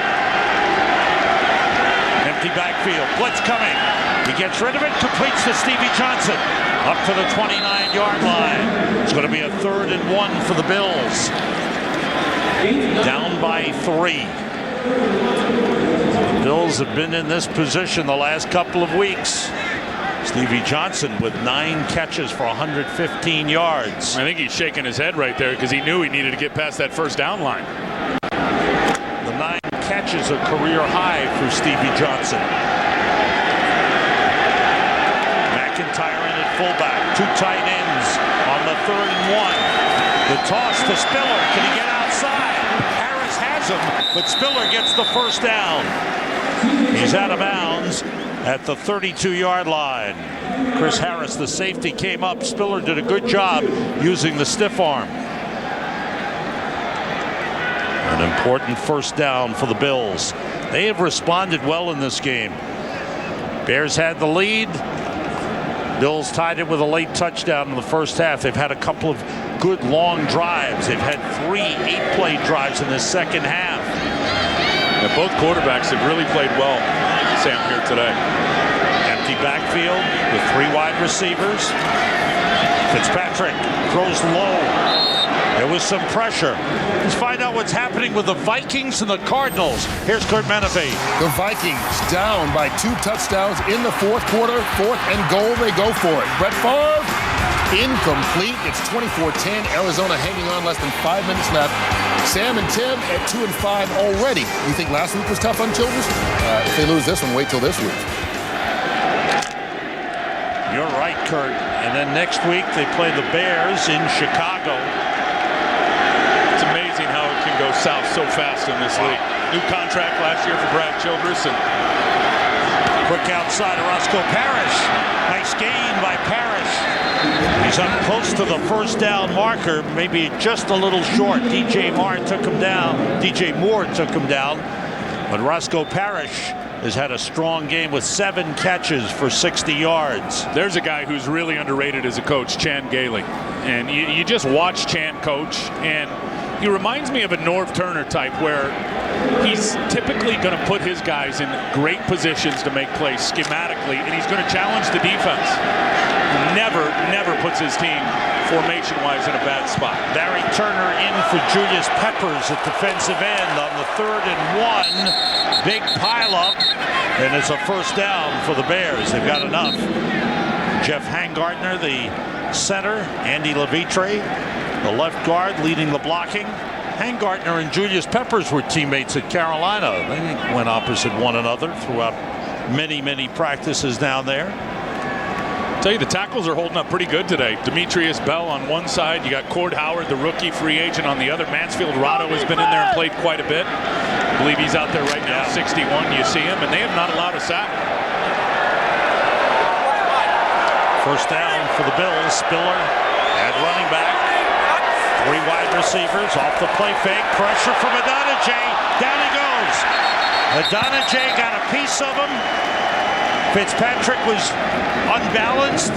Empty backfield. Blitz coming. He gets rid of it. Completes to Stevie Johnson. Up to the 29-yard line. It's going to be a 3rd and 1 for the Bills. Down by 3. The Bills have been in this position the last couple of weeks. Stevie Johnson with 9 catches for 115 yards. I think he's shaking his head right there because he knew he needed to get past that first down line. The 9 catches a career high for Stevie Johnson. McIntyre in at fullback. 2 tight ends on the 3rd and 1. The toss to Spiller. Can he get outside? Harris has him, but Spiller gets the first down. He's out of bounds at the 32-yard line. Chris Harris, the safety, came up. Spiller did a good job using the stiff arm. An important first down for the Bills. They have responded well in this game. Bears had the lead. Bills tied it with a late touchdown in the first half. They've had a couple of good long drives. They've had 3 8-play drives in the second half. And both quarterbacks have really played well, Sam, here today. Empty backfield with 3 wide receivers. Fitzpatrick throws low. There was some pressure. Let's find out what's happening with the Vikings and the Cardinals. Here's Kurt Menefee. The Vikings down by 2 touchdowns in the fourth quarter. 4th and goal, they go for it. Brett Favre, incomplete. It's 24-10. Arizona hanging on, less than 5 minutes left. Sam and Tim at 2 and 5 already. You think last week was tough on Childress? If they lose this one, wait till this week. You're right, Kurt. And then next week they play the Bears in Chicago. It's amazing how it can go south so fast in this league. New contract last year for Brad Childress. And quick outside of Roscoe Parrish. Nice gain by Parrish. He's up close to the first down marker, maybe just a little short. DJ Moore took him down. But Roscoe Parrish has had a strong game with 7 catches for 60 yards. There's a guy who's really underrated as a coach, Chan Gailey. And you just watch Chan coach, and he reminds me of a Norv Turner type, where he's typically going to put his guys in great positions to make plays schematically, and he's going to challenge the defense. Never puts his team formation-wise in a bad spot. Barry Turner in for Julius Peppers at defensive end on the 3rd and 1. Big pileup, and it's a first down for the Bears. They've got enough. Jeff Hangartner, the center. Andy Levitre, the left guard, leading the blocking. Hangartner and Julius Peppers were teammates at Carolina. They went opposite one another throughout many practices down there. Tell you, the tackles are holding up pretty good today. Demetrius Bell on one side. You got Cord Howard, the rookie free agent, on the other. Mansfield Rado has been in there and played quite a bit. I believe he's out there right now, 61. You see him, and they have not allowed a sack. First down for the Bills. Spiller at running back. 3 wide receivers off the play fake. Pressure from Adonijay. Down he goes. Adonijay got a piece of him. Fitzpatrick was unbalanced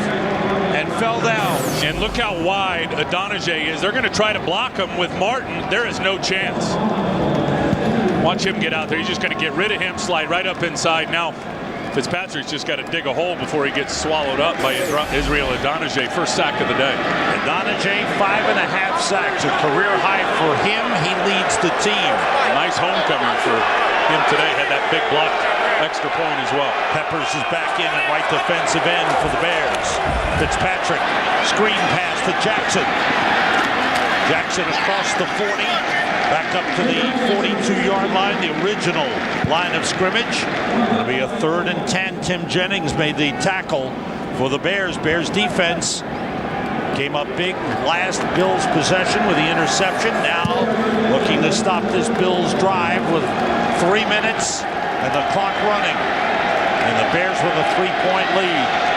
and fell down. And look how wide Adonijay is. They're going to try to block him with Martin. There is no chance. Watch him get out there. He's just going to get rid of him, slide right up inside. Now, Fitzpatrick's just got to dig a hole before he gets swallowed up by Israel Adonijay. First sack of the day. Adonijay, 5.5 sacks, a career high for him. He leads the team. Nice homecoming for him today. Had that big block extra point as well. Peppers is back in at right defensive end for the Bears. Fitzpatrick, screen pass to Jackson. Jackson across the 40, back up to the 42-yard line, the original line of scrimmage. It'll be a 3rd and 10. Tim Jennings made the tackle for the Bears. Bears defense came up big last Bills possession with the interception. Now looking to stop this Bills drive with 3 minutes and the clock running. And the Bears with a 3-point lead.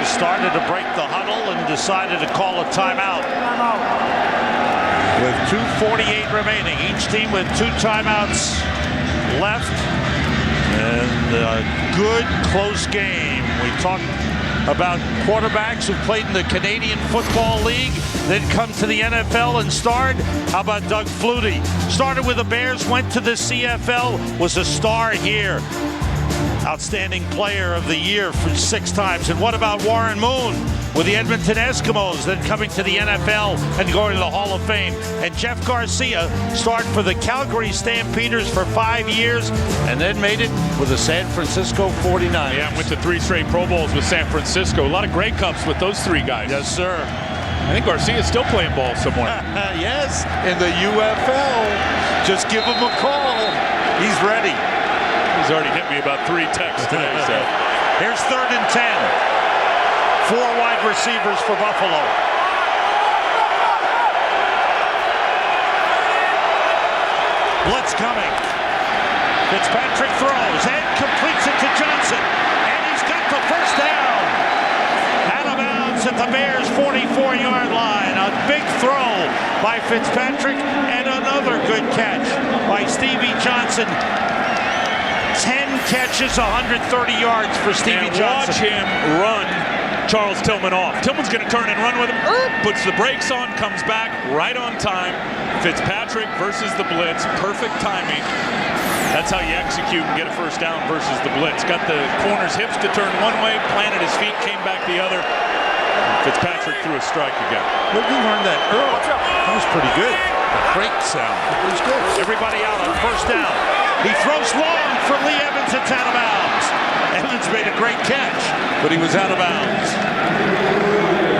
Started to break the huddle and decided to call a timeout. With 2:48 remaining, each team with 2 timeouts left, and a good close game. We talked about quarterbacks who played in the Canadian Football League, then come to the NFL and starred. How about Doug Flutie? Started with the Bears, went to the CFL, was a star here. Outstanding player of the year for 6 times. And what about Warren Moon with the Edmonton Eskimos, then coming to the NFL and going to the Hall of Fame? And Jeff Garcia started for the Calgary Stampeders for 5 years and then made it with the San Francisco 49ers. Yeah, went to 3 straight Pro Bowls with San Francisco. A lot of Grey Cups with those 3 guys. Yes, sir. I think Garcia's still playing ball somewhere. Yes, in the UFL. Just give him a call. He's ready. He's already hit me about 3 texts today. So here's 3rd and 10. 4 wide receivers for Buffalo. Blitz coming. Fitzpatrick throws and completes it to Johnson. And he's got the first down. Out of bounds at the Bears' 44-yard line. A big throw by Fitzpatrick, and another good catch by Stevie Johnson. 10 catches, 130 yards for Stevie Johnson. Watch him run Charles Tillman off. Tillman's going to turn and run with him. Puts the brakes on, comes back right on time. Fitzpatrick versus the blitz. Perfect timing. That's how you execute and get a first down versus the blitz. Got the corner's hips to turn one way, planted his feet, came back the other. Fitzpatrick threw a strike again. Look, he learned that early. That was pretty good. The break sound. It was good. Everybody out on first down. He throws long for Lee Evans. It's out of bounds. Evans made a great catch, but he was out of bounds.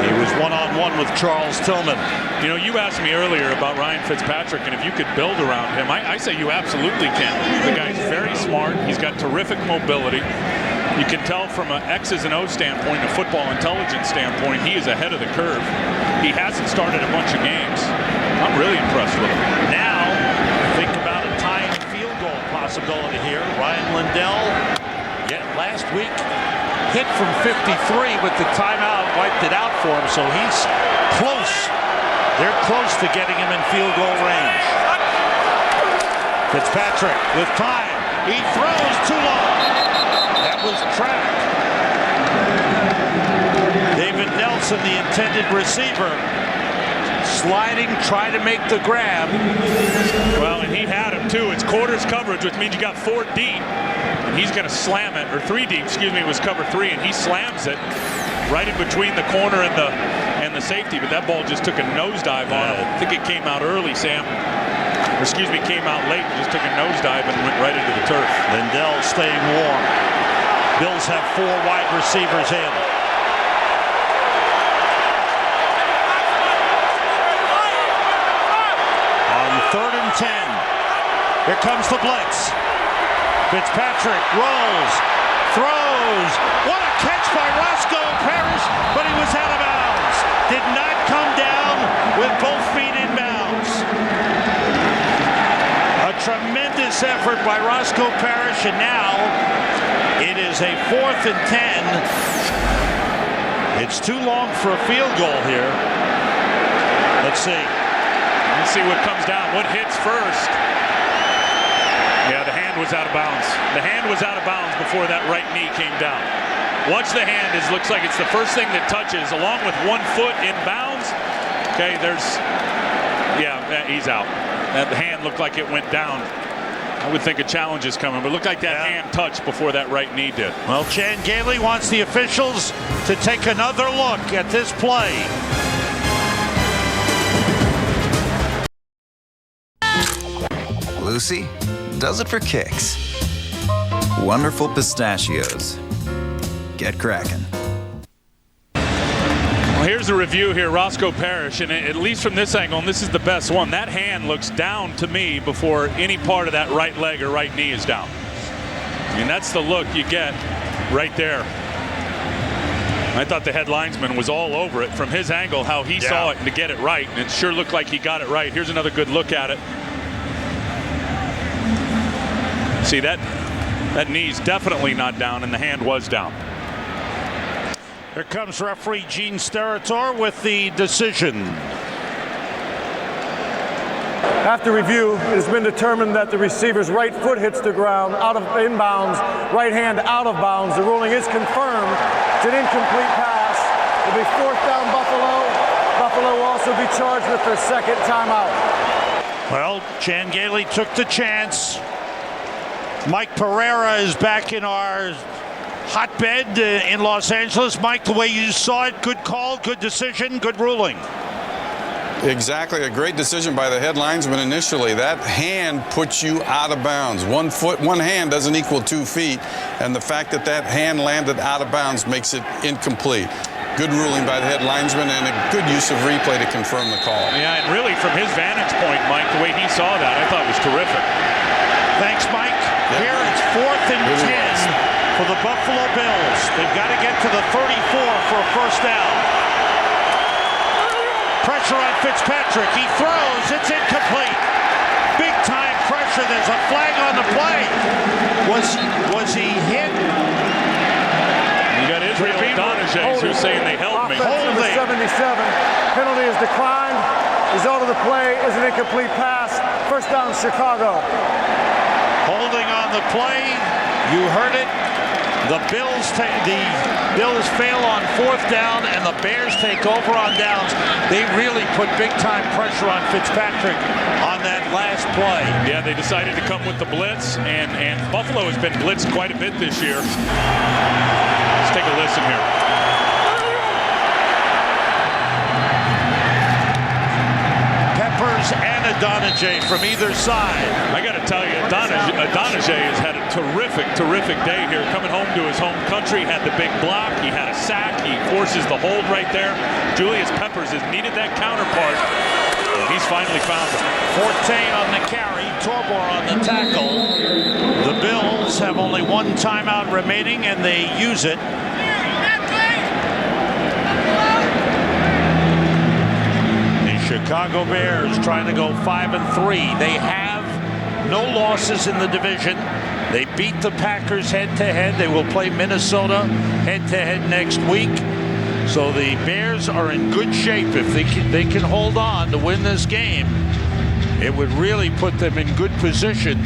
He was one-on-one with Charles Tillman. You know, you asked me earlier about Ryan Fitzpatrick and if you could build around him. I say you absolutely can. The guy's very smart. He's got terrific mobility. You can tell from an X's and O's standpoint, a football intelligence standpoint, he is ahead of the curve. He hasn't started a bunch of games. I'm really impressed with him. Now, think about a tying field goal possibility here. Ryan Lindell, yet last week, hit from 53, but the timeout wiped it out for him, so he's close. They're close to getting him in field goal range. Fitzpatrick with time. He throws too long. That was trapped. David Nelson, the intended receiver, sliding, trying to make the grab. Well, and he had him too. It's quarters coverage, which means you got 4 deep. And he's going to slam it, or 3 deep, excuse me, it was cover 3, and he slams it right in between the corner and the safety, but that ball just took a nosedive on him. I think it came out early, Sam. Or excuse me, came out late and just took a nosedive and went right into the turf. Lindell staying warm. Bills have 4 wide receivers in. On 3rd and 10. Here comes the blitz. Fitzpatrick rolls, throws. What a catch by Roscoe Parrish, but he was out of bounds. Did not come down with both feet in bounds. A tremendous effort by Roscoe Parrish, and now it is a 4th and 10. It's too long for a field goal here. Let's see. Let's see what comes down. What hits first? Yeah, the hand was out of bounds. The hand was out of bounds before that right knee came down. Watch the hand. It looks like it's the first thing that touches, along with 1 foot in bounds. Okay, he's out. That hand looked like it went down. I would think a challenge is coming, but it looked like that hand touched before that right knee did. Well, Chan Gailey wants the officials to take another look at this play. Lucy does it for kicks. Wonderful pistachios. Get cracking. Well, here's a review here. Roscoe Parrish, and at least from this angle, and this is the best one, that hand looks down to me before any part of that right leg or right knee is down. I mean, that's the look you get right there. I thought the head linesman was all over it from his angle, how he saw it and to get it right, and it sure looked like he got it right. Here's another good look at it. See, that knee's definitely not down, and the hand was down. Here comes referee Gene Steratore with the decision. After review, it has been determined that the receiver's right foot hits the ground out of inbounds, right hand out of bounds. The ruling is confirmed. It's an incomplete pass. It'll be 4th down Buffalo. Buffalo will also be charged with their 2nd timeout. Well, Chan Gailey took the chance. Mike Pereira is back in our hotbed in Los Angeles. Mike, the way you saw it, good call, good decision, good ruling. Exactly, a great decision by the head linesman initially. That hand puts you out of bounds. 1 foot, 1 hand doesn't equal 2 feet, and the fact that that hand landed out of bounds makes it incomplete. Good ruling by the head linesman and a good use of replay to confirm the call. Yeah, and really from his vantage point, Mike, the way he saw that, I thought was terrific. Thanks, Mike. Here it's 4th and 10 for the Buffalo Bills. They've got to get to the 34 for a first down. Pressure on Fitzpatrick. He throws. It's incomplete. Big time pressure. There's a flag on the play. Was he hit? You got Israel Adonis Jays who's saying they held me. Offense number 77. Penalty is declined. Result of the play is an incomplete pass. First down, Chicago. Holding on the play. You heard it. The Bills fail on fourth down, and the Bears take over on downs. They really put big-time pressure on Fitzpatrick on that last play. Yeah, they decided to come with the blitz, and Buffalo has been blitzed quite a bit this year. Let's take a listen here. Peppers and Adonijay from either side. I got to tell you, Adonijay has had a terrific day here. Coming home to his home country, had the big block, he had a sack, he forces the hold right there. Julius Peppers has needed that counterpart. He's finally found it. Forte on the carry, Torbor on the tackle. The Bills have only one timeout remaining, and they use it. Chicago Bears trying to go 5-3. They have no losses in the division. They beat the Packers head-to-head. They will play Minnesota head-to-head next week. So the Bears are in good shape. If they can hold on to win this game, it would really put them in good position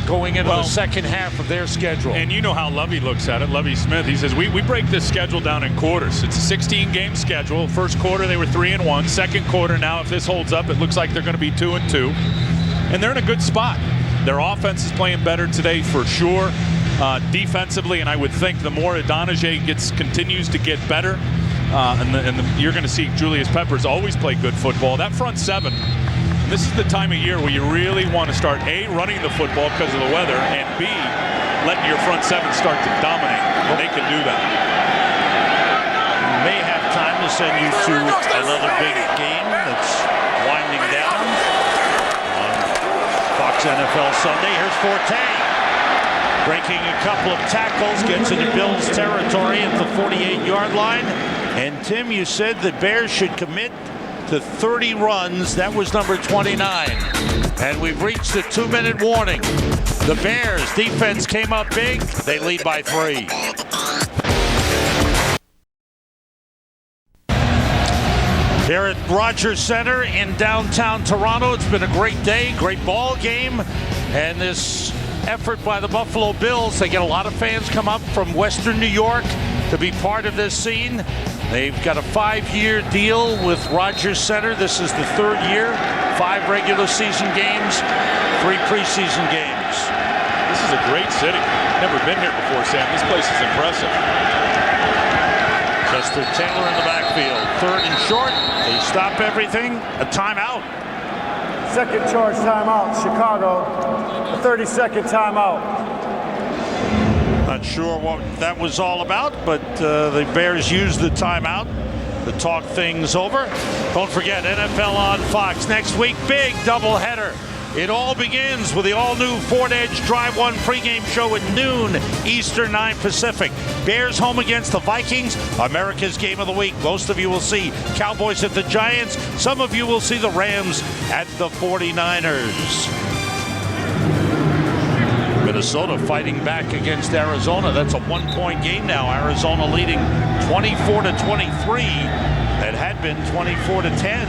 going into the second half of their schedule. And you know how Lovey looks at it, Lovey Smith. He says, we break this schedule down in quarters. It's a 16-game schedule. First quarter, they were 3-1. Second quarter, now, if this holds up, it looks like they're going to be 2-2. And they're in a good spot. Their offense is playing better today for sure. Defensively, and I would think the more Adonijay continues to get better, you're going to see Julius Peppers always play good football. That front seven, this is the time of year where you really want to start, A, running the football because of the weather, and B, letting your front seven start to dominate. They can do that. We may have time to send you to another big game that's winding down on Fox NFL Sunday. Here's Forte. Breaking a couple of tackles, gets into Bills territory at the 48-yard line. And Tim, you said the Bears should commit to 30 runs. That was number 29. And we've reached the 2-minute warning. The Bears defense came up big. They lead by 3. Here at Rogers Center in downtown Toronto, it's been a great day, great ball game. And this effort by the Buffalo Bills, they get a lot of fans come up from Western New York to be part of this scene. They've got a 5-year deal with Rogers Center. This is the 3rd year. 5 regular season games, 3 preseason games. This is a great city. Never been here before, Sam. This place is impressive. Chester Taylor in the backfield. 3rd and short. They stop everything. A timeout. Second charge timeout, Chicago. A 30-second timeout. Not sure what that was all about, but the Bears used the timeout to talk things over. Don't forget, NFL on Fox next week, big doubleheader. It all begins with the all-new Ford Edge Drive 1 pregame show at noon Eastern, 9 Pacific. Bears home against the Vikings, America's game of the week. Most of you will see Cowboys at the Giants. Some of you will see the Rams at the 49ers. Minnesota fighting back against Arizona. That's a 1-point game now. Arizona leading 24-23. That had been 24-10.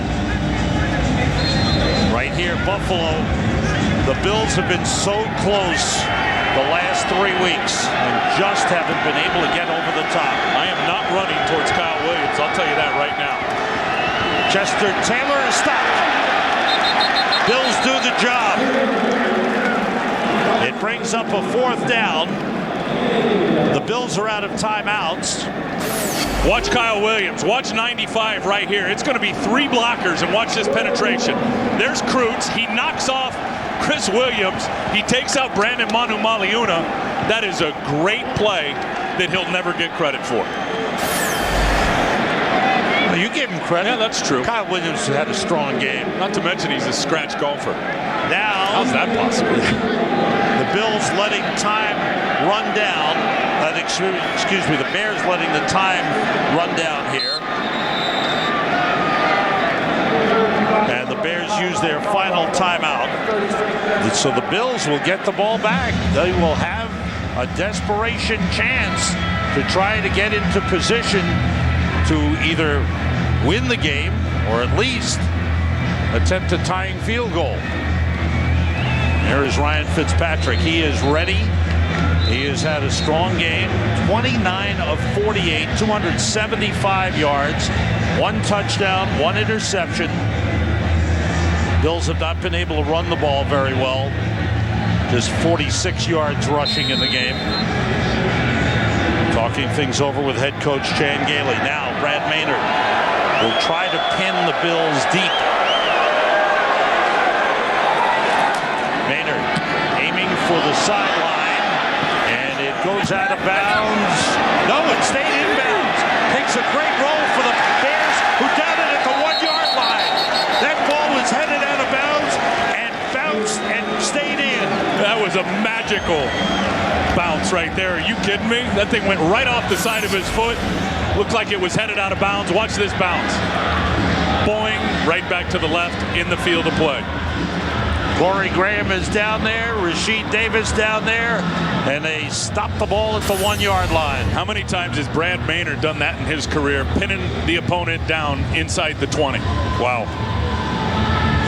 Right here, Buffalo. The Bills have been so close the last 3 weeks and just haven't been able to get over the top. I am not running towards Kyle Williams. I'll tell you that right now. Chester Taylor is stopped. Bills do the job. It brings up a 4th down. The Bills are out of timeouts. Watch Kyle Williams. Watch 95 right here. It's going to be 3 blockers, and watch this penetration. There's Kreutz. He knocks off Chris Williams. He takes out Brandon Manu-Maliuna. That is a great play that he'll never get credit for. You give him credit. Yeah, that's true. Kyle Williams had a strong game. Not to mention he's a scratch golfer. Now, how's that possible? The Bills letting time run down. Excuse me, the Bears letting the time run down here. And the Bears use their final timeout. So the Bills will get the ball back. They will have a desperation chance to try to get into position to either win the game or at least attempt a tying field goal. There is Ryan Fitzpatrick. He is ready. He has had a strong game. 29 of 48, 275 yards, 1 touchdown, 1 interception. Bills have not been able to run the ball very well. Just 46 yards rushing in the game. Talking things over with head coach Chan Gailey. Now Brad Maynard will try to pin the Bills deep. Maynard aiming for the sideline, and it goes out of bounds. No, it stayed inbounds. Takes a great roll for the Bears, who down it at the 1-yard line. That ball was headed out of bounds and bounced and stayed in. That was a magical bounce right there. Are you kidding me? That thing went right off the side of his foot. Looked like it was headed out of bounds. Watch this bounce. Boing, right back to the left in the field of play. Corey Graham is down there, Rasheed Davis down there, and they stop the ball at the 1-yard line. How many times has Brad Maynard done that in his career, pinning the opponent down inside the 20? Wow.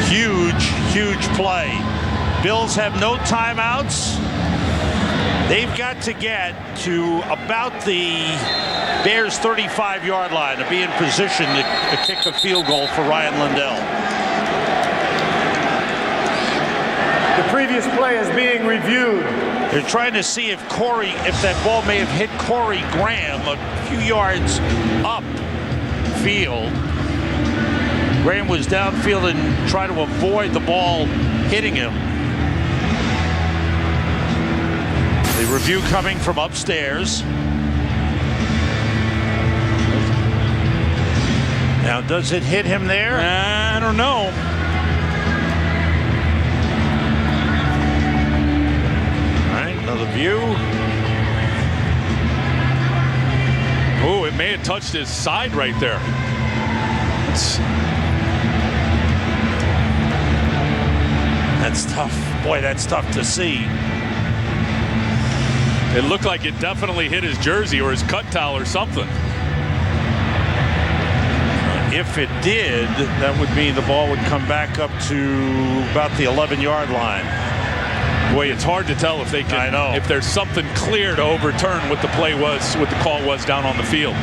Huge, huge play. Bills have no timeouts. They've got to get to about the Bears' 35-yard line to be in position to kick a field goal for Ryan Lindell. The previous play is being reviewed. They're trying to see if that ball may have hit Corey Graham a few yards up field. Graham was downfield and tried to avoid the ball hitting him. The review coming from upstairs. Now, does it hit him there? I don't know. Another view. Oh, it may have touched his side right there. That's tough. Boy, that's tough to see. It looked like it definitely hit his jersey or his cut towel or something. If it did, that would mean the ball would come back up to about the 11-yard line. Boy, it's hard to tell if they can. I know. If there's something clear to overturn what the play was, what the call was down on the field.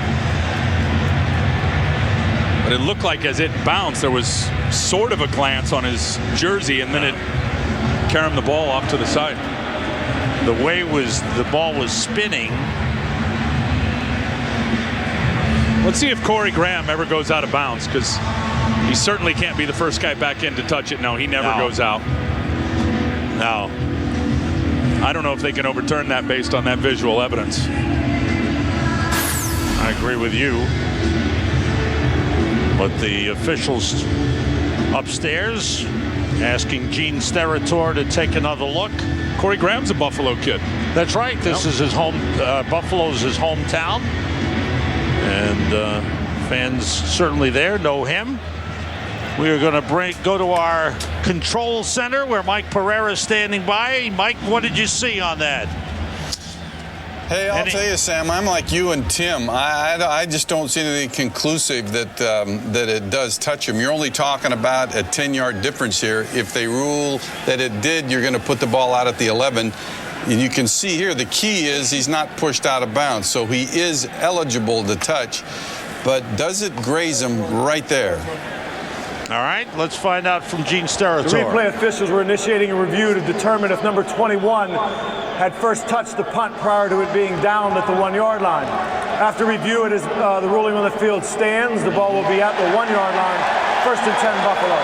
But it looked like as it bounced, there was sort of a glance on his jersey, and then it carried the ball off to the side. The way the ball was spinning. Let's see if Corey Graham ever goes out of bounds, because he certainly can't be the first guy back in to touch it. No, he never goes out. No. I don't know if they can overturn that based on that visual evidence. I agree with you. But the officials upstairs asking Gene Steratore to take another look. Corey Graham's a Buffalo kid. That's right. This is his home. Buffalo's his hometown. And fans certainly there know him. We are going to go to our control center where Mike Pereira is standing by. Mike, what did you see on that? Hey, I'll tell you, Sam, I'm like you and Tim. I just don't see anything conclusive that it does touch him. You're only talking about a 10-yard difference here. If they rule that it did, you're going to put the ball out at the 11. And you can see here the key is he's not pushed out of bounds, so he is eligible to touch. But does it graze him right there? All right, let's find out from Gene Steratore. The replay officials were initiating a review to determine if number 21 had first touched the punt prior to it being downed at the 1-yard line. After review, it is the ruling on the field stands. The ball will be at the 1-yard line. First and 10, Buffalo.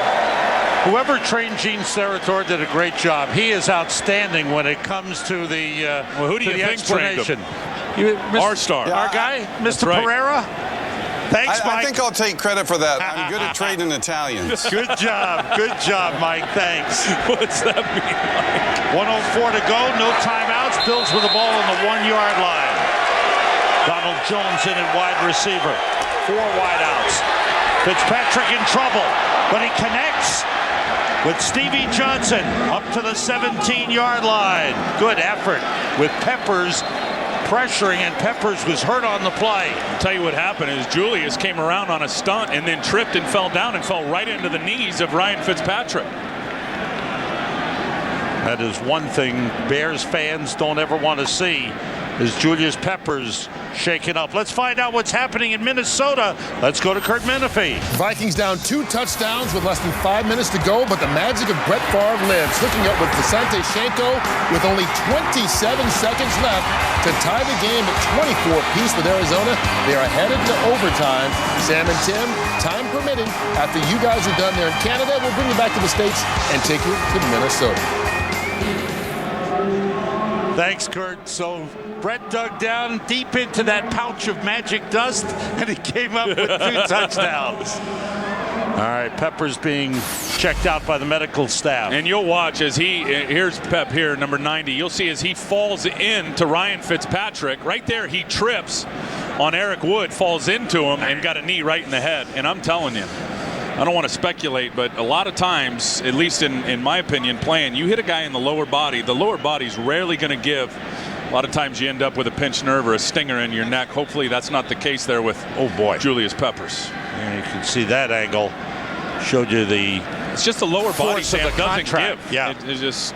Whoever trained Gene Steratore did a great job. He is outstanding when it comes to the well, who do you think explanation. Our star. Our guy, Mr. Pereira. Thanks, Mike. I think I'll take credit for that. I'm good at trading Italians. Good job, Mike. Thanks. What's that mean, Mike? 1:04 to go, no timeouts. Bills with the ball on the 1-yard line. Donald Jones in at wide receiver. 4 wideouts. Fitzpatrick in trouble, but he connects with Stevie Johnson up to the 17-yard line. Good effort with Peppers pressuring, and Peppers was hurt on the play. I'll tell you what happened is Julius came around on a stunt and then tripped and fell down and fell right into the knees of Ryan Fitzpatrick. That is one thing Bears fans don't ever want to see, is Julius Peppers shaken up. Let's find out what's happening in Minnesota. Let's go to Kurt Menefee. Vikings down 2 touchdowns with less than 5 minutes to go, but the magic of Brett Favre lives, hooking up with Desante Shanko with only 27 seconds left to tie the game at 24 apiece with Arizona. They are headed to overtime. Sam and Tim, time permitting, after you guys are done there in Canada, we'll bring you back to the States and take you to Minnesota. Thanks, Kurt. So Brett dug down deep into that pouch of magic dust, and he came up with 2 touchdowns. All right, Peppers being checked out by the medical staff. And you'll watch as here's Pep here, number 90. You'll see as he falls into Ryan Fitzpatrick. Right there, he trips on Eric Wood, falls into him, and got a knee right in the head. And I'm telling you, I don't want to speculate, but a lot of times, at least in my opinion, playing, you hit a guy in the lower body's rarely going to give. A lot of times you end up with a pinched nerve or a stinger in your neck. Hopefully that's not the case there with, oh boy, Julius Peppers. Yeah, you can see that angle. Showed you the It's just the lower body, Sam, doesn't give. Yeah. It's just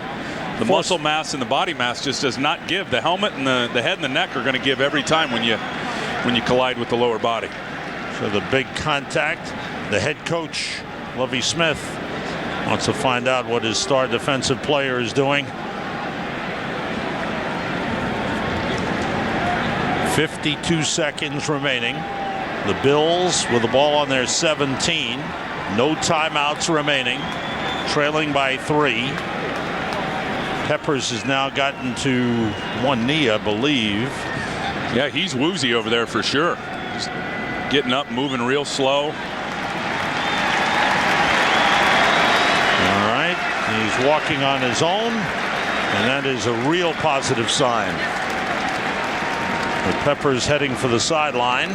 the muscle mass and the body mass just does not give. The helmet and the head and the neck are going to give every time when you collide with the lower body. So the big contact. The head coach, Lovie Smith, wants to find out what his star defensive player is doing. 52 seconds remaining. The Bills with the ball on their 17. No timeouts remaining. Trailing by 3. Peppers has now gotten to one knee, I believe. Yeah, he's woozy over there for sure. Just getting up, moving real slow. He's walking on his own, and that is a real positive sign. The Peppers heading for the sideline.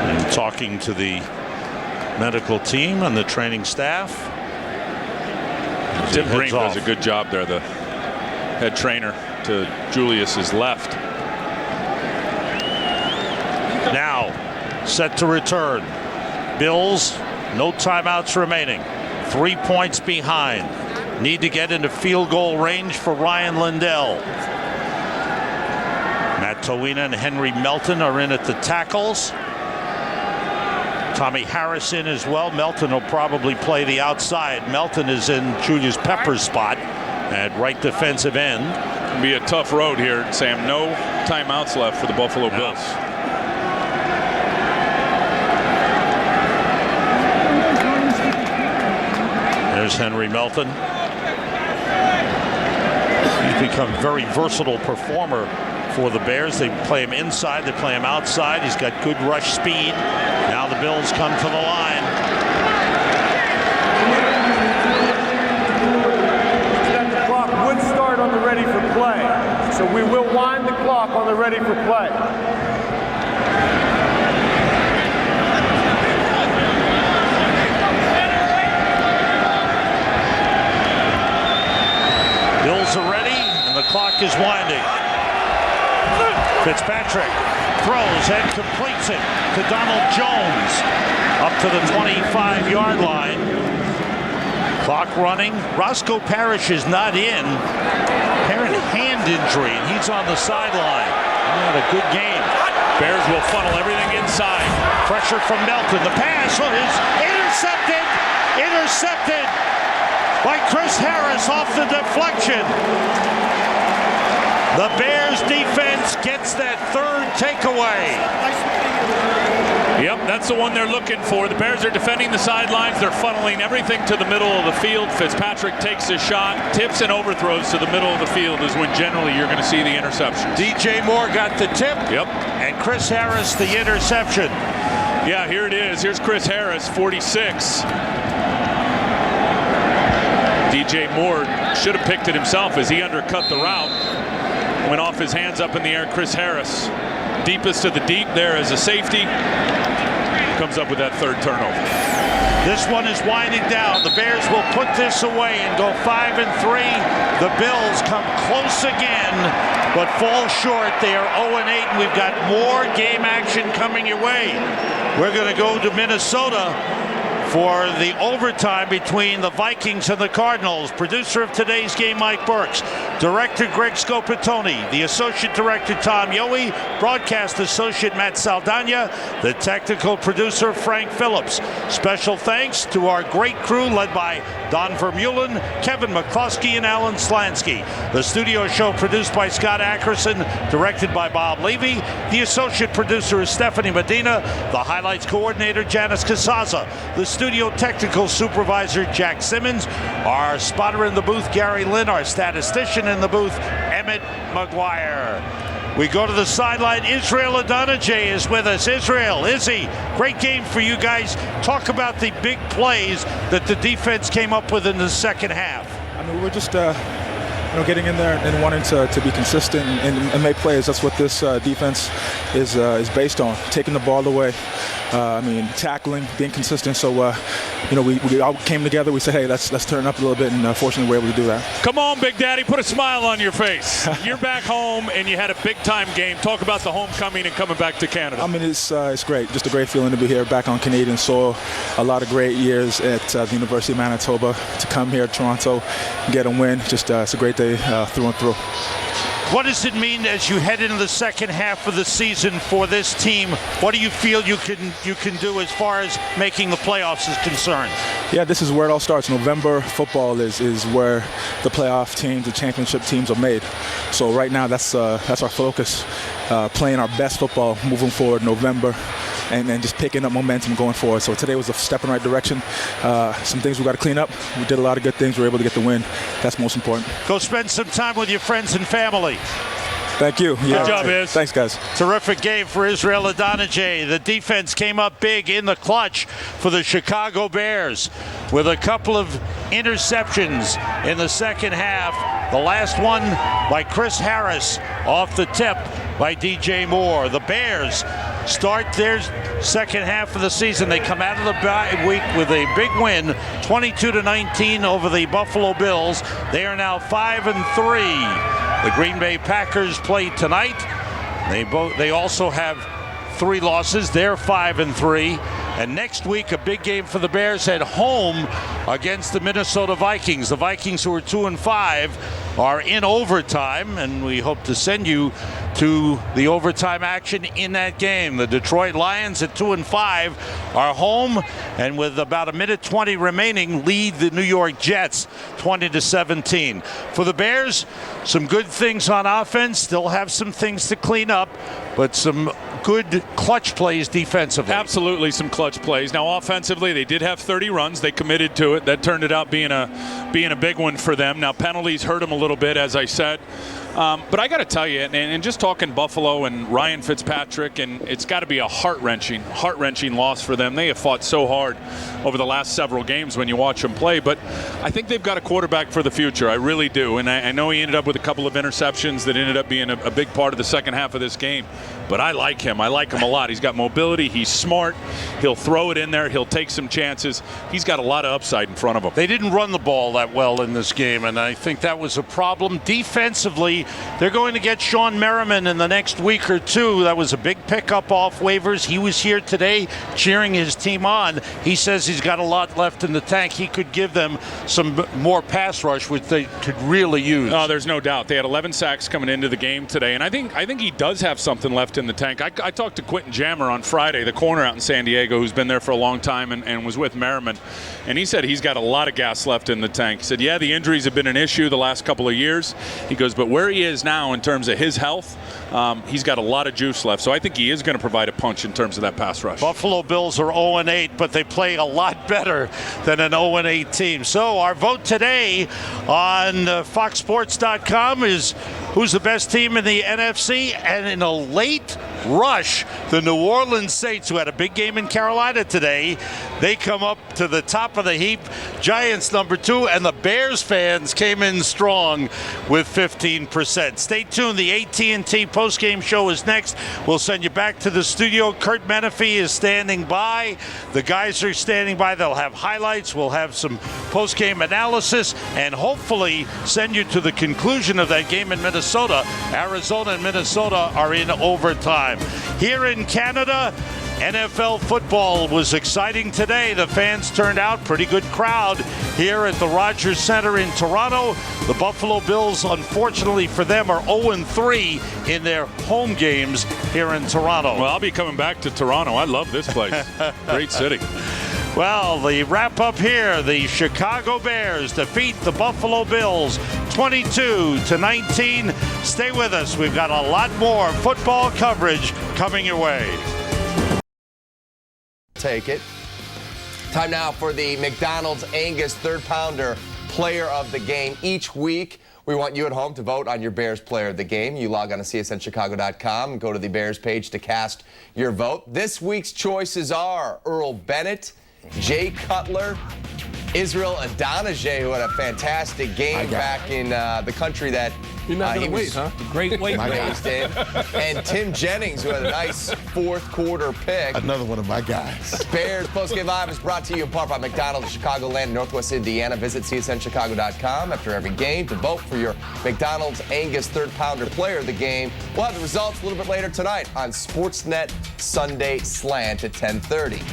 And talking to the medical team and the training staff. Tim Brink does a good job there, the head trainer to Julius's left. Now set to return. Bills, no timeouts remaining. 3 points behind. Need to get into field goal range for Ryan Lindell. Matt Towina and Henry Melton are in at the tackles. Tommy Harrison as well. Melton will probably play the outside. Melton is in Julius Peppers' spot at right defensive end. It'll be a tough road here, Sam. No timeouts left for the Buffalo Bills. There's Henry Melton. He's become a very versatile performer for the Bears. They play him inside, they play him outside. He's got good rush speed. Now the Bills come to the line. The clock would start on the ready for play. So we will wind the clock on the ready for play. Bills are ready, and the clock is winding. Fitzpatrick throws and completes it to Donald Jones up to the 25-yard line. Clock running. Roscoe Parrish is not in. Apparent hand injury, and he's on the sideline. He had a good game. Bears will funnel everything inside. Pressure from Melton. The pass is intercepted. Intercepted by Chris Harris off the deflection. The Bears defense gets that third takeaway. Yep, that's the one they're looking for. The Bears are defending the sidelines. They're funneling everything to the middle of the field. Fitzpatrick takes a shot. Tips and overthrows to the middle of the field is when generally you're going to see the interception. DJ Moore got the tip. Yep. And Chris Harris the interception. Yeah, here it is. Here's Chris Harris, 46. DJ Moore should have picked it himself as he undercut the route. Went off his hands up in the air. Chris Harris, deepest of the deep there as a safety, comes up with that third turnover. This one is winding down. The Bears will put this away and go 5-3. The Bills come close again, but fall short. They are 0-8, and we've got more game action coming your way. We're going to go to Minnesota for the overtime between the Vikings and the Cardinals. Producer of today's game, Mike Burks. Director, Greg Scopatoni. The Associate Director, Tom Yohe. Broadcast Associate, Matt Saldana. The Technical Producer, Frank Phillips. Special thanks to our great crew led by Don Vermeulen, Kevin McCluskey, and Alan Slansky. The studio show produced by Scott Ackerson, directed by Bob Levy. The Associate Producer is Stephanie Medina. The Highlights Coordinator, Janice Casaza. The Studio Technical Supervisor, Jack Simmons. Our spotter in the booth, Gary Lynn. Our statistician in the booth, Emmett McGuire. We go to the sideline. Israel Adonijah is with us. Israel, Izzy, great game for you guys. Talk about the big plays that the defense came up with in the second half. I mean, we're just getting in there and wanting to be consistent and make plays. That's what this defense is based on, taking the ball away. Tackling, being consistent. So, we all came together. We said, hey, let's turn up a little bit, and fortunately, we're able to do that. Come on, Big Daddy, put a smile on your face. You're back home, and you had a big-time game. Talk about the homecoming and coming back to Canada. I mean, it's great. Just a great feeling to be here, back on Canadian soil. A lot of great years at the University of Manitoba. To come here to Toronto, get a win, just it's a great day through and through. What does it mean as you head into the second half of the season for this team? What do you feel you can do as far as making the playoffs is concerned? Yeah, this is where it all starts. November football is where the playoff teams, the championship teams are made. So right now, that's our focus, playing our best football moving forward November. And then just picking up momentum going forward. So today was a step in the right direction. Some things we got to clean up. We did a lot of good things. We were able to get the win. That's most important. Go spend some time with your friends and family. Thank you. Good job, Iz. Thanks, guys. Terrific game for Israel Adonijah. The defense came up big in the clutch for the Chicago Bears with a couple of interceptions in the second half. The last one by Chris Harris off the tip by DJ Moore. The Bears start their second half of the season. They come out of the bye week with a big win, 22-19 over the Buffalo Bills. They are now 5-3. The Green Bay Packers play tonight. They also have 3 losses. They're 5-3. And next week, a big game for the Bears at home against the Minnesota Vikings. The Vikings, who are 2-5, are in overtime, and we hope to send you to the overtime action in that game. The Detroit Lions at 2-5 are home, and with about 1:20 remaining, lead the New York Jets 20-17. For the Bears, some good things on offense. Still have some things to clean up, but some good clutch plays defensively. Absolutely, some clutch plays. Now, offensively, they did have 30 runs. They committed to it. That turned it out being a big one for them. Now, penalties hurt them a little bit, as I said. But I got to tell you, and just talking Buffalo and Ryan Fitzpatrick, and it's got to be a heart-wrenching loss for them. They have fought so hard over the last several games when you watch them play. But I think they've got a quarterback for the future. I really do. And I know he ended up with a couple of interceptions that ended up being a big part of the second half of this game. But I like him. I like him a lot. He's got mobility. He's smart. He'll throw it in there. He'll take some chances. He's got a lot of upside in front of him. They didn't run the ball that well in this game, and I think that was a problem. Defensively, they're going to get Sean Merriman in the next week or two. That was a big pickup off waivers. He was here today cheering his team on. He says he's got a lot left in the tank. He could give them some more pass rush, which they could really use. Oh, there's no doubt. They had 11 sacks coming into the game today, and I think he does have something left in the tank. I talked to Quentin Jammer on Friday, the corner out in San Diego, who's been there for a long time and was with Merriman, and he said he's got a lot of gas left in the tank. He said, yeah, the injuries have been an issue the last couple of years. He goes, but where he is now in terms of his health, he's got a lot of juice left. So I think he is going to provide a punch in terms of that pass rush. Buffalo Bills are 0-8, but they play a lot better than an 0-8 team. So our vote today on FoxSports.com is who's the best team in the NFC, and in a late rush the New Orleans Saints, who had a big game in Carolina today. They come up to the top of the heap. Giants #2, and the Bears fans came in strong with 15%. Stay tuned. The AT&T postgame show is next. We'll send you back to the studio. Kurt Menefee is standing by. The guys are standing by. They'll have highlights. We'll have some postgame analysis and hopefully send you to the conclusion of that game in Minnesota. Arizona and Minnesota are in overtime. Here in Canada, NFL football was exciting today. The fans turned out, pretty good crowd here at the Rogers Center in Toronto. The Buffalo Bills, unfortunately for them, are 0-3 in their home games here in Toronto. Well, I'll be coming back to Toronto. I love this place. Great city. Well, the wrap up here, the Chicago Bears defeat the Buffalo Bills 22-19. Stay with us. We've got a lot more football coverage coming your way. Take it. Time now for the McDonald's Angus Third Pounder Player of the Game. Each week, we want you at home to vote on your Bears Player of the Game. You log on to csnchicago.com and go to the Bears page to cast your vote. This week's choices are Earl Bennett, Jay Cutler, Israel Adonijah, who had a fantastic game back in the country that he was Great weight raised in, and Tim Jennings, who had a nice fourth quarter pick. Another one of my guys. Bears Postgame Live is brought to you in part by McDonald's, Chicagoland, Northwest Indiana. Visit csnchicago.com after every game to vote for your McDonald's Angus Third Pounder Player of the Game. We'll have the results a little bit later tonight on Sportsnet Sunday Slant at 10:30.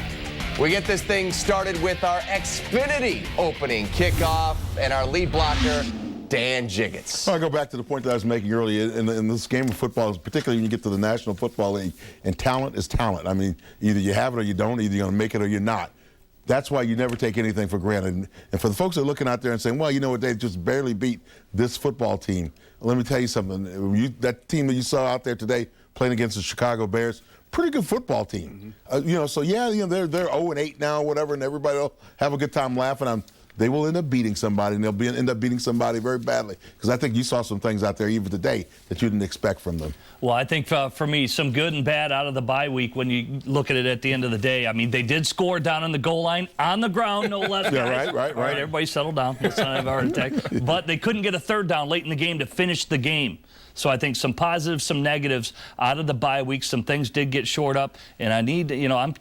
We get this thing started with our Xfinity opening kickoff and our lead blocker, Dan Jiggets. I'll go back to the point that I was making earlier. In this game of football, particularly when you get to the National Football League, and talent is talent. I mean, either you have it or you don't. Either you're going to make it or you're not. That's why you never take anything for granted. And for the folks that are looking out there and saying, well, you know what, they just barely beat this football team. Let me tell you something. That team that you saw out there today playing against the Chicago Bears, pretty good football team. So yeah, they're 0-8 now, whatever, and everybody will have a good time laughing. They will end up beating somebody, and they'll end up beating somebody very badly. Because I think you saw some things out there even today that you didn't expect from them. Well, I think for me, some good and bad out of the bye week when you look at it at the end of the day. I mean, they did score down on the goal line, on the ground, no less. Yeah, right. All right, everybody settle down. Let's not have a heart attack. But they couldn't get a third down late in the game to finish the game. So I think some positives, some negatives out of the bye week. Some things did get shored up, and I need, I'm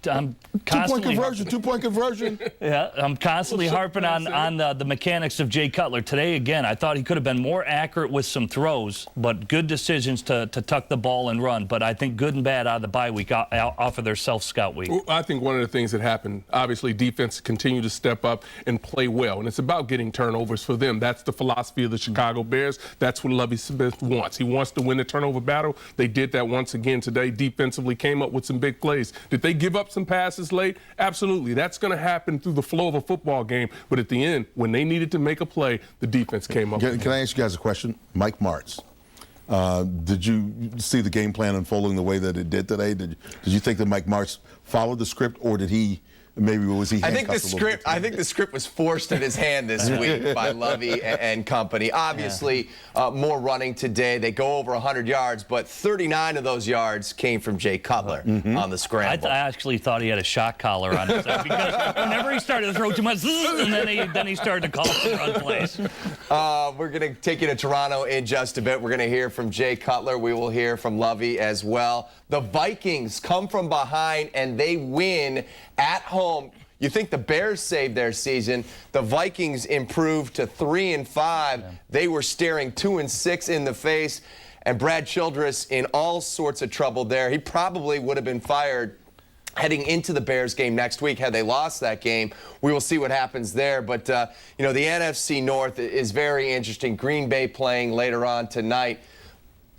constantly two-point conversion. Yeah, I'm constantly harping on the mechanics of Jay Cutler. Today, again, I thought he could have been more accurate with some throws, but good decisions to tuck the ball and run. But I think good and bad out of the bye week off of their self-scout week. Well, I think one of the things that happened, obviously, defense continued to step up and play well, and it's about getting turnovers for them. That's the philosophy of the Chicago Bears. That's what Lovie Smith wants. He wants to win the turnover battle. They did that once again today. Defensively came up with some big plays. Did they give up some passes late? Absolutely. That's going to happen through the flow of a football game. But at the end, when they needed to make a play, the defense came up. Can I ask you guys a question? Mike Martz. Did you see the game plan unfolding the way that it did today? Did you think that Mike Martz followed the script, or did he? Maybe was he? I think the script was forced in his hand this week by Lovie and company. Obviously, more running today. They go over 100 yards, but 39 of those yards came from Jay Cutler on the scramble. I actually thought he had a shock collar on his head because whenever he started to throw too much, and then he started to call some run plays. We're going to take you to Toronto in just a bit. We're going to hear from Jay Cutler. We will hear from Lovie as well. The Vikings come from behind and they win at home. You think the Bears saved their season. The Vikings improved to 3-5. Yeah. They were staring 2-6 in the face. And Brad Childress in all sorts of trouble there. He probably would have been fired heading into the Bears game next week had they lost that game. We will see what happens there. But, the NFC North is very interesting. Green Bay playing later on tonight.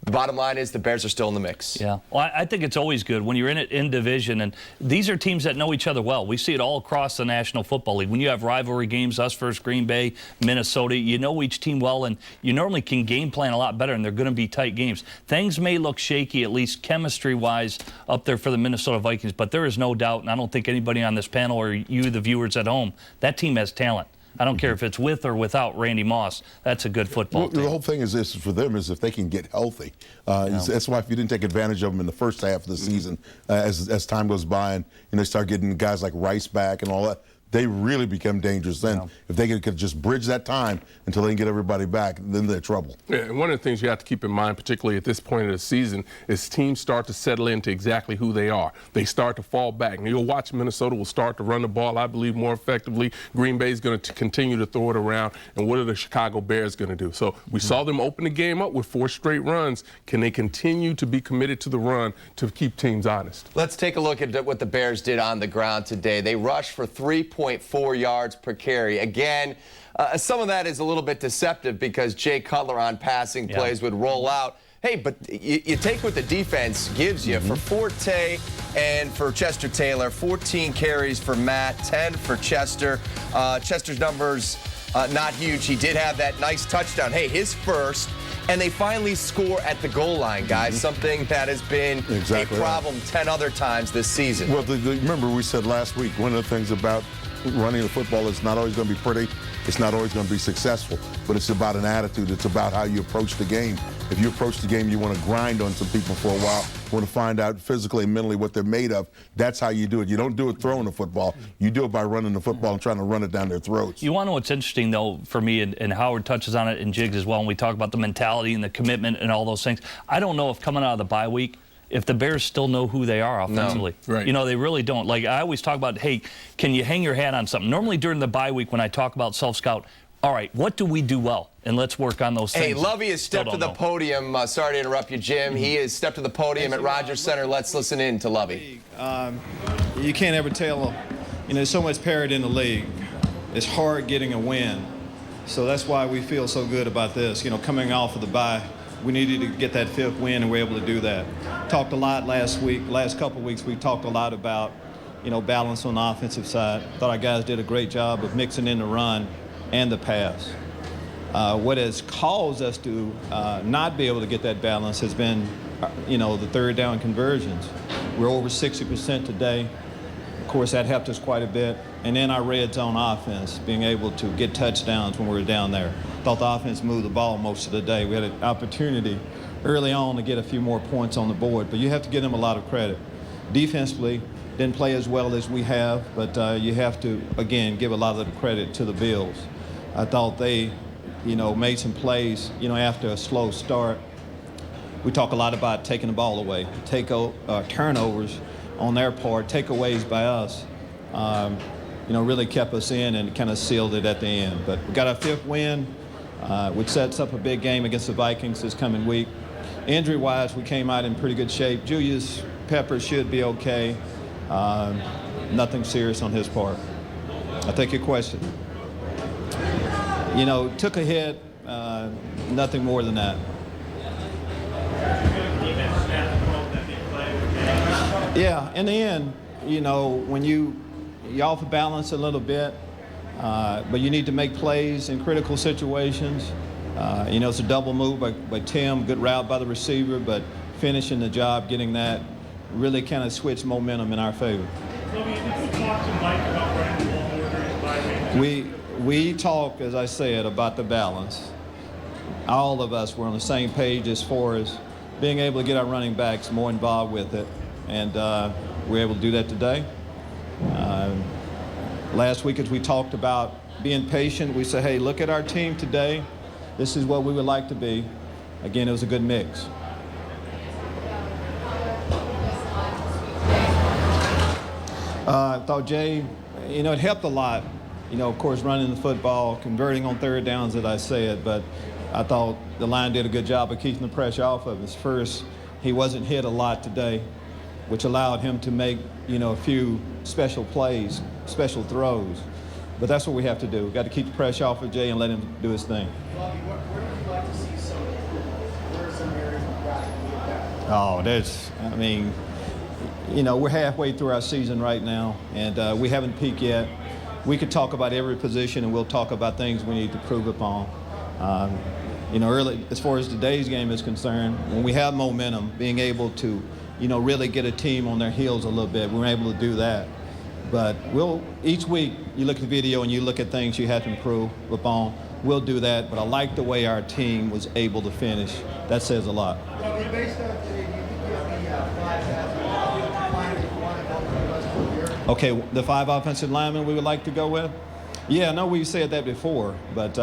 The bottom line is the Bears are still in the mix. Yeah, well, I think it's always good when you're in division, and these are teams that know each other well. We see it all across the National Football League. When you have rivalry games, us versus Green Bay, Minnesota, you know each team well, and you normally can game plan a lot better, and they're going to be tight games. Things may look shaky, at least chemistry-wise, up there for the Minnesota Vikings, but there is no doubt, and I don't think anybody on this panel or you, the viewers at home, that team has talent. I don't care if it's with or without Randy Moss. That's a good football team. The whole thing is this for them is if they can get healthy. That's why if you didn't take advantage of them in the first half of the season, as time goes by and they start getting guys like Rice back and all that, they really become dangerous then. If they could just bridge that time until they can get everybody back, then they're trouble. Yeah, and one of the things you have to keep in mind, particularly at this point of the season, is teams start to settle into exactly who they are. They start to fall back. And you'll watch Minnesota will start to run the ball, I believe, more effectively. Green Bay is going to continue to throw it around. And what are the Chicago Bears going to do? So we saw them open the game up with 4 straight runs. Can they continue to be committed to the run to keep teams honest? Let's take a look at what the Bears did on the ground today. They rushed for 3.4 yards per carry. Again, some of that is a little bit deceptive because Jay Cutler on passing plays would roll out. Hey, but you take what the defense gives you. For Forte and for Chester Taylor, 14 carries for Matt, 10 for Chester. Chester's numbers not huge. He did have that nice touchdown. Hey, his first. And they finally score at the goal line, guys, something that has been a problem 10 other times this season. Well, remember we said last week, one of the things about running the football is not always going to be pretty. It's not always going to be successful, but it's about an attitude. It's about how you approach the game. If you approach the game, you want to grind on some people for a while, you want to find out physically and mentally what they're made of. That's how you do it. You don't do it throwing the football. You do it by running the football and trying to run it down their throats. You want to know what's interesting, though, for me, and Howard touches on it in Jigs as well, when we talk about the mentality and the commitment and all those things. I don't know if coming out of the bye week, if the Bears still know who they are offensively. No. Right. You know, they really don't. Like, I always talk about, hey, can you hang your hat on something? Normally during the bye week when I talk about self-scout, all right, what do we do well? And let's work on those things. Hey, Lovie has stepped to the podium. Sorry to interrupt you, Jim. He has stepped to the podium at Rogers Center. Let's listen in to Lovie. You can't ever tell, there's so much parity in the league. It's hard getting a win. So that's why we feel so good about this. Coming off of the bye, we needed to get that 5th win, and we're able to do that. Talked a lot last couple of weeks, we talked a lot about, balance on the offensive side. Thought our guys did a great job of mixing in the run and the pass. What has caused us to not be able to get that balance has been, the third down conversions. We're over 60% today. Of course, that helped us quite a bit. And then our red zone offense, being able to get touchdowns when we were down there. Thought the offense moved the ball most of the day. We had an opportunity early on to get a few more points on the board, but you have to give them a lot of credit. Defensively, didn't play as well as we have, but you have to, again, give a lot of the credit to the Bills. I thought they, made some plays, after a slow start. We talk a lot about taking the ball away, turnovers on their part, takeaways by us, really kept us in and kind of sealed it at the end. But we got our 5th win, which sets up a big game against the Vikings this coming week. Injury-wise, we came out in pretty good shape. Julius Peppers should be okay. Nothing serious on his part. I take your question. Took a hit, nothing more than that. Yeah, in the end, when you're off balance a little bit, but you need to make plays in critical situations. It's a double move by Tim, good route by the receiver, but finishing the job, getting that, really kind of switched momentum in our favor. We talk, as I said, about the balance. All of us were on the same page as far as being able to get our running backs more involved with it, and we're able to do that today. Last week, as we talked about being patient, we said, hey, look at our team today. This is what we would like to be. Again, it was a good mix. I thought Jay, it helped a lot. Of course, running the football, converting on third downs, as I said, but I thought the line did a good job of keeping the pressure off of us. First, he wasn't hit a lot today, which allowed him to make, a few special plays, special throws. But that's what we have to do. We've got to keep the pressure off of Jay and let him do his thing. Where would you like to see some areas of practice? We're halfway through our season right now, and we haven't peaked yet. We could talk about every position, and we'll talk about things we need to prove upon. Early, as far as today's game is concerned, when we have momentum, being able to, really get a team on their heels a little bit, we're able to do that. But each week you look at the video and you look at things you have to improve upon. We'll do that, but I like the way our team was able to finish. That says a lot. Okay, the 5 offensive linemen we would like to go with? Yeah, I know we've said that before, but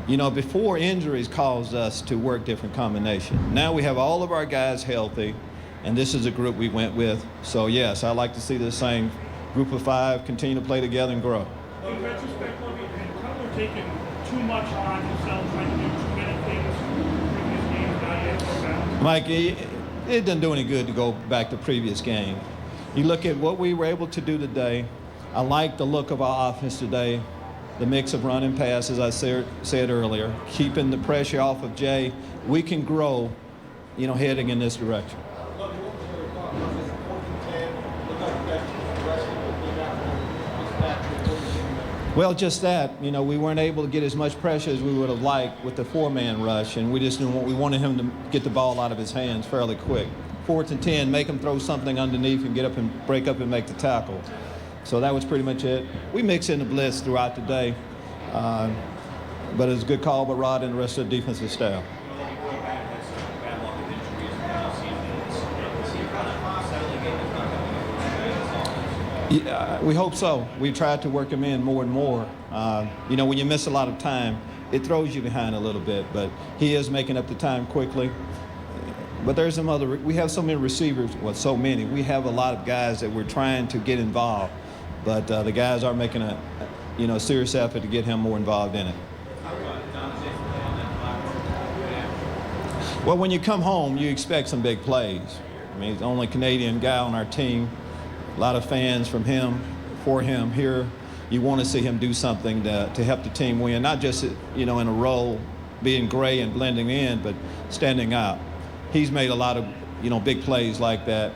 you know, before injuries caused us to work different combinations. Now we have all of our guys healthy, and this is a group we went with. So yes, I like to see the same group of 5 continue to play together and grow. In retrospect, had Cutler taken too much on himself, trying to do too many things in previous games, not yet go down? Mike, it doesn't do any good to go back to previous game. You look at what we were able to do today. I like the look of our offense today, the mix of run and pass, as I said earlier, keeping the pressure off of Jay. We can grow, you know, heading in this direction. Well, just that. You know, we weren't able to get as much pressure as we would have liked with the 4-man rush, and we just didn't we wanted him to get the ball out of his hands fairly quick. 4th and 10, make him throw something underneath and get up and break up and make the tackle. So that was pretty much it. We mix in the blitz throughout the day, but it was a good call by Rod and the rest of the defensive staff. Yeah, we hope so. We tried to work him in more and more. You know, when you miss a lot of time, it throws you behind a little bit, but he is making up the time quickly. But there's some other, we have so many receivers, well, so many. We have a lot of guys that we're trying to get involved, but the guys are making a, you know, serious effort to get him more involved in it. Well, when you come home, you expect some big plays. I mean, he's the only Canadian guy on our team. A lot of fans from him, for him here. You want to see him do something to help the team win, not just, you know, in a role, being gray and blending in, but standing out. He's made a lot of, you know, big plays like that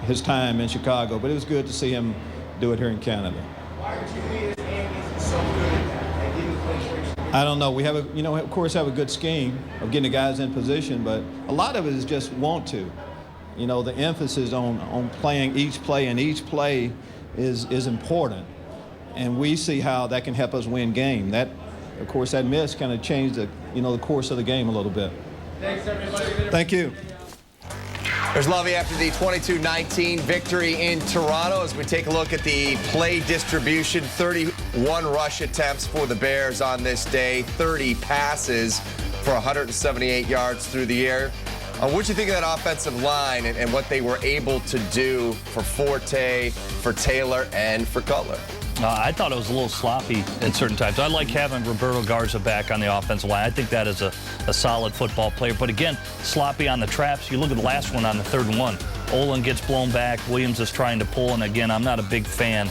his time in Chicago, but it was good to see him do it here in Canada. Why would you lead his hands so good at getting plays? I don't know. We have a, you know, of course, have a good scheme of getting the guys in position, but a lot of it is just want to. You know, the emphasis on playing each play, and each play is important. And we see how that can help us win game. That, of course, that miss kind of changed the, you know, the course of the game a little bit. Thanks, everybody. Thank you. There's Lovie after the 22-19 victory in Toronto. As we take a look at the play distribution, 31 rush attempts for the Bears on this day, 30 passes for 178 yards through the air. What'd you think of that offensive line and what they were able to do for Forte, for Taylor, and for Cutler? I thought it was a little sloppy at certain times. I like having Roberto Garza back on the offensive line. I think that is a solid football player. But again, sloppy on the traps. You look at the last one on the 3rd and 1. Olin gets blown back. Williams is trying to pull. And again, I'm not a big fan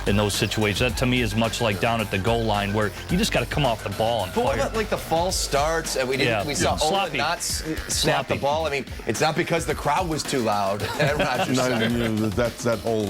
in those situations. That to me is much like down at the goal line where you just got to come off the ball and fire. But what about like the false starts? We saw Olin not snap the ball. I mean, it's not because the crowd was too loud at Rogers Center. You know, that's that whole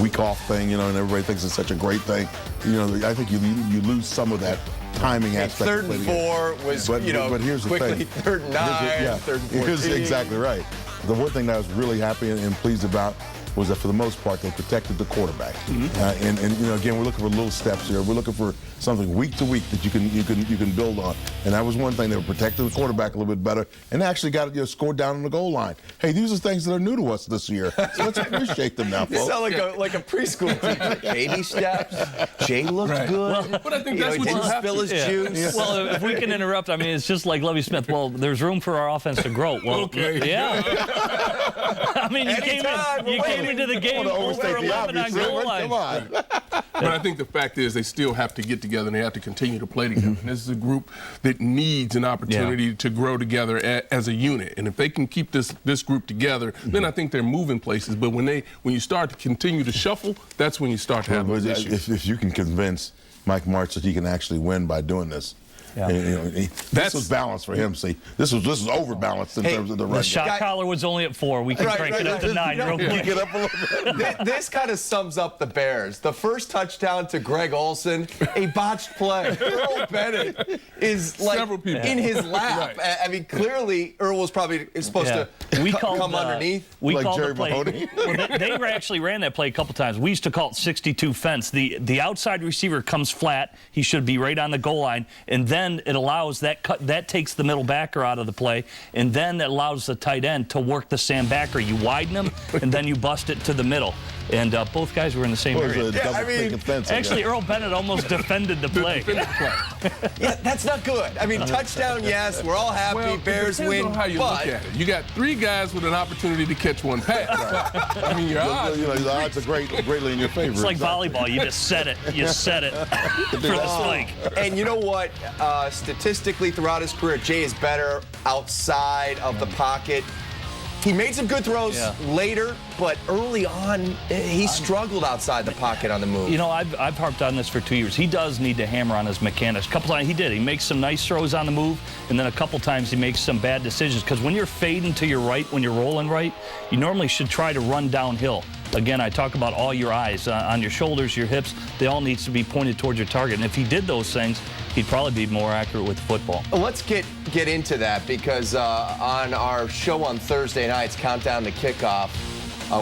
week off thing, you know, and everybody thinks it's such a great thing. You know, I think you lose some of that timing aspect. 3rd and 4 was, but here's quickly the thing. 3rd and 9, 3rd and 14. Here's exactly right. The one thing that I was really happy and pleased about was that for the most part they protected the quarterback. And you know, again, we're looking for little steps here. We're looking for something week to week that you can build on. And that was one thing. They were protecting the quarterback a little bit better, and they actually got it scored down on the goal line. Hey, these are things that are new to us this year, so let's appreciate them now, folks. You sound like a preschool teacher. Baby steps. Jay looked good. Well, but I think that's what you didn't have spill to. his juice. Well, if we can interrupt, I mean, it's just like Lovie Smith. Well, there's room for our offense to grow. Well, okay. Yeah. I mean, you came into the game over 11 on goal line. Come on. But I think the fact is they still have to get together and they have to continue to play together. And this is a group that needs an opportunity to grow together as a unit. And if they can keep this group together, then I think they're moving places. But when you start to continue to shuffle, that's when you start to have those issues. If you can convince Mike Martz that he can actually win by doing this. Yeah. And, you know, this was balanced for him. See, this was overbalanced in terms of the run. The shot collar was only at 4. We can crank it up to 9 real quick. Get up a little bit. This kind of sums up the Bears. The first touchdown to Greg Olsen, a botched play. Earl Bennett is like in his lap. I mean, clearly Earl was probably supposed to We called come underneath. We like called Jerry the play. Mahoney? Well, they actually ran that play a couple times. We used to call it 62 fence. The outside receiver comes flat. He should be right on the goal line, and then it allows that takes the middle backer out of the play, and then it allows the tight end to work the Sam backer. You widen him, and then you bust it to the middle. And both guys were in the same area. Actually, Earl Bennett almost defended the play. Yeah, that's not good. I mean, touchdown, yes, we're all happy. Well, Bears it depends win. on how you but look at it. You got 3 guys with an opportunity to catch one pass. I mean, your odds. The odds are greatly in your favor. It's like volleyball. You just set it. You set it for the spike. And you know what? Statistically, throughout his career, Jay is better outside of the pocket. He made some good throws later, but early on, he struggled outside the pocket on the move. You know, I've harped on this for 2 years. He does need to hammer on his mechanics. A couple times he did. He makes some nice throws on the move, and then a couple times he makes some bad decisions. Because when you're fading to your right, when you're rolling right, you normally should try to run downhill. Again, I talk about all your eyes on your shoulders, your hips. They all need to be pointed towards your target. And if he did those things, he'd probably be more accurate with football. Let's get into that because on our show on Thursday nights, Countdown to Kickoff,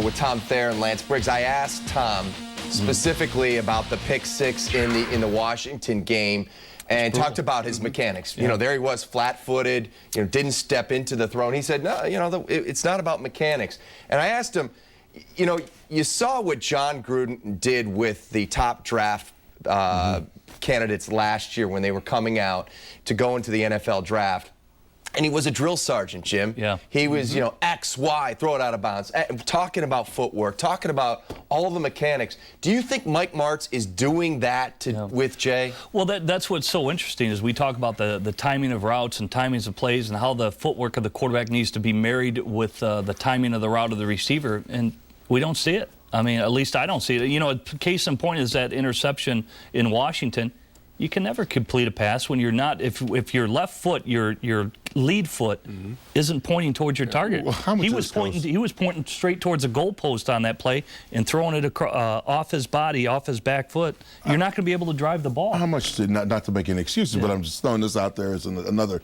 with Tom Thayer and Lance Briggs, I asked Tom specifically about the pick 6 in the Washington game and talked about his mechanics. You know, there he was, flat-footed, didn't step into the throw. And he said, no, it's not about mechanics. And I asked him, you saw what John Gruden did with the top draft candidates last year when they were coming out to go into the NFL draft. And he was a drill sergeant, Jim. Yeah. He was, X, Y, throw it out of bounds, talking about footwork, talking about all the mechanics. Do you think Mike Martz is doing that with Jay? Well, that's what's so interesting is we talk about the timing of routes and timings of plays and how the footwork of the quarterback needs to be married with the timing of the route of the receiver, and we don't see it. I mean, at least I don't see it. Case in point is that interception in Washington. You can never complete a pass when you're not. If your left foot, your lead foot, isn't pointing towards your target. Well, how much he was pointing straight towards a goalpost on that play and throwing it off his body, off his back foot. You're not going to be able to drive the ball. How much? Not to make any excuses, but I'm just throwing this out there as another,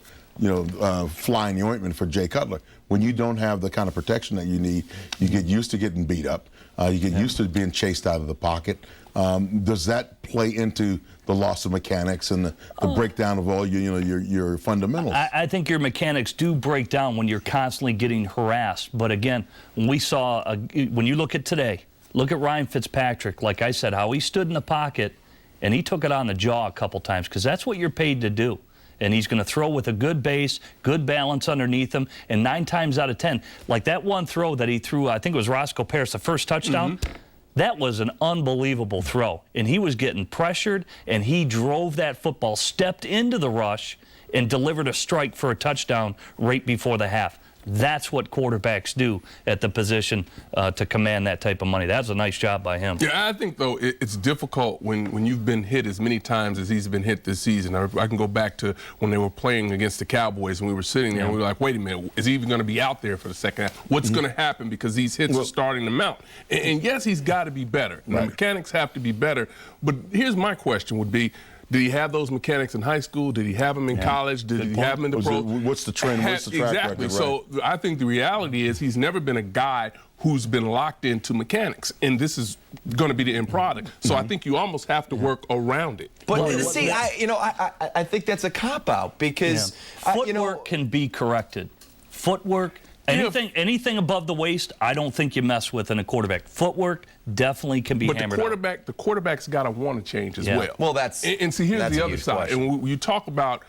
fly in the ointment for Jay Cutler. When you don't have the kind of protection that you need, you get used to getting beat up. You get used to being chased out of the pocket. Does that play into the loss of mechanics and the breakdown of all your fundamentals? I think your mechanics do break down when you're constantly getting harassed. But again, when you look at today, look at Ryan Fitzpatrick. Like I said, how he stood in the pocket and he took it on the jaw a couple times because that's what you're paid to do. And he's going to throw with a good base, good balance underneath him, and 9 times out of 10, like that one throw that he threw, I think it was Roscoe Parrish, the first touchdown. That was an unbelievable throw. And he was getting pressured, and he drove that football, stepped into the rush, and delivered a strike for a touchdown right before the half. That's what quarterbacks do at the position to command that type of money. That's a nice job by him. Yeah, I think, though, it's difficult when you've been hit as many times as he's been hit this season. I can go back to when they were playing against the Cowboys, and we were sitting there, and we were like, wait a minute, is he even going to be out there for the second half? What's going to happen? Because these hits are starting to mount. And yes, he's got to be better. The mechanics have to be better. But here's my question would be, did he have those mechanics in high school? Did he have them in college? Did he have them in the pro? What's the trend? What's the track record? Exactly. So I think the reality is he's never been a guy who's been locked into mechanics, and this is going to be the end product. So I think you almost have to work around it. But see, I think that's a cop-out because footwork can be corrected. Footwork. Anything above the waist, I don't think you mess with in a quarterback. Footwork definitely can be hammered But the quarterback's got to want to change as well. Well, that's and see, here's the other side. Question. And when you talk about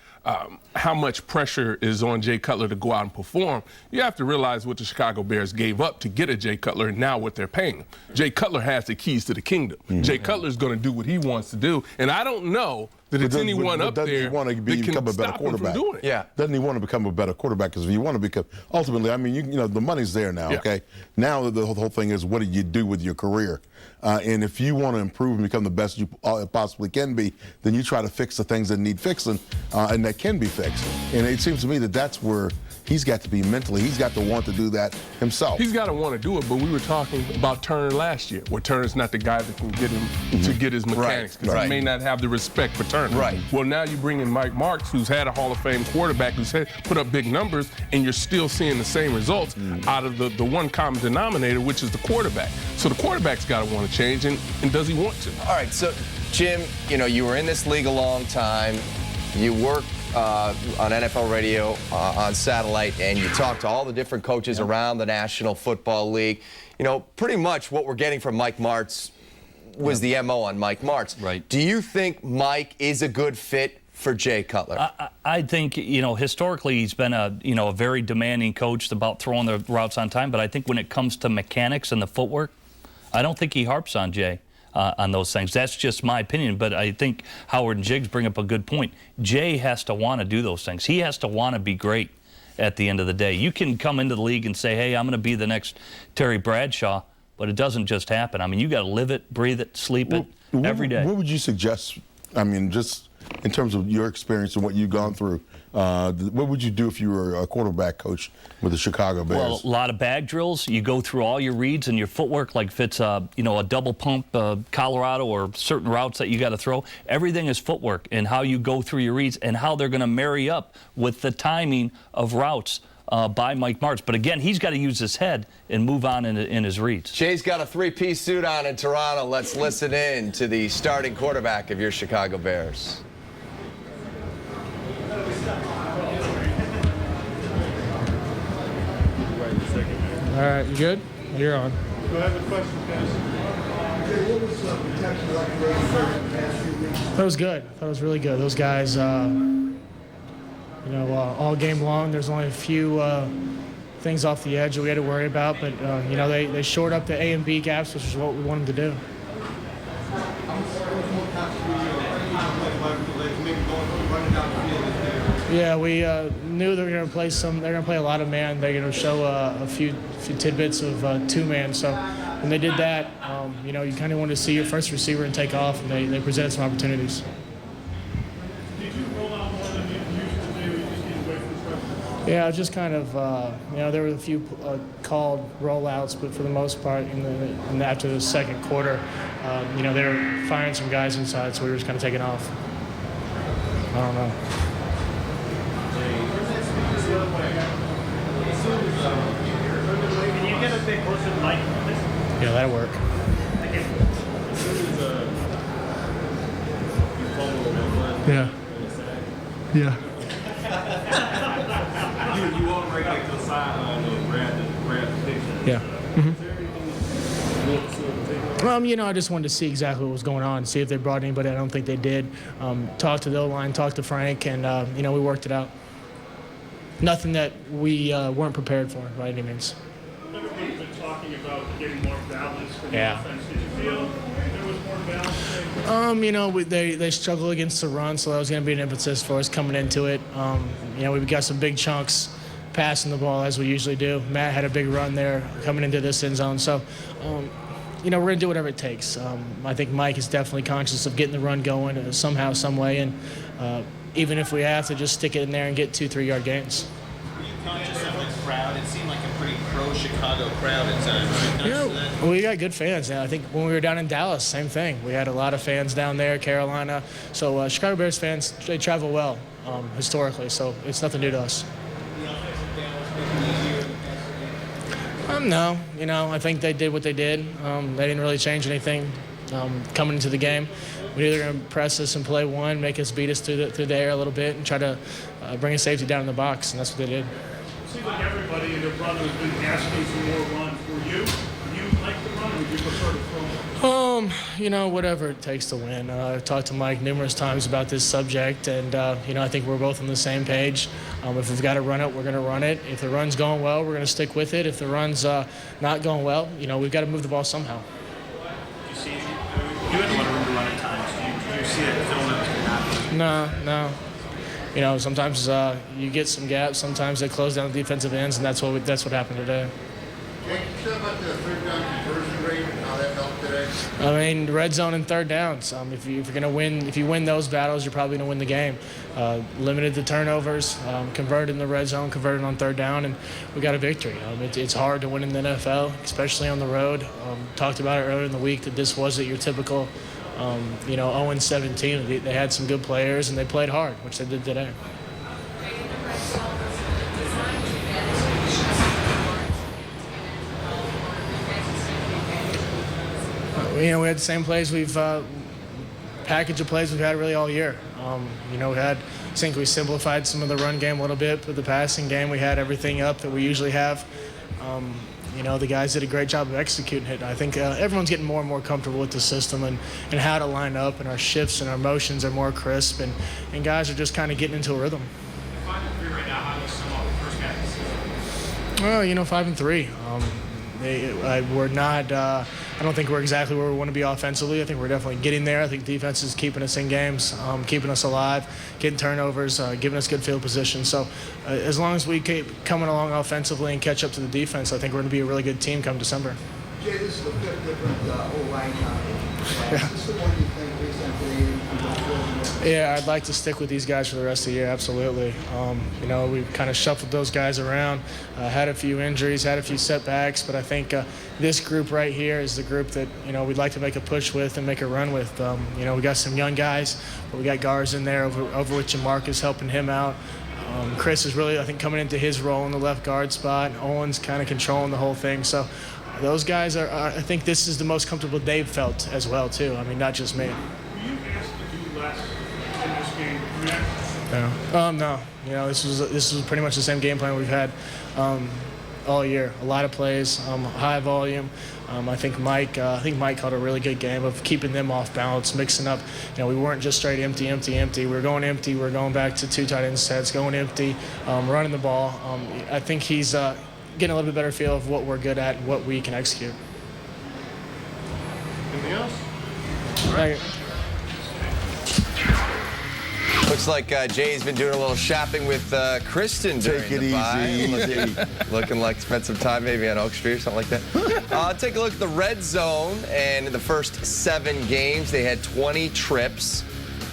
how much pressure is on Jay Cutler to go out and perform, you have to realize what the Chicago Bears gave up to get a Jay Cutler and now what they're paying him. Jay Cutler has the keys to the kingdom. Jay Cutler's going to do what he wants to do, and I don't know that it's anyone up there that can stop him from doing it. Yeah. Doesn't he want to become a better quarterback? Because if you want to become, ultimately, I mean, the money's there now, okay? Now the whole thing is, what do you do with your career? And if you want to improve and become the best you possibly can be, then you try to fix the things that need fixing and that can be fixed. And it seems to me that that's where he's got to be mentally, he's got to want to do that himself. He's got to want to do it, but we were talking about Turner last year, where Turner's not the guy that can get him to get his mechanics, because he may not have the respect for Turner. Right. Well, now you bring in Mike Martz, who's had a Hall of Fame quarterback, who's put up big numbers, and you're still seeing the same results out of the one common denominator, which is the quarterback. So the quarterback's got to want to change, and does he want to? All right, so Jim, you were in this league a long time. You work on NFL radio, on satellite, and you talk to all the different coaches around the National Football League. Pretty much what we're getting from Mike Martz was the MO on Mike Martz. Right. Do you think Mike is a good fit for Jay Cutler? I think, historically he's been a very demanding coach about throwing the routes on time, but I think when it comes to mechanics and the footwork, I don't think he harps on Jay on those things. That's just my opinion, but I think Howard and Jiggs bring up a good point. Jay has to want to do those things. He has to want to be great at the end of the day. You can come into the league and say, hey, I'm going to be the next Terry Bradshaw, but it doesn't just happen. I mean, you got to live it, breathe it, sleep it every day. What would you suggest, just in terms of your experience and what you've gone through, what would you do if you were a quarterback coach with the Chicago Bears? Well, a lot of bag drills. You go through all your reads and your footwork, like if it's a double pump Colorado or certain routes that you got to throw. Everything is footwork and how you go through your reads and how they're going to marry up with the timing of routes by Mike Martz. But again, he's got to use his head and move on in his reads. Jay's got a three-piece suit on in Toronto. Let's listen in to the starting quarterback of your Chicago Bears. All right, you good? You're on. Do I have a question, guys? What was the protection like for the past few weeks? That was good. That was really good. Those guys, all game long, there's only a few things off the edge that we had to worry about, but, they shored up the A and B gaps, which is what we wanted to do. Yeah, we knew they were going to play they're going to play a lot of man. They're going to show a few tidbits of two-man. So when they did that, you kind of wanted to see your first receiver and take off, and they presented some opportunities. Did you roll out more than you used to do? You just need to wait for the pressure? Yeah, just kind of, there were a few called rollouts, but for the most part, after the second quarter, they were firing some guys inside, so we were just kind of taking off. I don't know. Can you get a bit closer to the mic? Yeah, that'll work. Yeah. Yeah. You walk right back to the sideline and grab the picture. Yeah. I just wanted to see exactly what was going on, see if they brought anybody. I don't think they did. Talked to the O-line, talked to Frank, and, we worked it out. Nothing that we weren't prepared for by any means. Everybody's been talking about getting more balance from the offense. Did you feel there was more balance? They struggle against the run, so that was going to be an emphasis for us coming into it. We've got some big chunks passing the ball as we usually do. Matt had a big run there coming into this end zone. So, we're going to do whatever it takes. I think Mike is definitely conscious of getting the run going somehow, some way, and even if we have to just stick it in there and get 2-3 yard gains. Were you conscious of the crowd? It seemed like a pretty pro-Chicago crowd at times. We got good fans. I think when we were down in Dallas, same thing. We had a lot of fans down there, Carolina. So Chicago Bears fans, they travel well historically, so it's nothing new to us. No, I think they did what they did. They didn't really change anything coming into the game. We knew they were going to press us and play one, make us beat us through the air a little bit, and try to bring a safety down in the box, and that's what they did. It seems like everybody and their brother has been asking for more runs. Were you like the run, or would you prefer to throw? Whatever it takes to win. I've talked to Mike numerous times about this subject, and, I think we're both on the same page. If we've got to run it, we're going to run it. If the run's going well, we're going to stick with it. If the run's not going well, we've got to move the ball somehow. You see, you had a lot of room to run at times. Do you see it film that No. Sometimes you get some gaps. Sometimes they close down the defensive ends, and that's what happened today. Jake, you said about the third down conversion rate and how that helped today. I mean, red zone and third downs. If you win those battles, you're probably going to win the game. Limited the turnovers, converted in the red zone, converted on third down, and we got a victory. It's hard to win in the NFL, especially on the road. Talked about it earlier in the week that this wasn't your typical, 0-17. They had some good players and they played hard, which they did today. We had the same plays package of plays we've had really all year. I think we simplified some of the run game a little bit, but the passing game, we had everything up that we usually have. The guys did a great job of executing it. I think everyone's getting more and more comfortable with the system and how to line up, and our shifts and our motions are more crisp, and guys are just kind of getting into a rhythm. 5-3 right now, how do you sum up the first half? Well, 5-3. We're not. I don't think we're exactly where we want to be offensively. I think we're definitely getting there. I think defense is keeping us in games, keeping us alive, getting turnovers, giving us good field position. So as long as we keep coming along offensively and catch up to the defense, I think we're going to be a really good team come December. Jay, this is the fifth different O-line combination. Is this the one you think based on today? Yeah, I'd like to stick with these guys for the rest of the year, absolutely. We've kind of shuffled those guys around, had a few injuries, had a few setbacks, but I think this group right here is the group that, we'd like to make a push with and make a run with. We got some young guys, but we got Garza in there over with Jamarcus helping him out. Chris is really, I think, coming into his role in the left guard spot. Owen's kind of controlling the whole thing. So those guys are, I think this is the most comfortable they've felt as well, too. I mean, not just me. Were you asked to do less in this game? No. This was pretty much the same game plan we've had all year. A lot of plays, high volume. I think Mike called a really good game of keeping them off balance, mixing up. We weren't just straight empty. We were going empty. We were going back to 2 tight end sets, going empty, running the ball. I think he's getting a little bit better feel of what we're good at and what we can execute. Anything else? Right. Looks like Jay's been doing a little shopping with Kristen during the bye. Looking like spent some time maybe on Oak Street or something like that. Take a look at the red zone, and in the first 7 games, they had 20 trips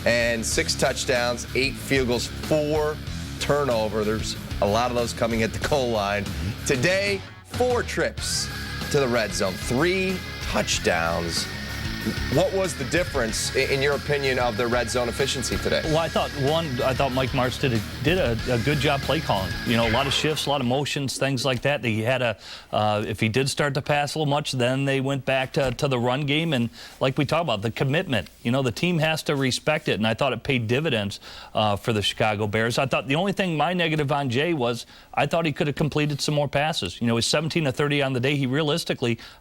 and 6 touchdowns, 8 field goals, 4 turnovers. There's a lot of those coming at the goal line. Today, 4 trips to the red zone, 3 touchdowns. What was the difference, in your opinion, of the red zone efficiency today? Well, I thought Mike Martz did a good job play calling. A lot of shifts, a lot of motions, things like that. He had if he did start to pass a little much, then they went back to the run game. And like we talked about, the commitment. The team has to respect it, and I thought it paid dividends for the Chicago Bears. I thought the only thing, my negative on Jay was I thought he could have completed some more passes. He was 17 of 30 on the day.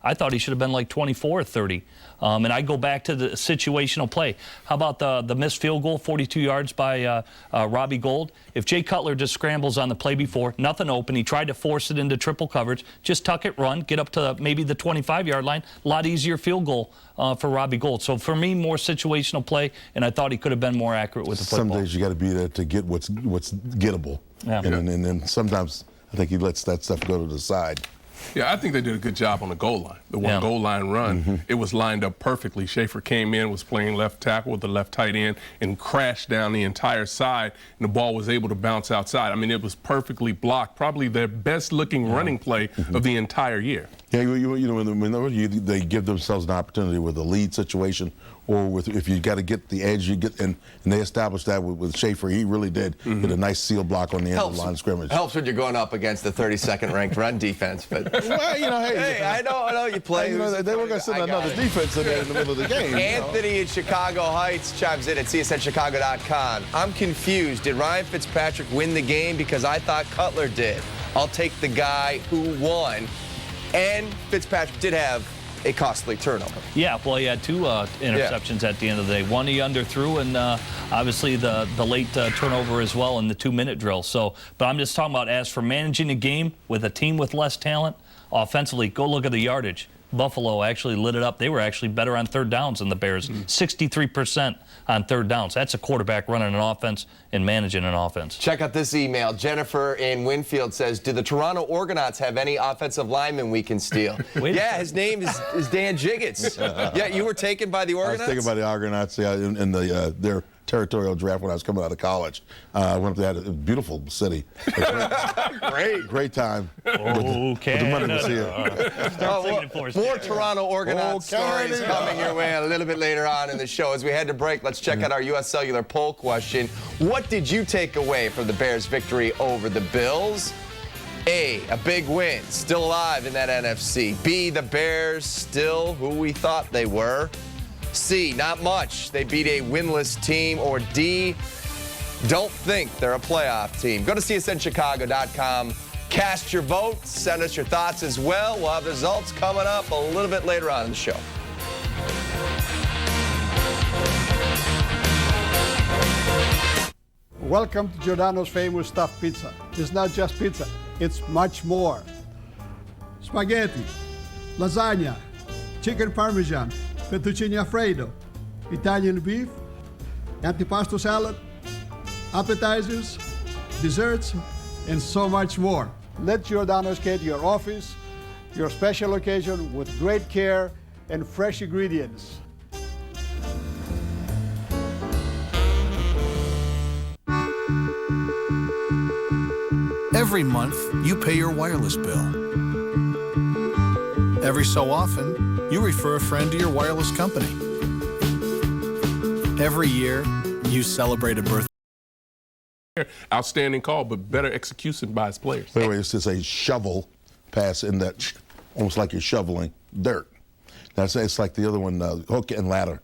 I thought he should have been like 24 or 30. And I go back to the situational play. How about the missed field goal, 42 yards by Robbie Gould? If Jay Cutler just scrambles on the play before, nothing open, he tried to force it into triple coverage, just tuck it, run, get up to maybe the 25-yard line, a lot easier field goal for Robbie Gould. So for me, more situational play, and I thought he could have been more accurate with the football. Some days you got to be there to get what's gettable. Yeah. And then sometimes I think he lets that stuff go to the side. Yeah, I think they did a good job on the goal line. The one goal line run, it was lined up perfectly. Schaefer came in, was playing left tackle with the left tight end, and crashed down the entire side, and the ball was able to bounce outside. I mean, it was perfectly blocked. Probably their best-looking running play of the entire year. Yeah, they give themselves an opportunity with a lead situation, or if you got to get the edge, and they established that with Schaefer. He really did hit a nice seal block on the end of the line of scrimmage. Helps when you're going up against the 32nd ranked run defense, but well, hey, I know you play. They were going to send another defense in there in the middle of the game. Anthony in Chicago Heights chimes in at CSNChicago.com. I'm confused. Did Ryan Fitzpatrick win the game? Because I thought Cutler did. I'll take the guy who won. And Fitzpatrick did have a costly turnover. Yeah, well, he had 2 interceptions at the end of the day. One he underthrew, and obviously the late turnover as well in the 2-minute drill. But I'm just talking about as for managing a game with a team with less talent, offensively, go look at the yardage. Buffalo actually lit it up. They were actually better on third downs than the Bears. 63% on third downs. That's a quarterback running an offense and managing an offense. Check out this email. Jennifer in Winfield says, do the Toronto Argonauts have any offensive linemen we can steal? Yeah, his name is Dan Jiggets. Yeah, you were taken by the Argonauts? I was taken by the Argonauts in their territorial draft when I was coming out of college. I went up there, a beautiful city. Great time. Oh, Canada. With the money was here. More Toronto Argonauts stories coming your way a little bit later on in the show. As we head to break, let's check out our U.S. Cellular poll question. What did you take away from the Bears' victory over the Bills? A big win, still alive in that NFC. B, the Bears still who we thought they were. C, not much. They beat a winless team. Or D, don't think they're a playoff team. Go to csnchicago.com. Cast your vote. Send us your thoughts as well. We'll have results coming up a little bit later on in the show. Welcome to Giordano's famous stuffed pizza. It's not just pizza, it's much more. Spaghetti, lasagna, chicken parmesan, fettuccine alfredo, Italian beef, antipasto salad, appetizers, desserts, and so much more. Let Giordano's cater your office, your special occasion with great care and fresh ingredients. Every month, you pay your wireless bill. Every so often, you refer a friend to your wireless company. Every year, you celebrate a birthday. Outstanding call, but better execution by his players. By the way, it's just a shovel pass in that, almost like you're shoveling dirt. It's like the other one, hook and ladder,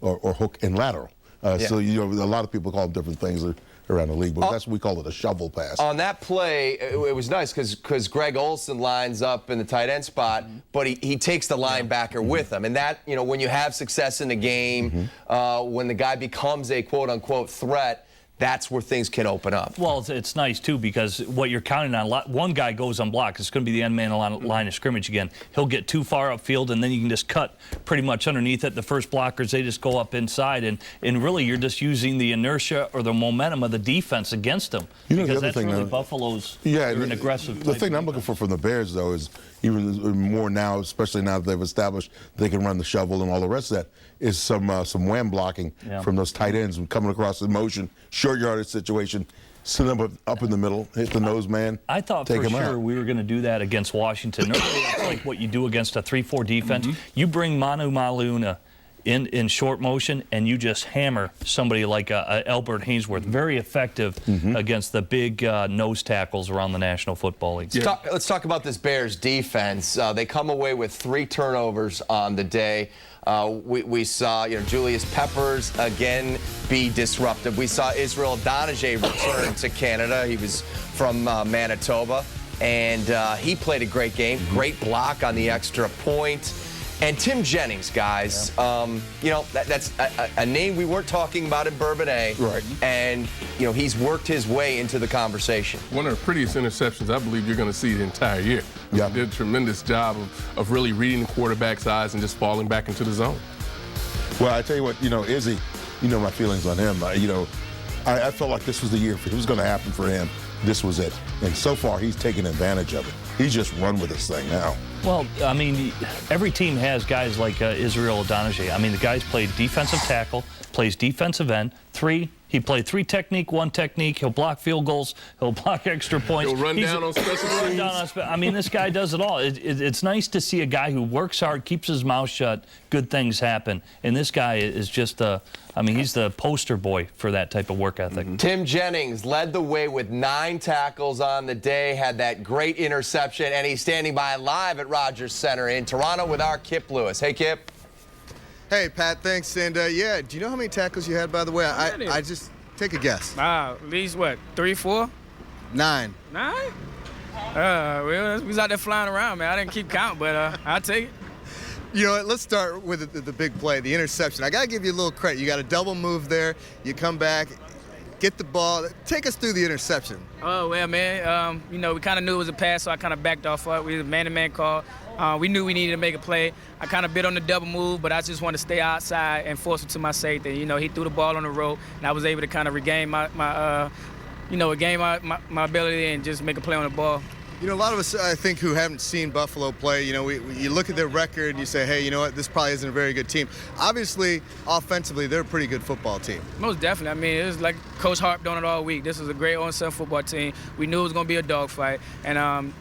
or hook and lateral. So a lot of people call them different things around the league, but that's what we call it, a shovel pass. On that play, it was nice because Greg Olsen lines up in the tight end spot, but he takes the linebacker with him. And that, when you have success in the game, when the guy becomes a quote-unquote threat, that's where things can open up. Well, it's nice, too, because what you're counting on, one guy goes unblocked. It's going to be the end man line of scrimmage again. He'll get too far upfield, and then you can just cut pretty much underneath it. The first blockers, they just go up inside, and really you're just using the inertia or the momentum of the defense against them. Because that's really Buffalo's an aggressive The thing I'm looking for from the Bears, though, is even more now, especially now that they've established they can run the shovel and all the rest of that, is some wham blocking from those tight ends coming across in motion, short yardage situation, sit them up in the middle, hit the nose man. I thought for sure we were going to do that against Washington. Normally, it's like what you do against a 3-4 defense. You bring Manu Maluna in short motion, and you just hammer somebody like Albert Hainsworth. Very effective against the big nose tackles around the National Football League. Let's talk about this Bears defense. They come away with 3 turnovers on the day. We saw Julius Peppers again be disruptive. We saw Israel Adonijah return to Canada. He was from Manitoba, and he played a great game. Great block on the extra point. And Tim Jennings, guys, that's a name we weren't talking about in Bourbonnais. Right. And, he's worked his way into the conversation. One of the prettiest interceptions I believe you're going to see the entire year. Yeah. He did a tremendous job of really reading the quarterback's eyes and just falling back into the zone. Well, I tell you what, Izzy, my feelings on him. I felt like this was the year if it was going to happen for him. This was it. And so far, he's taken advantage of it. He's just run with this thing now. Well, I mean, every team has guys like Israel Adonijah. I mean, the guy's played defensive tackle, plays defensive end, he played 3 technique, 1 technique. He'll block field goals. He'll block extra points. He'll run down on special teams. I mean, this guy does it all. It's nice to see a guy who works hard, keeps his mouth shut, good things happen. And this guy is just he's the poster boy for that type of work ethic. Tim Jennings led the way with 9 tackles on the day, had that great interception, and he's standing by live at Rogers Center in Toronto with our Kip Lewis. Hey, Kip. Hey, Pat, thanks. And, do you know how many tackles you had, by the way? I just take a guess. At least, 3, 4? 9. 9? Well, we was out there flying around, man. I didn't keep count, but I'll take it. You know what? Let's start with the big play, the interception. I got to give you a little credit. You got a double move there. You come back, get the ball. Take us through the interception. Oh, well, man, we kind of knew it was a pass, so I kind of backed off. We was a man-to-man call. We knew we needed to make a play. I kind of bit on the double move, but I just wanted to stay outside and force it to my safety. You know, he threw the ball on the rope, and I was able to kind of regain my ability and just make a play on the ball. You know, a lot of us, I think, who haven't seen Buffalo play, you know, you look at their record and you say, hey, you know what, this probably isn't a very good team. Obviously, offensively, they're a pretty good football team. Most definitely. I mean, it was like Coach harped on it all week. This was a great on-set football team. We knew it was going to be a dogfight. And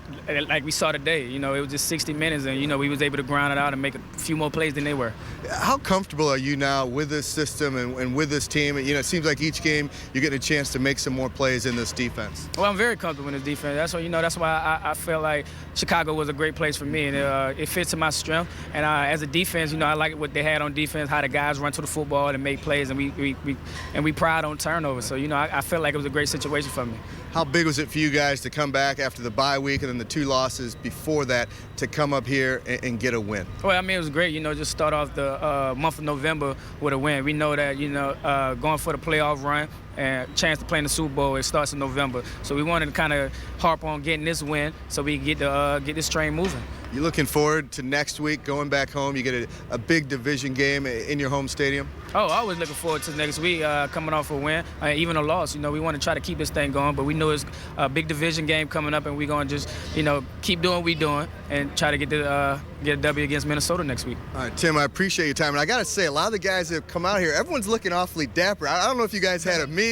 like we saw today, you know, it was just 60 minutes, and, you know, we was able to grind it out and make a few more plays than they were. How comfortable are you now with this system and with this team? You know, it seems like each game you're getting a chance to make some more plays in this defense. Well, I'm very comfortable in this defense. That's why I felt like Chicago was a great place for me, and it fits to my strength. And as a defense, you know, I like what they had on defense, how the guys run to the football and make plays, and we pride on turnovers. So, you know, I felt like it was a great situation for me. How big was it for you guys to come back after the bye week and then the 2 losses before that to come up here and get a win? Well, I mean, it was great, you know, just start off the month of November with a win. We know that, you know, going for the playoff run and chance to play in the Super Bowl, it starts in November. So we wanted to kind of harp on getting this win so we can get this train moving. You looking forward to next week, going back home? You get a big division game in your home stadium? Oh, I was looking forward to next week, coming off a win, even a loss. You know, we want to try to keep this thing going, but we know it's a big division game coming up, and we're going to just, you know, keep doing what we're doing and try to get a W against Minnesota next week. All right, Tim, I appreciate your time. And I got to say, a lot of the guys that have come out here, everyone's looking awfully dapper. I don't know if you guys had a meeting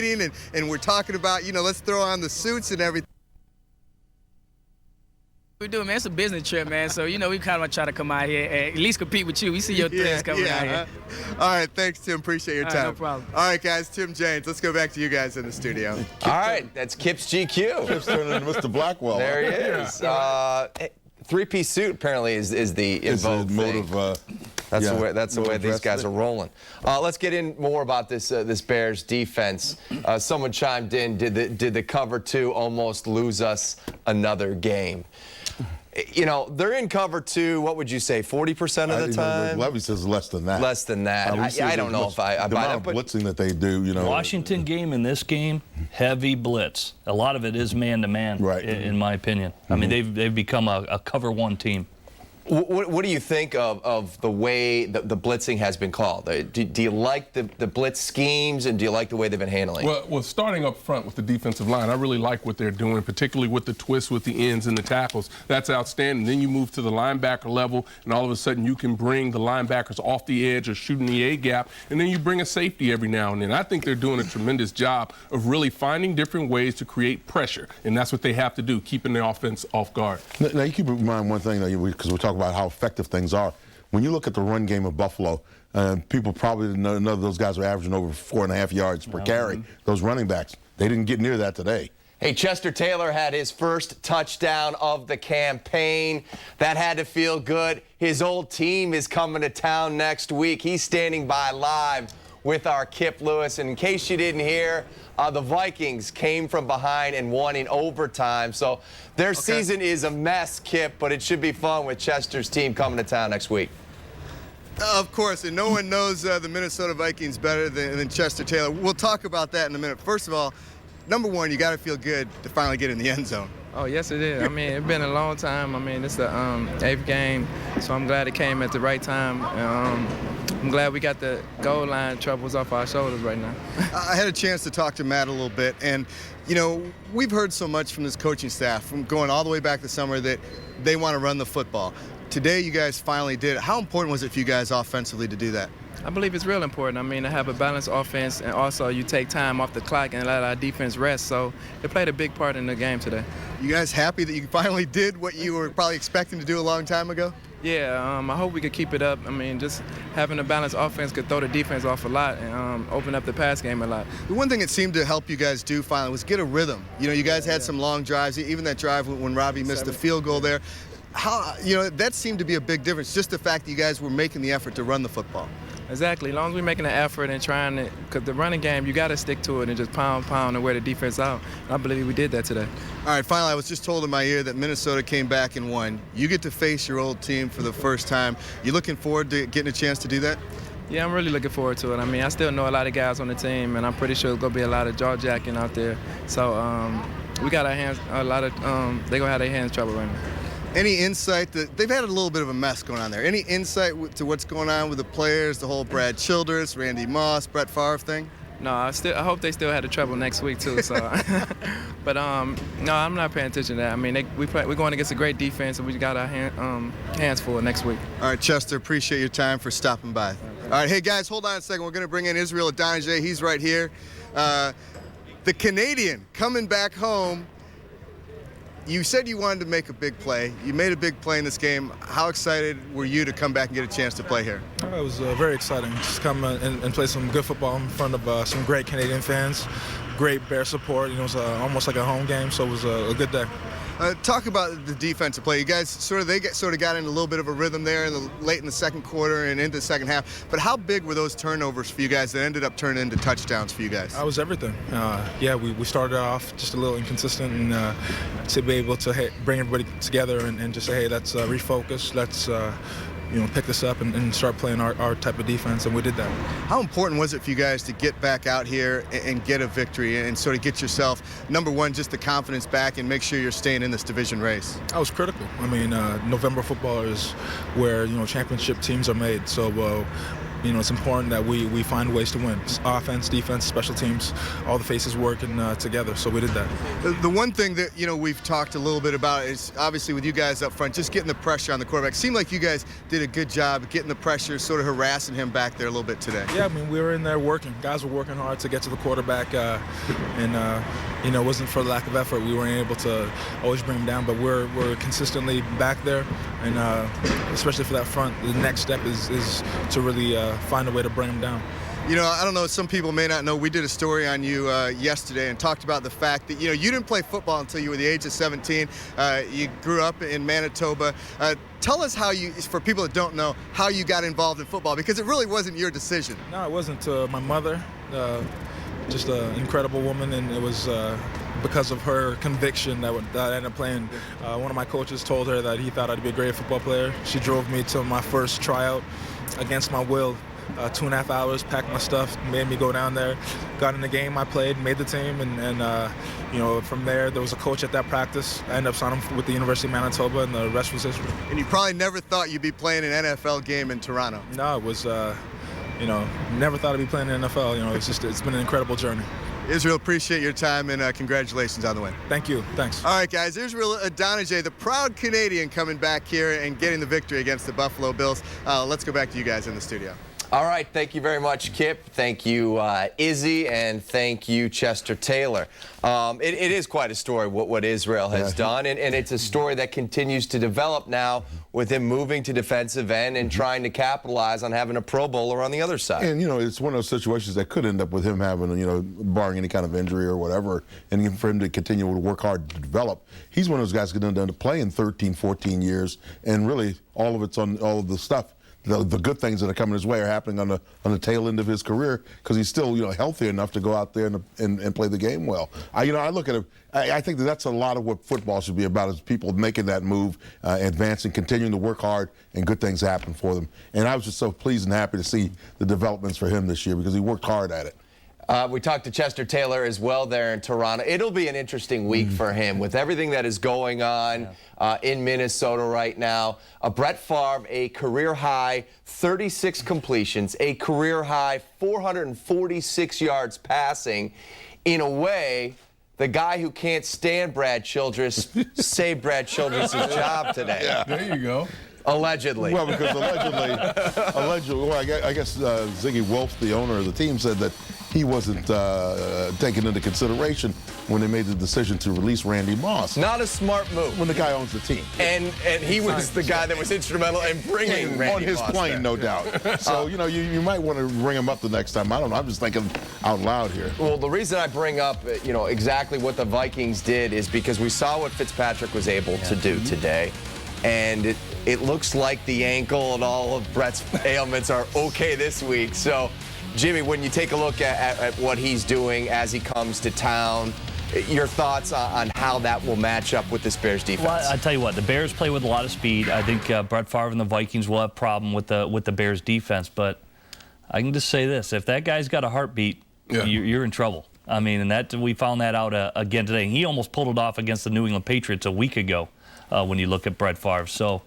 and we're talking about, you know, let's throw on the suits and everything. We do, man. It's a business trip, man. So, you know, we kind of try to come out here and at least compete with you. We see your threads coming out here. All right, thanks, Tim. Appreciate your time. No problem. All right, guys, Tim James. Let's go back to you guys in the studio. All right, that's Kip's GQ. Kip's turning into Mr. Blackwell. There he is. Three-piece suit apparently is the in vogue thing. That's the way these guys are rolling. Let's get in more about this Bears defense. Someone chimed in. Did the cover 2 almost lose us another game? You know, they're in cover 2, what would you say, 40% of the time? Levy says less than that. Less than that. I don't know if I buy that. The blitzing that they do, you know. Washington game and this game, heavy blitz. A lot of it is man-to-man, right, in my opinion. I mean, they've become a cover 1 team. What do you think of the way the blitzing has been called? Do you like the blitz schemes, and do you like the way they've been handling it? Well, starting up front with the defensive line, I really like what they're doing, particularly with the twists with the ends and the tackles. That's outstanding. Then you move to the linebacker level, and all of a sudden you can bring the linebackers off the edge or shooting the A-gap, and then you bring a safety every now and then. I think they're doing a tremendous job of really finding different ways to create pressure, and that's what they have to do, keeping the offense off guard. Now, you keep in mind one thing, because we're talking about how effective things are. When you look at the run game of Buffalo, people probably know those guys are averaging over 4.5 yards per carry. Those running backs, they didn't get near that today. Hey, Chester Taylor had his first touchdown of the campaign. That had to feel good. His old team is coming to town next week. He's standing by live with our Kip Lewis. And in case you didn't hear, the Vikings came from behind and won in overtime. So their season is a mess, Kip, but it should be fun with Chester's team coming to town next week. Of course, and no one knows the Minnesota Vikings better than Chester Taylor. We'll talk about that in a minute. First of all, number one, you got to feel good to finally get in the end zone. Oh, yes, it is. I mean, it's been a long time. I mean, it's the 8th game, so I'm glad it came at the right time. I'm glad we got the goal line troubles off our shoulders right now. I had a chance to talk to Matt a little bit, and, you know, we've heard so much from this coaching staff, from going all the way back to summer, that they want to run the football. Today, you guys finally did it. How important was it for you guys offensively to do that? I believe it's real important. I mean, to have a balanced offense, and also you take time off the clock and let our defense rest. So it played a big part in the game today. You guys happy that you finally did what you were probably expecting to do a long time ago? Yeah, I hope we could keep it up. I mean, just having a balanced offense could throw the defense off a lot and open up the pass game a lot. The one thing it seemed to help you guys do finally was get a rhythm. You know, you guys had some long drives, even that drive when Robbie missed the field goal there. How, you know, that seemed to be a big difference, just the fact that you guys were making the effort to run the football. Exactly. As long as we're making an effort and trying to, because the running game, you got to stick to it and just pound and wear the defense out. And I believe we did that today. All right, finally, I was just told in my ear that Minnesota came back and won. You get to face your old team for the first time. You looking forward to getting a chance to do that? Yeah, I'm really looking forward to it. I mean, I still know a lot of guys on the team, and I'm pretty sure there's going to be a lot of jaw-jacking out there. So we got our hands, they're going to have their hands trouble right now. Any insight that they've had a little bit of a mess going on there? Any insight to what's going on with the players, the whole Brad Childress, Randy Moss, Brett Favre thing? No, I hope they still had the trouble next week too. So, but no, I'm not paying attention to that. I mean, we're going against a great defense, and we got our hands full next week. All right, Chester, appreciate your time for stopping by. All right, hey guys, hold on a second. We're going to bring in Israel Adonijah. He's right here. The Canadian coming back home. You said you wanted to make a big play. You made a big play in this game. How excited were you to come back and get a chance to play here? It was very exciting. Just come and play some good football in front of some great Canadian fans, great Bear support. You know, it was almost like a home game, so it was a good day. Talk about the defensive play. You guys sort of got in a little bit of a rhythm there late in the second quarter and into the second half. But how big were those turnovers for you guys that ended up turning into touchdowns for you guys? That was everything. Yeah, we started off just a little inconsistent, and to be able to bring everybody together and just say, hey, let's refocus. Let's pick this up and start playing our type of defense, and we did that. How important was it for you guys to get back out here and get a victory and sort of get yourself, number one, just the confidence back and make sure you're staying in this division race? That was critical. I mean, November football is where, championship teams are made, so it's important that we find ways to win. Offense, defense, special teams, all the faces working together, so we did that. The one thing that, we've talked a little bit about is obviously with you guys up front, just getting the pressure on the quarterback. Seemed like you guys did a good job of getting the pressure, sort of harassing him back there a little bit today. Yeah, I mean, we were in there working. Guys were working hard to get to the quarterback, it wasn't for lack of effort. We weren't able to always bring him down, but we're consistently back there, and especially for that front, the next step is to really find a way to bring him down. I don't know, some people may not know, we did a story on you yesterday and talked about the fact that, you didn't play football until you were the age of 17. You grew up in Manitoba. Tell us for people that don't know, how you got involved in football, because it really wasn't your decision. No, it wasn't. My mother, just an incredible woman, and it was because of her conviction that I ended up playing. One of my coaches told her that he thought I'd be a great football player. She drove me to my first tryout against my will. 2.5 hours, packed my stuff, made me go down there, got in the game, I played, made the team, and from there was a coach at that practice. I ended up signing with the University of Manitoba, and the rest was history. And you probably never thought you'd be playing an NFL game in Toronto. No, it was, never thought I'd be playing in the NFL. It's been an incredible journey. Israel, appreciate your time, and congratulations on the win. Thank you. Thanks. All right, guys. Israel Adonijah, the proud Canadian, coming back here and getting the victory against the Buffalo Bills. Let's go back to you guys in the studio. All right, thank you very much, Kip. Thank you, Izzy, and thank you, Chester Taylor. It is quite a story what Israel has done, and it's a story that continues to develop now with him moving to defensive end and trying to capitalize on having a Pro Bowler on the other side. And, it's one of those situations that could end up with him having, barring any kind of injury or whatever, and for him to continue to work hard to develop. He's one of those guys who done to play in 13, 14 years, and really all of it's on all of the stuff. The good things that are coming his way are happening on the tail end of his career, because he's still healthy enough to go out there and play the game well. I look at it. I think that's a lot of what football should be about, is people making that move, advancing, continuing to work hard, and good things happen for them. And I was just so pleased and happy to see the developments for him this year, because he worked hard at it. We talked to Chester Taylor as well there in Toronto. It'll be an interesting week for him with everything that is going on in Minnesota right now. Brett Favre, a career-high 36 completions, a career-high 446 yards passing. In a way, the guy who can't stand Brad Childress saved Brad Childress' job today. Yeah. There you go. Allegedly. Well, because allegedly, I guess Ziggy Wolf, the owner of the team, said that he wasn't taken into consideration when they made the decision to release Randy Moss. Not a smart move. When the guy owns the team. And he was the guy that was instrumental in bringing Randy on his Moss plane, there. no doubt. So, you might want to ring him up the next time. I don't know. I'm just thinking out loud here. Well, the reason I bring up, exactly what the Vikings did is because we saw what Fitzpatrick was able to do today. And it looks like the ankle and all of Brett's ailments are okay this week. So, Jimmy, when you take a look at what he's doing as he comes to town, your thoughts on how that will match up with this Bears defense? Well, I tell you what, the Bears play with a lot of speed. I think Brett Favre and the Vikings will have a problem with the Bears defense. But I can just say this: if that guy's got a heartbeat, you're in trouble. I mean, and we found that out again today. He almost pulled it off against the New England Patriots a week ago. when you look at Brett Favre. So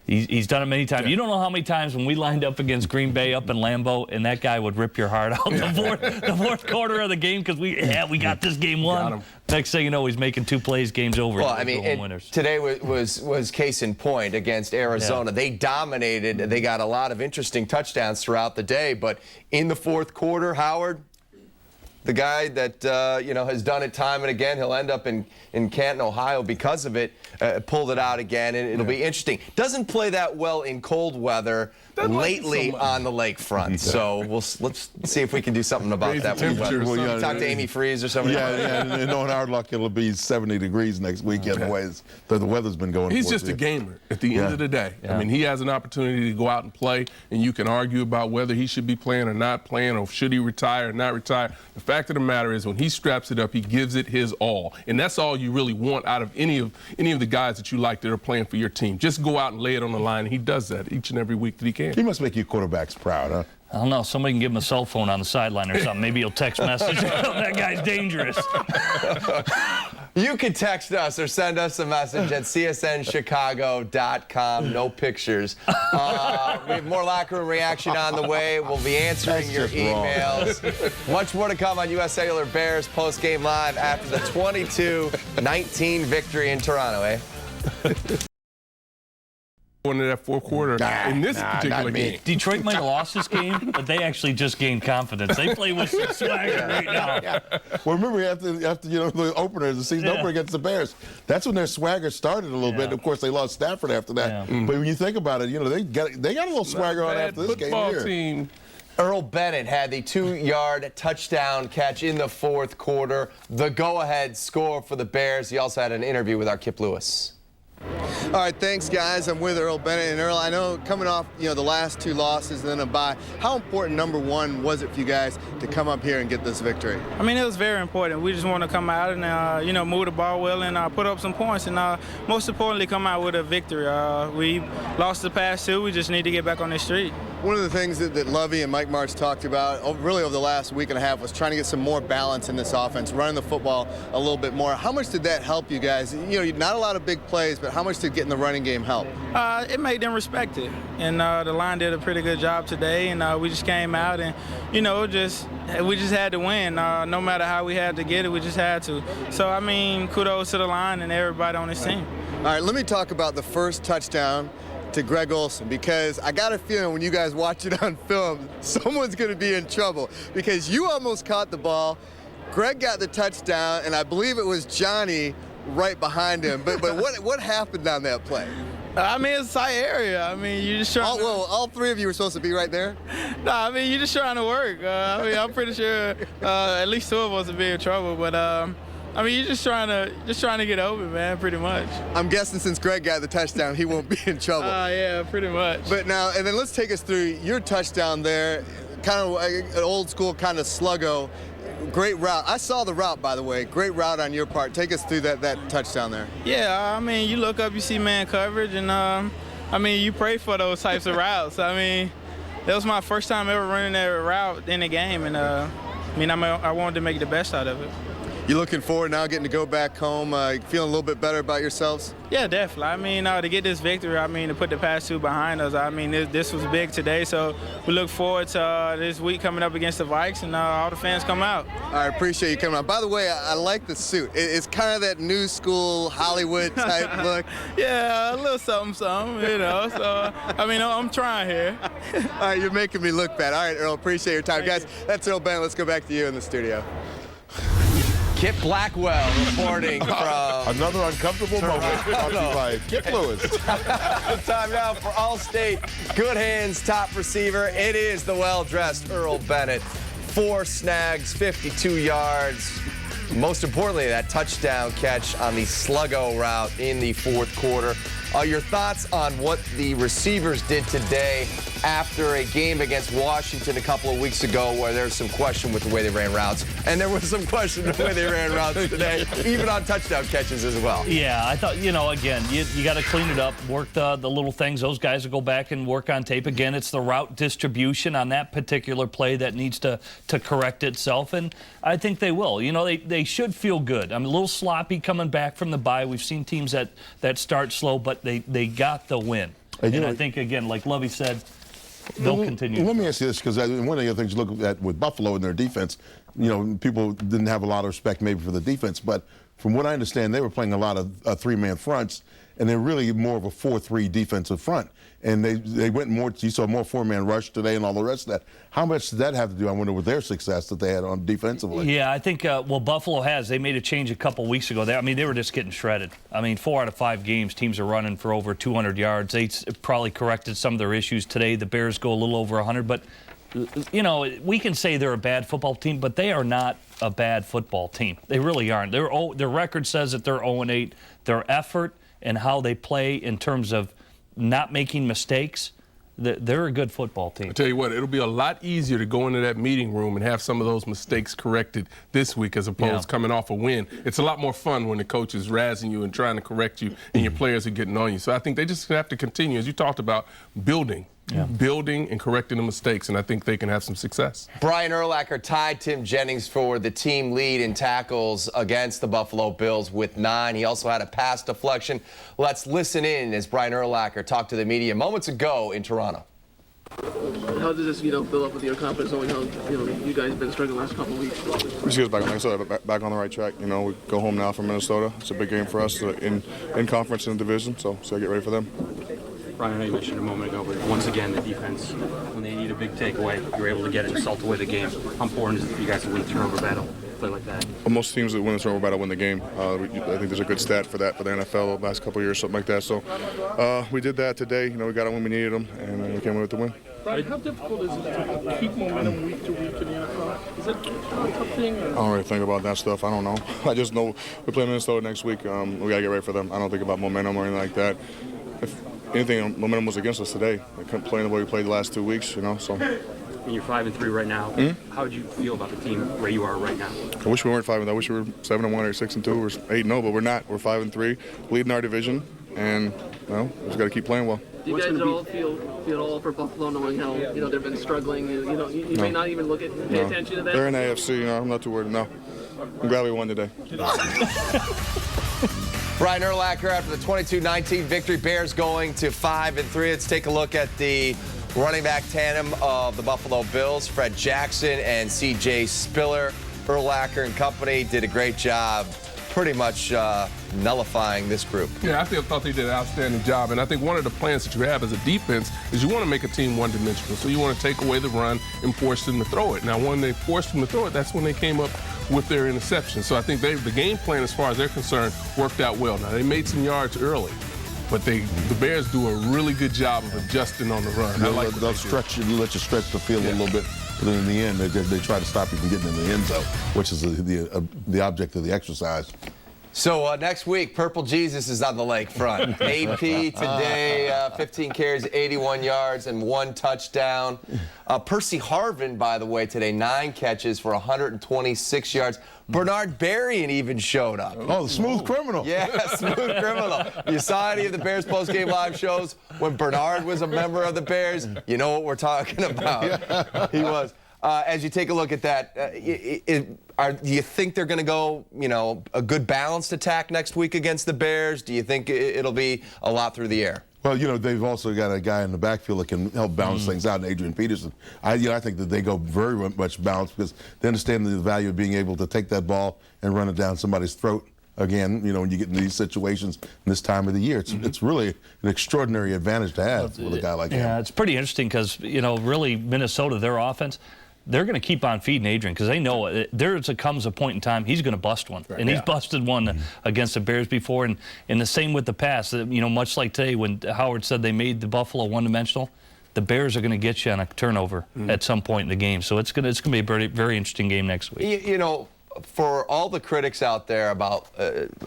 he's done it many times. You don't know how many times when we lined up against Green Bay up in Lambeau, and that guy would rip your heart out the fourth quarter of the game because we got this game won. Next thing you know, he's making 2 plays, game's over. Well, I mean, today was case in point against Arizona. They dominated. They got a lot of interesting touchdowns throughout the day, but in the fourth quarter, Howard, the guy that has done it time and again, he'll end up in Canton, Ohio because of it, pulled it out again, and it'll be interesting. Doesn't play that well in cold weather lately on the lakefront. So let's see if we can do something about that. We'll talk to Amy Freeze or somebody. Yeah, and knowing our luck, it'll be 70 degrees next weekend. The weather's been going. He's just a gamer at the end of the day. I mean, he has an opportunity to go out and play, and you can argue about whether he should be playing or not playing, or should he retire or not retire. The fact of the matter is, when he straps it up, he gives it his all, and that's all you really want out of any of the guys that you like that are playing for your team. Just go out and lay it on the line, and he does that each and every week that he can. He must make your quarterbacks proud, huh? I don't know. Somebody can give him a cell phone on the sideline or something. Maybe he'll text message. That guy's dangerous. You can text us or send us a message at csnchicago.com. No pictures. We have more locker room reaction on the way. We'll be answering your emails. Much more to come on U.S. Cellular Bears post-game live after the 22-19 victory in Toronto, Going to that fourth quarter in this particular game. Detroit might have lost this game, but they actually just gained confidence. They play with some swagger right now. Well, remember after the opener, the season opener against the Bears, that's when their swagger started a little bit. Of course, they lost Stafford after that. But when you think about it, they got a little swagger on after this game here. Team. Earl Bennett had the 2-yard touchdown catch in the fourth quarter, the go-ahead score for the Bears. He also had an interview with our Kip Lewis. All right, thanks, guys. I'm with Earl Bennett. And Earl, I know coming off, the last 2 losses and then a bye, how important, number one, was it for you guys to come up here and get this victory? I mean, it was very important. We just want to come out and, move the ball well and put up some points and, most importantly, come out with a victory. We lost the past 2. We just need to get back on the street. One of the things that Lovie and Mike Martz talked about really over the last week and a half was trying to get some more balance in this offense, running the football a little bit more. How much did that help you guys? Not a lot of big plays, but how much did getting the running game help? It made them respect it. And the line did a pretty good job today, and we just came out and, we just had to win. No matter how we had to get it, we just had to. So, I mean, kudos to the line and everybody on this team. All right, let me talk about the first touchdown to Greg Olsen, because I got a feeling when you guys watch it on film, someone's going to be in trouble, because you almost caught the ball. Greg got the touchdown, and I believe it was Johnny right behind him. But what happened on that play? I mean, it's a tight area. I mean, you're just trying all 3 of you were supposed to be right there? No, I mean, you're just trying to work. I mean, I'm pretty sure at least 2 of us would be in trouble, but I mean, you're just trying to get open, man, pretty much. I'm guessing since Greg got the touchdown, he won't be in trouble. Yeah, pretty much. But now, and then let's take us through your touchdown there, kind of an old school kind of sluggo. Great route. I saw the route, by the way. Great route on your part. Take us through that touchdown there. Yeah, I mean, you look up, you see man coverage, and I mean, you pray for those types of routes. I mean, that was my first time ever running that route in a game, and I wanted to make the best out of it. You looking forward now getting to go back home, feeling a little bit better about yourselves? Yeah, definitely. I mean, to get this victory, to put the past 2 behind us, this was big today, so we look forward to this week coming up against the Vikes and all the fans come out. I appreciate you coming out. By the way, I like the suit. It's kind of that new school Hollywood type look. Yeah, a little something, so, I'm trying here. All right, you're making me look bad. All right, Earl, appreciate your time. Guys, that's Earl Bennett. Let's go back to you in the studio. Kip Blackwell reporting from another uncomfortable moment. By Kip Lewis. Time now for Allstate. Good hands, top receiver. It is the well-dressed Earl Bennett. 4 snags, 52 yards. Most importantly, that touchdown catch on the sluggo route in the fourth quarter. Your thoughts on what the receivers did today after a game against Washington a couple of weeks ago where there was some question with the way they ran routes. And there was some question with the way they ran routes today, even on touchdown catches as well. Yeah, I thought, again, you got to clean it up, work the little things. Those guys will go back and work on tape. Again, it's the route distribution on that particular play that needs to correct itself, and I think they will. They should feel good. I'm a little sloppy coming back from the bye. We've seen teams that start slow, but they got the win. And I think, again, like Lovie said, they'll continue. Let me ask you this, because one of the other things you look at with Buffalo and their defense, people didn't have a lot of respect maybe for the defense, but from what I understand, they were playing a lot of three-man fronts, and they're really more of a 4-3 defensive front. And they went more, you saw more four-man rush today and all the rest of that. How much did that have to do, I wonder, with their success that they had on defensively? Yeah, I think, Buffalo they made a change a couple weeks ago. They were just getting shredded. 4 out of 5 games, teams are running for over 200 yards. They probably corrected some of their issues today. The Bears go a little over 100. But, we can say they're a bad football team, but they are not a bad football team. They really aren't. Their record says that they're 0-8. Their effort and how they play in terms of not making mistakes, they're a good football team. I tell you what, it'll be a lot easier to go into that meeting room and have some of those mistakes corrected this week as opposed to coming off a win. It's a lot more fun when the coach is razzing you and trying to correct you and your players are getting on you. So I think they just have to continue, as you talked about, building and correcting the mistakes, and I think they can have some success. Brian Urlacher tied Tim Jennings for the team lead in tackles against the Buffalo Bills with 9. He also had a pass deflection. Let's listen in as Brian Urlacher talked to the media moments ago in Toronto. How does this, build up with your confidence knowing how, you guys have been struggling the last couple of weeks? We just get back on Minnesota, back on the right track. We go home now from Minnesota. It's a big game for us in conference and division, so I get ready for them. Brian, I know you mentioned a moment ago, but once again, the defense, when they need a big takeaway, you're able to get it and salt away the game. How important is it for you guys to win the turnover battle, play like that? Most teams that win the turnover battle win the game. I think there's a good stat for that for the NFL the last couple of years, something like that. So we did that today. We got them when we needed them, and we came away with the win. Brian, how difficult is it to keep momentum week to week in the NFL? Is it a tough thing? Or? I don't really think about that stuff. I don't know. I just know we play Minnesota next week. We got to get ready for them. I don't think about momentum or anything like that. If anything, momentum was against us today. We couldn't play the way we played the last 2 weeks, so. And you're 5-3 right now. How would you feel about the team where you are right now? I wish we weren't 5-3. I wish we were 7-1 or 6-2 or 8-0, but we're not. We're 5-3, leading our division, and we just got to keep playing well. Do you guys at all feel all for Buffalo, knowing how they've been struggling? You may not even pay attention to that. They're in AFC. I'm not too worried. No, I'm glad we won today. Brian Urlacher after the 22-19 victory. Bears going to 5-3. Let's take a look at the running back tandem of the Buffalo Bills, Fred Jackson and C.J. Spiller. Urlacher and company did a great job pretty much nullifying this group. Yeah, I thought they did an outstanding job, and I think one of the plans that you have as a defense is you want to make a team one-dimensional. So you want to take away the run and force them to throw it. Now, when they forced them to throw it, that's when they came up with their interception. So I think the game plan, as far as they're concerned, worked out well. Now, they made some yards early, but the Bears do a really good job of adjusting on the run. They'll let you stretch the field a little bit, but then in the end, they try to stop you from getting in the end zone, which is the object of the exercise. So next week, Purple Jesus is on the lakefront. AP today, 15 carries, 81 yards, and 1 touchdown. Percy Harvin, by the way, today, 9 catches for 126 yards. Bernard Berrien even showed up. Oh, the smooth criminal. Yeah, smooth criminal. You saw any of the Bears postgame live shows when Bernard was a member of the Bears? You know what we're talking about. He was. As you take a look at that, do you think they're going to go, a good balanced attack next week against the Bears? Do you think it'll be a lot through the air? Well, they've also got a guy in the backfield that can help balance things out, Adrian Peterson. I think that they go very much balanced because they understand the value of being able to take that ball and run it down somebody's throat. Again, when you get in these situations this time of the year, it's really an extraordinary advantage to have with a guy like him. Yeah, it's pretty interesting because, really Minnesota, their offense, they're going to keep on feeding Adrian because they know comes a point in time he's going to bust one. Right. And he's busted one against the Bears before. And the same with the pass. Much like today when Howard said they made the Buffalo one-dimensional, the Bears are going to get you on a turnover at some point in the game. So it's going to be a very, very interesting game next week. For all the critics out there about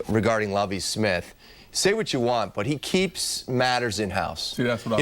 regarding Lovie Smith, say what you want, but he keeps matters in-house. See, that's what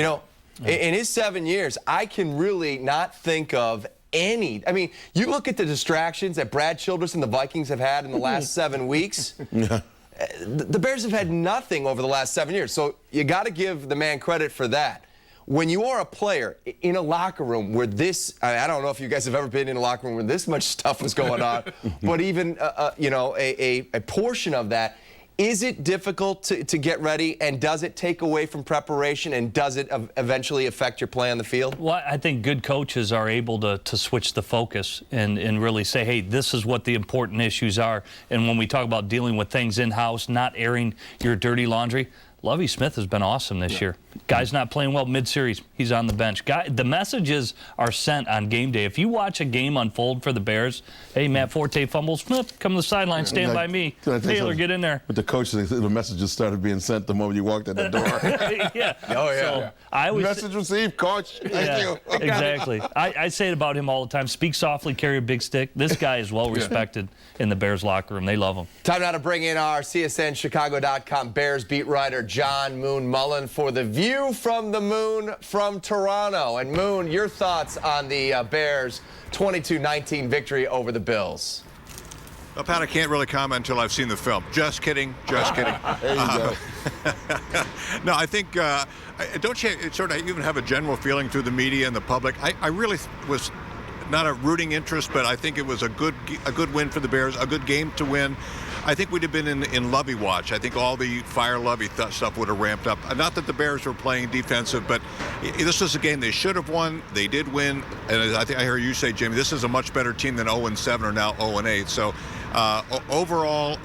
In his 7 years, I can really not think of any. I mean, you look at the distractions that Brad Childress and the Vikings have had in the last 7 weeks. The Bears have had nothing over the last 7 years, so you got to give the man credit for that. When you are a player in a locker room where this, I don't know if you guys have ever been in a locker room where this much stuff was going on, but even, you know, a portion of that, is it difficult to get ready, and does it take away from preparation, and does it eventually affect your play on the field? Well, I think good coaches are able to switch the focus and really say, hey, this is what the important issues are. And when we talk about dealing with things in-house, not airing your dirty laundry, Lovie Smith has been awesome this year. Guy's not playing well mid-series. He's on the bench. The messages are sent on game day. If you watch a game unfold for the Bears, hey, Matt Forte fumbles, come to the sideline, stand by me. Taylor, get in there. But the coaches, the messages started being sent the moment you walked in the door. Yeah. Oh, yeah. So I always message received, coach. Thank you. Exactly. I say it about him all the time. Speak softly, carry a big stick. This guy is well respected in the Bears locker room. They love him. Time now to bring in our CSNChicago.com Bears beat writer, John Moon Mullen, for the view from the moon from Toronto. And Moon, your thoughts on the Bears' 22-19 victory over the Bills? Well, Pat, I can't really comment until I've seen the film. Just kidding. Just kidding. There you go. No, I think, don't you sort of even have a general feeling through the media and the public? I really was not a rooting interest, but I think it was a good win for the Bears, a good game to win. I think we'd have been in Lovie watch. I think all the fire Lovie stuff would have ramped up. Not that the Bears were playing defensive, but this was a game they should have won. They did win, and I think I heard you say, Jamie, this is a much better team than 0-7 or now 0-8. So overall,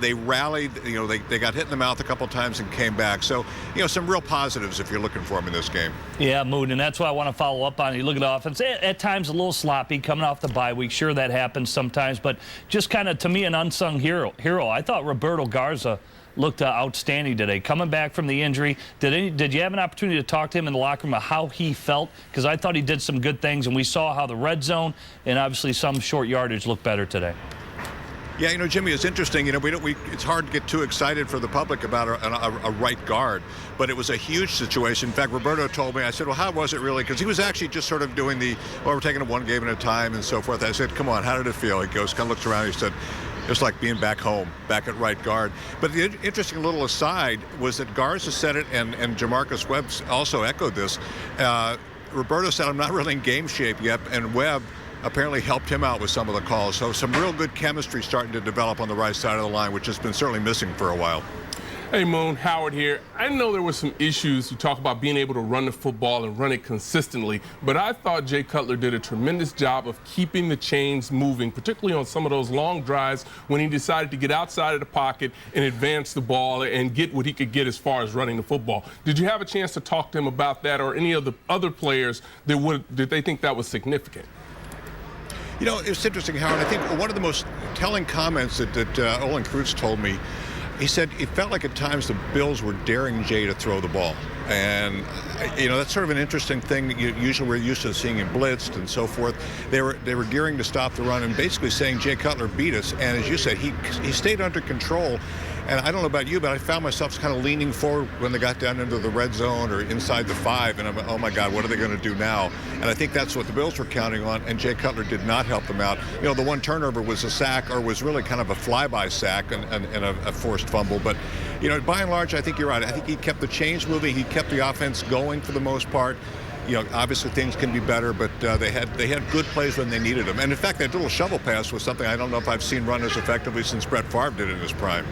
they rallied. You know, they got hit in the mouth a couple times and came back. So, you know, some real positives if you're looking for them in this game. Yeah, Moon, and that's why I want to follow up on it. You look at the offense, at times a little sloppy, coming off the bye week. Sure, that happens sometimes, but just kind of, to me, an unsung hero. I thought Roberto Garza looked outstanding today. Coming back from the injury, did you have an opportunity to talk to him in the locker room about how he felt? Because I thought he did some good things, and we saw how the red zone and obviously some short yardage looked better today. Yeah, you know, Jimmy, it's interesting. You know, it's hard to get too excited for the public about a right guard, but it was a huge situation. In fact, Roberto told me, I said, well, how was it really? Because he was actually just sort of doing we're taking it one game at a time and so forth. I said, come on, how did it feel? He goes, kind of looks around, he said, it was like being back home, back at right guard. But the interesting little aside was that Garza said it, and Jamarcus Webb also echoed this. Roberto said, I'm not really in game shape yet, and Webb apparently helped him out with some of the calls. So some real good chemistry starting to develop on the right side of the line, which has been certainly missing for a while. Hey, Moon, Howard here. I know there were some issues. You talk about being able to run the football and run it consistently, but I thought Jay Cutler did a tremendous job of keeping the chains moving, particularly on some of those long drives when he decided to get outside of the pocket and advance the ball and get what he could get as far as running the football. Did you have a chance to talk to him about that, or any of the other players did they think that was significant? You know, it's interesting, Howard. I think one of the most telling comments that Olin Kreutz told me, he said it felt like at times the Bills were daring Jay to throw the ball. And, you know, that's sort of an interesting thing. Usually we're used to seeing him blitzed and so forth. They were gearing to stop the run and basically saying Jay Cutler beat us. And as you said, he stayed under control. And I don't know about you, but I found myself kind of leaning forward when they got down into the red zone or inside the 5, and I'm like, oh my God, what are they going to do now? And I think that's what the Bills were counting on, and Jay Cutler did not help them out. You know, the one turnover was a sack, or was really kind of a flyby sack and a forced fumble. But, you know, by and large, I think you're right. I think he kept the chains moving. He kept the offense going for the most part. You know, obviously things can be better, but they had good plays when they needed them. And in fact, that little shovel pass was something I don't know if I've seen run as effectively since Brett Favre did in his prime.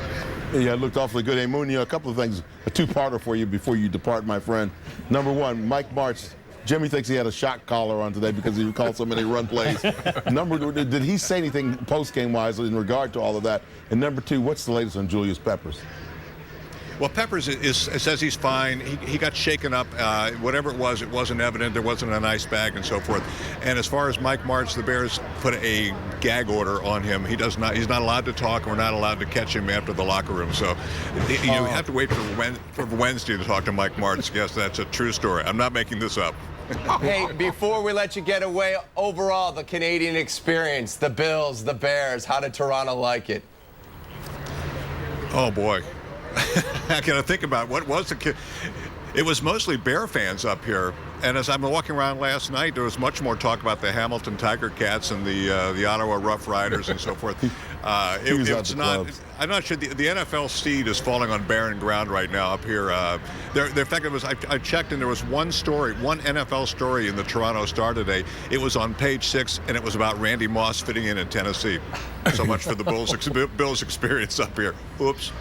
Yeah, it looked awfully good. Hey, Moon, you know, a couple of things, a two-parter for you before you depart, my friend. Number one, Mike Martz. Jimmy thinks he had a shot collar on today because he called so many run plays. Did he say anything post-game-wise in regard to all of that? And number two, what's the latest on Julius Peppers? Well, Peppers says he's fine. He got shaken up. Whatever it wasn't evident. There wasn't an ice bag and so forth. And as far as Mike Martz, the Bears put a gag order on him. He's not allowed to talk. We're not allowed to catch him after the locker room. So you have to wait for Wednesday to talk to Mike Martz. Yes, that's a true story. I'm not making this up. Hey, before we let you get away, overall, the Canadian experience, the Bills, the Bears, how did Toronto like it? Oh, boy. I got to think about what was the It was mostly Bear fans up here. And as I'm walking around last night, there was much more talk about the Hamilton Tiger Cats and the Ottawa Rough Riders and so forth. It's not. I'm not sure. The NFL seed is falling on barren ground right now up here. In fact, I checked, and there was one NFL story in the Toronto Star today. It was on page 6, and it was about Randy Moss fitting in Tennessee. So much for the Bills experience up here. Oops.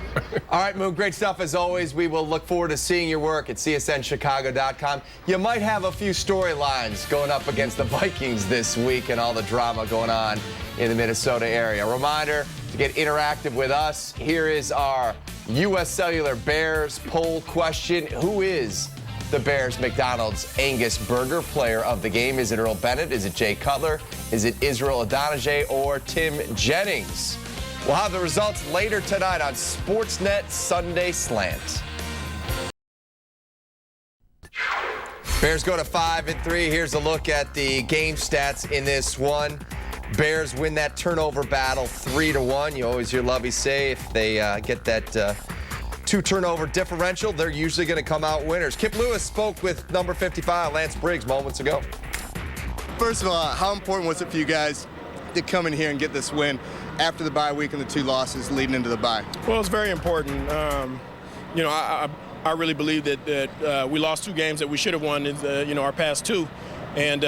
All right, Moon, great stuff as always. We will look forward to seeing your work at csnchicago.com. You might have a few storylines going up against the Vikings this week and all the drama going on in the Minnesota area. Reminder to get interactive with us. Here is our U.S. Cellular Bears poll question. Who is the Bears McDonald's Angus Burger player of the game? Is it Earl Bennett? Is it Jay Cutler? Is it Israel Adonijah or Tim Jennings? We'll have the results later tonight on Sportsnet Sunday Slant. Bears go to 5-3. Here's a look at the game stats in this one. Bears win that turnover battle 3-1. You always hear Lovey say if they get that 2 turnover differential, they're usually going to come out winners. Kip Lewis spoke with number 55, Lance Briggs, moments ago. First of all, how important was it for you guys to come in here and get this win after the bye week and the 2 losses leading into the bye? Well, it's very important. I really believe that we lost 2 games that we should have won in our past 2. And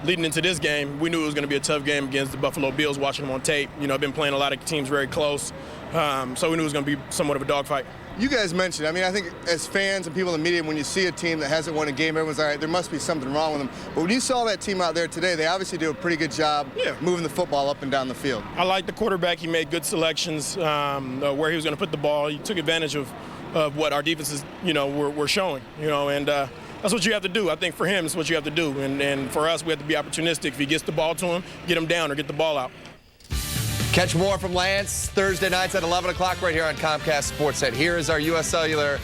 leading into this game, we knew it was going to be a tough game against the Buffalo Bills, watching them on tape. I've been playing a lot of teams very close, so we knew it was going to be somewhat of a dogfight. You guys mentioned, I think as fans and people in the media, when you see a team that hasn't won a game, everyone's all right, there must be something wrong with them. But when you saw that team out there today, they obviously do a pretty good job moving the football up and down the field. I like the quarterback. He made good selections where he was going to put the ball. He took advantage of what our defenses, were showing, and that's what you have to do. I think for him, it's what you have to do. And for us, we have to be opportunistic. If he gets the ball to him, get him down or get the ball out. Catch more from Lance Thursday nights at 11 o'clock right here on Comcast Sportsnet. Here is our U.S. Cellular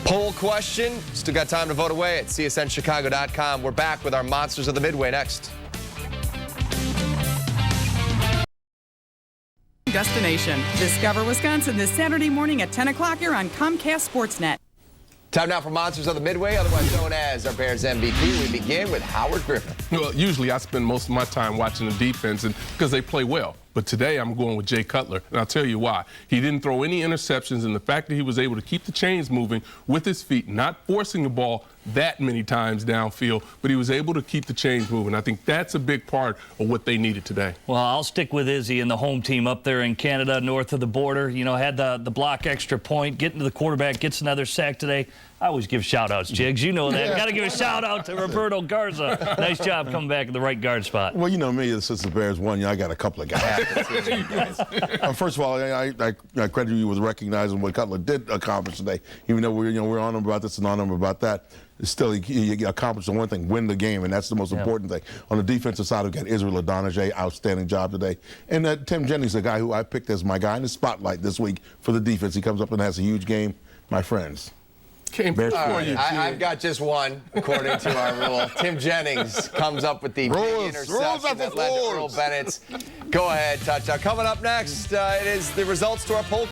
poll question. Still got time to vote away at csnchicago.com. We're back with our Monsters of the Midway next. Destination. Discover Wisconsin this Saturday morning at 10 o'clock here on Comcast Sportsnet. Time now for Monsters of the Midway, otherwise known as our Bears MVP. We begin with Howard Griffin. Well, usually I spend most of my time watching the defense because they play well. But today I'm going with Jay Cutler, and I'll tell you why. He didn't throw any interceptions, and the fact that he was able to keep the chains moving with his feet, not forcing the ball that many times downfield, but he was able to keep the chains moving. I think that's a big part of what they needed today. Well, I'll stick with Izzy and the home team up there in Canada, north of the border. Had the block extra point, getting to the quarterback, gets another sack today. I always give shout-outs, Jigs. You know that. Got to give a shout-out to Roberto Garza. Nice job coming back in the right guard spot. Well, you know me, since the Bears won, I got a couple of guys. First of all, I credit you with recognizing what Cutler did accomplish today. Even though we're on him about this and on him about that, still he accomplished the one thing, win the game, and that's the most important thing. On the defensive side, we've got Israel Adonijah, outstanding job today. And Tim Jennings, the guy who I picked as my guy in the spotlight this week for the defense. He comes up and has a huge game. My friends. I've got just one, according to our rule. Tim Jennings comes up with the big interception that led to Earl Bennett's go-ahead touchdown. Coming up next, it is the results to our poll.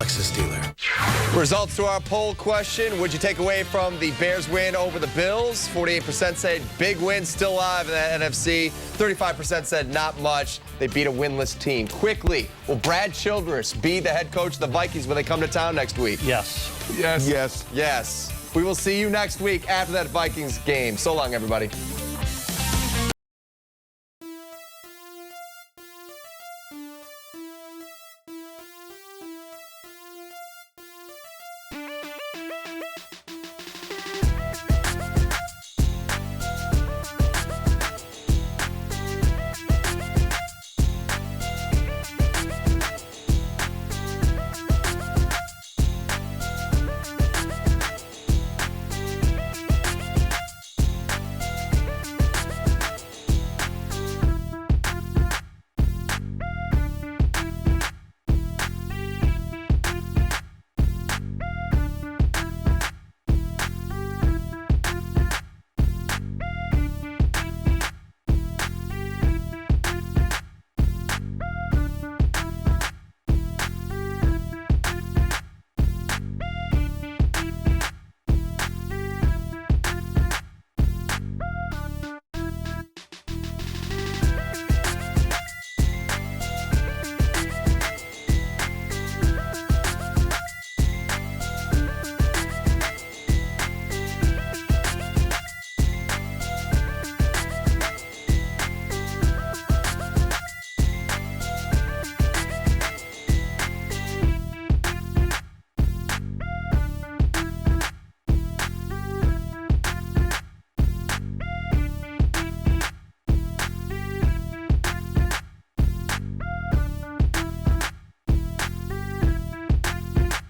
Lexus dealer. Results to our poll question. What'd you take away from the Bears win over the Bills? 48% said big win, still alive in the NFC. 35% said not much. They beat a winless team quickly. Will Brad Childress be the head coach of the Vikings when they come to town next week? Yes. Yes. Yes. We will see you next week after that Vikings game. So long, everybody.